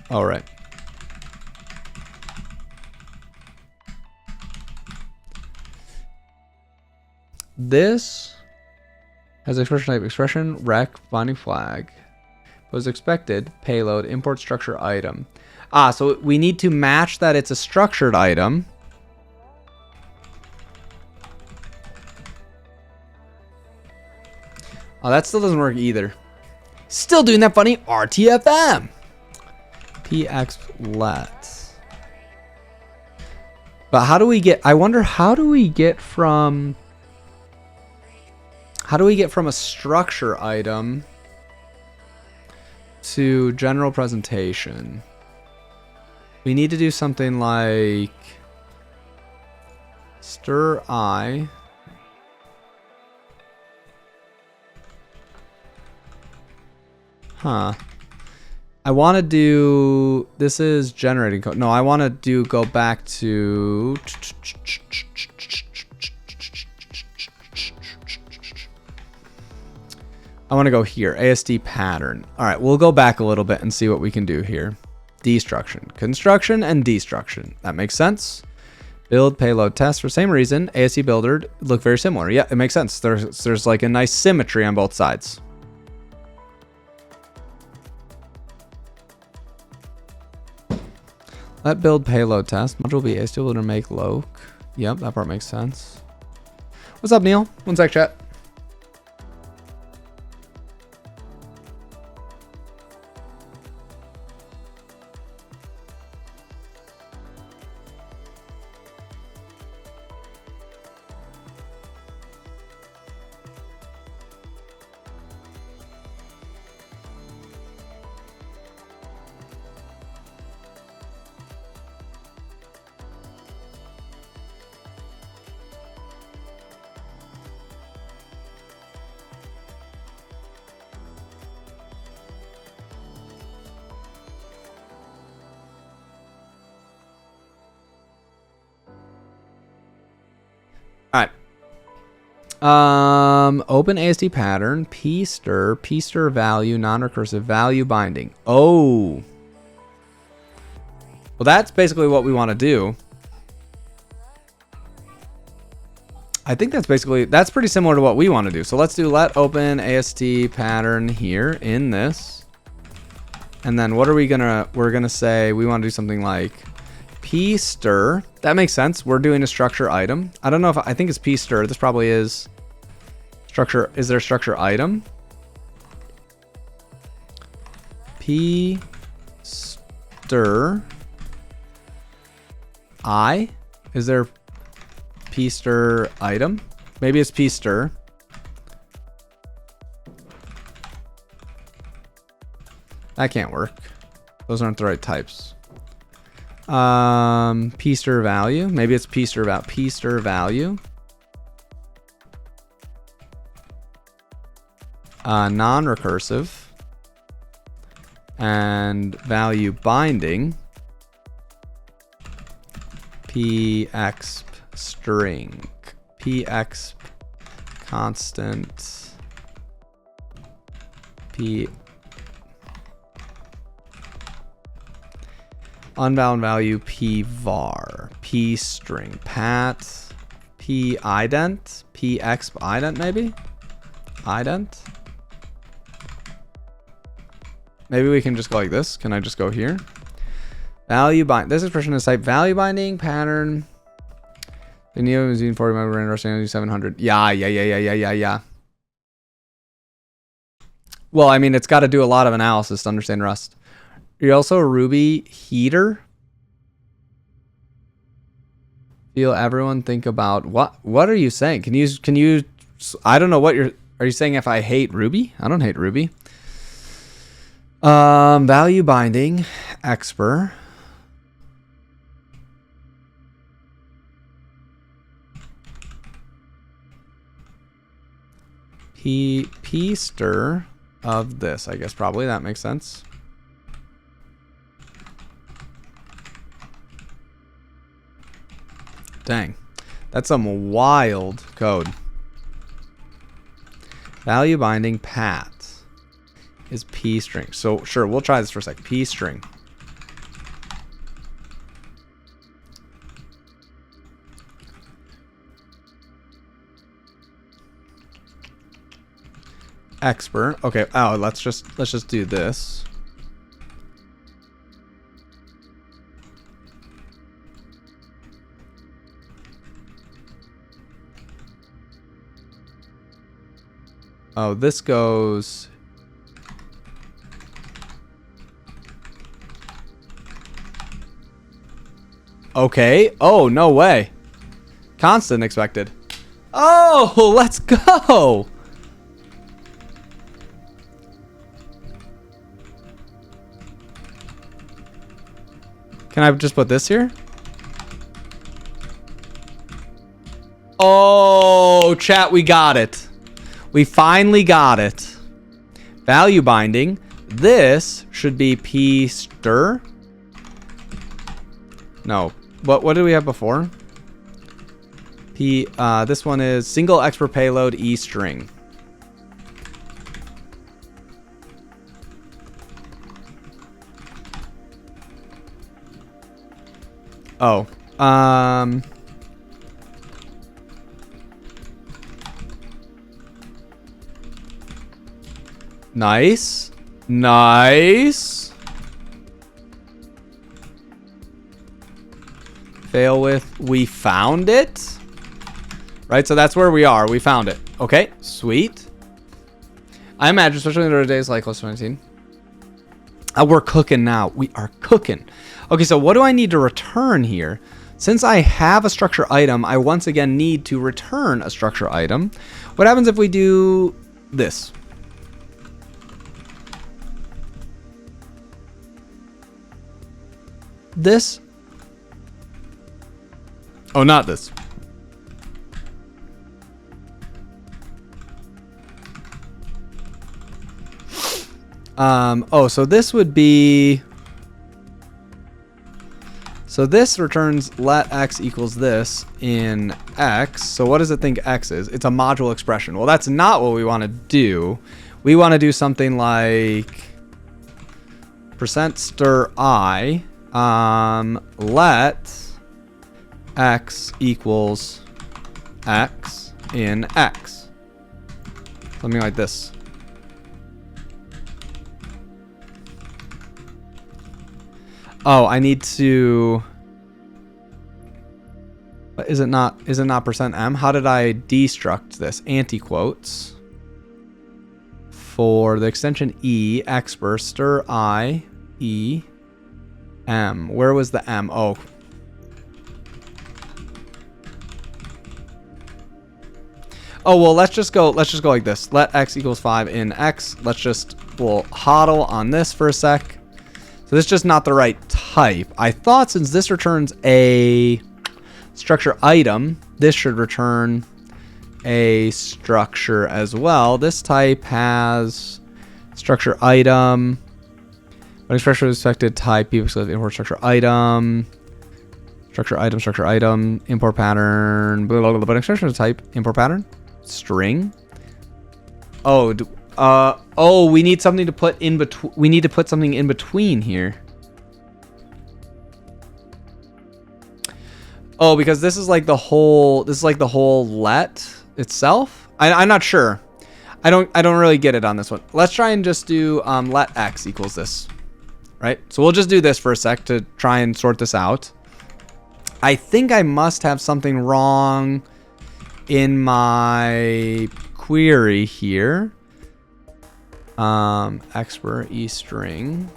All right. This has expression type, expression, rec, binding flag. Was expected, payload, import structure item. Ah, so we need to match that it's a structured item. Oh, that still doesn't work either. Still doing that funny RTFM. PX let. But how do we get, I wonder, how do we get from a structure item to general presentation? We need to do something like stir I. Huh. I want to do, this is generating code. No, I want to do, go back to, I want to go here, ASD pattern. All right, we'll go back a little bit and see what we can do here. Destruction, construction, and destruction. That makes sense. Build, payload, test for same reason. ASD builder look very similar. Yeah, it makes sense. There's like a nice symmetry on both sides. Let build payload test. Module be ASD builder make loc. Yep, that part makes sense. What's up, Neil? One sec, chat. Open ASD pattern, pstir value, non-recursive value binding. Oh. Well, that's basically what we want to do. I think that's pretty similar to what we want to do. So let's do let open ASD pattern here in this. And then what are we gonna, we're gonna say we want to do something like pstir. That makes sense. We're doing a structure item. I don't know if, I think it's pstir. This probably is structure. Is there a structure item? Pstir I? Is there pstir item? Maybe it's pstir. That can't work. Those aren't the right types. Pstir value. Maybe it's pstir value. Non-recursive. And value binding. Pexp string. Pexp constant. P unbound value p var, p string, pat, p ident, p exp ident maybe? Ident? Maybe we can just go like this. Can I just go here? Value bind. This expression is type value binding pattern. The Neo is using 40 megabyte understanding 700. Yeah. Well, I mean, it's got to do a lot of analysis to understand Rust. You're also a Ruby heater. Feel everyone think about what are you saying? Can you I don't know what are you saying if I hate Ruby? I don't hate Ruby. Value binding, expr. P-stir of this, I guess probably that makes sense. Dang, that's some wild code. Value binding pat is p string. So sure, we'll try this for a sec. P string. Expert. Okay. Oh, let's just do this. Oh, this goes. Okay. Oh, no way. Constant expected. Oh, let's go. Can I just put this here? Oh, chat, we got it. We finally got it. Value binding. This should be p stir. No. What did we have before? This one is single expr payload e string. Oh. Nice. Nice. Fail with we found it. Right, so that's where we are. We found it. Okay, sweet. I imagine, especially in the days like close to 19. We're cooking now. We are cooking. Okay, so what do I need to return here? Since I have a structure item, I once again need to return a structure item. What happens if we do this? This? Oh, not this. Oh, so this would be... So this returns let x equals this in x. So what does it think x is? It's a module expression. Well, that's not what we want to do. We want to do something like %stir I, let x equals x in x. Something like this. Oh, I need to. Is it not %m? How did I destruct this? Anti-quotes. For the extension e, expr, stir I, e, m. Where was the m? Oh. Oh, well, let's just go like this. Let x equals 5 in x. We'll hodl on this for a sec. So this is just not the right type. I thought since this returns a structure item, this should return a structure as well. This type has structure item. When expression is expected, type import structure item. Structure item, import pattern, blah, blah, blah. But expression is type, import pattern, string. Oh, oh, we need something to put in between. We need to put something in between here. Oh, because this is like the whole. This is like the whole let itself. I'm not sure. I don't really get it on this one. Let's try and just do let x equals this, right? So we'll just do this for a sec to try and sort this out. I think I must have something wrong in my query here. Expr e string.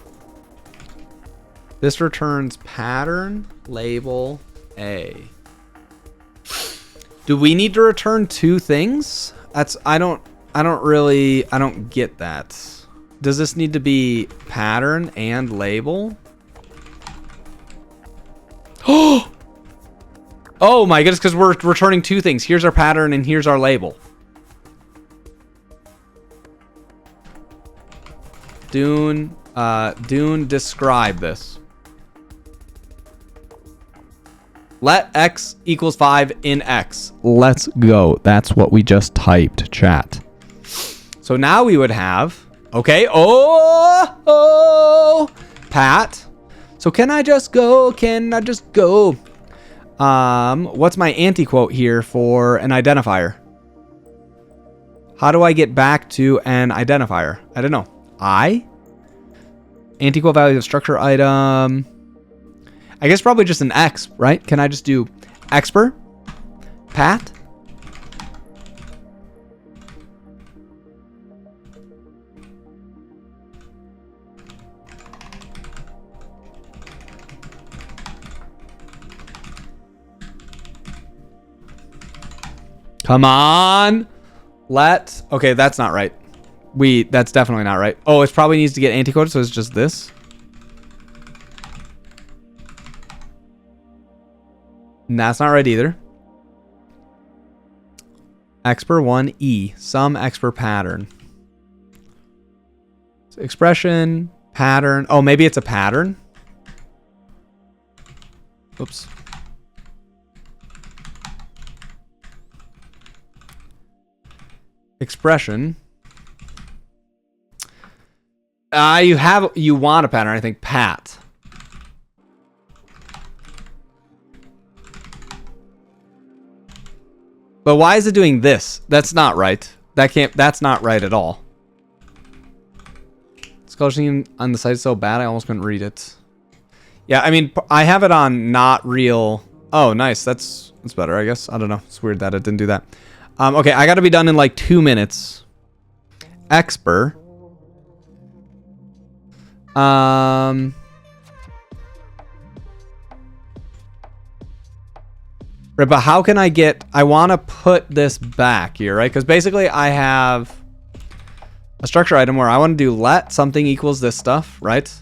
This returns pattern label a. Do we need to return two things? I don't get that. does this need to be pattern and label? Oh my goodness, because we're returning two things. Here's our pattern and here's our label. Dune describe this. Let x equals 5 in x. Let's go. That's what we just typed, chat. So now we would have, okay, Pat. So can I just go? Can I just go? What's my anti-quote here for an identifier? How do I get back to an identifier? I don't know. Anti-quote value of structure item. I guess probably just an X, right? Can I just do expr pat? Come on. Okay, that's not right. That's definitely not right. Oh, it probably needs to get anti-quoted, so it's just this. And that's not right either. Expr 1e, some expr pattern. So expression, pattern. Oh, maybe it's a pattern. Oops. Expression. You want a pattern, I think, pat. But why is it doing this? That's not right. That's not right at all. Scholarship on the site is so bad I almost couldn't read it. Yeah, I mean, I have it on not real. Oh, nice. That's better, I guess. I don't know. It's weird that it didn't do that. Okay, I gotta be done in like 2 minutes. Expr. Right, but how can I want to put this back here, right? Because basically I have a structure item where I want to do let something equals this stuff, right?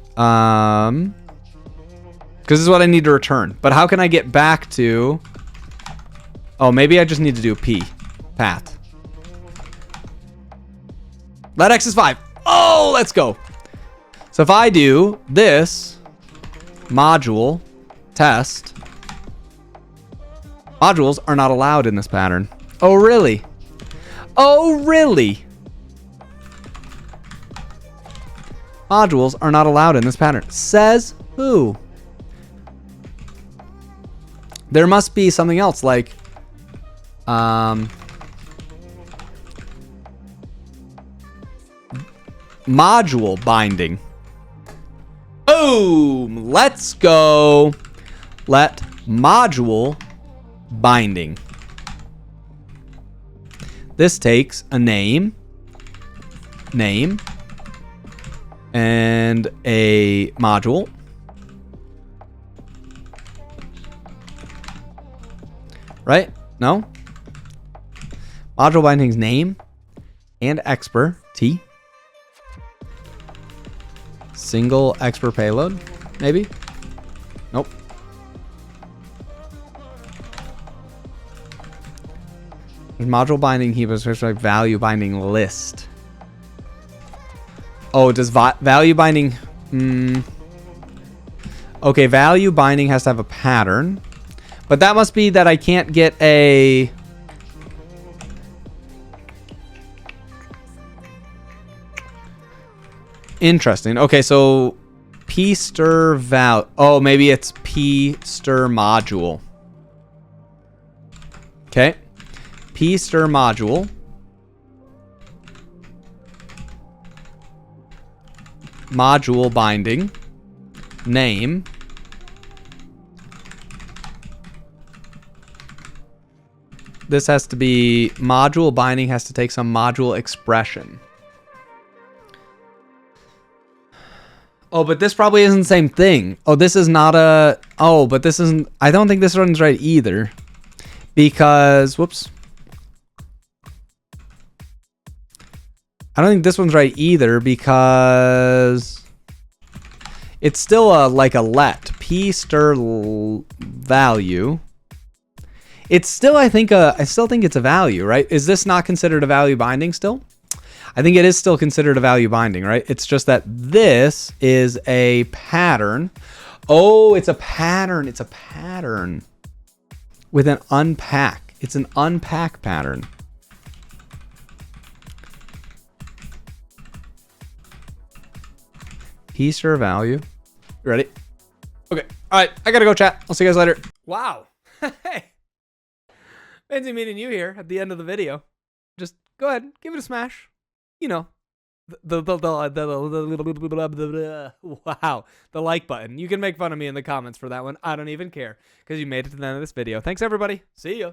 Because this is what I need to return. But how can I get back to... Oh, maybe I just need to do pat. Let x is 5. Oh, let's go. So if I do this module test, modules are not allowed in this pattern. Oh, really? Oh, really? Modules are not allowed in this pattern. Says who? There must be something else like module binding. Boom! Let's go. Let module binding. This takes a name, and a module. Right? No? Module binding's name and expr t. Single expr payload, maybe? Nope. There's module binding heap is like value binding list. Oh, does value binding... Okay, value binding has to have a pattern. But that must be that I can't get a... Interesting. Okay, so p-stir val... Oh, maybe it's p-stir module. Okay. P-stir module. Module binding. Name. This has to be... Module binding has to take some module expression. Oh, but this probably isn't the same thing. Oh, this is not a... Oh, but this isn't... I don't think this one's right either. Because... Whoops. I don't think this one's right either because it's still like a let. P stir value. It's still, I still think it's a value, right? Is this not considered a value binding still? I think it is still considered a value binding, right? It's just that this is a pattern. Oh, it's a pattern. It's a pattern with an unpack. It's an unpack pattern. Piece or value. You ready? Okay. All right. I got to go, chat. I'll see you guys later. Wow. Hey. Fancy meeting you here at the end of the video. Just go ahead. Give it a smash. You know. Wow, the like button. You can make fun of me in the comments for that one. I don't even care because you made it to the end of this video. Thanks, everybody. See ya.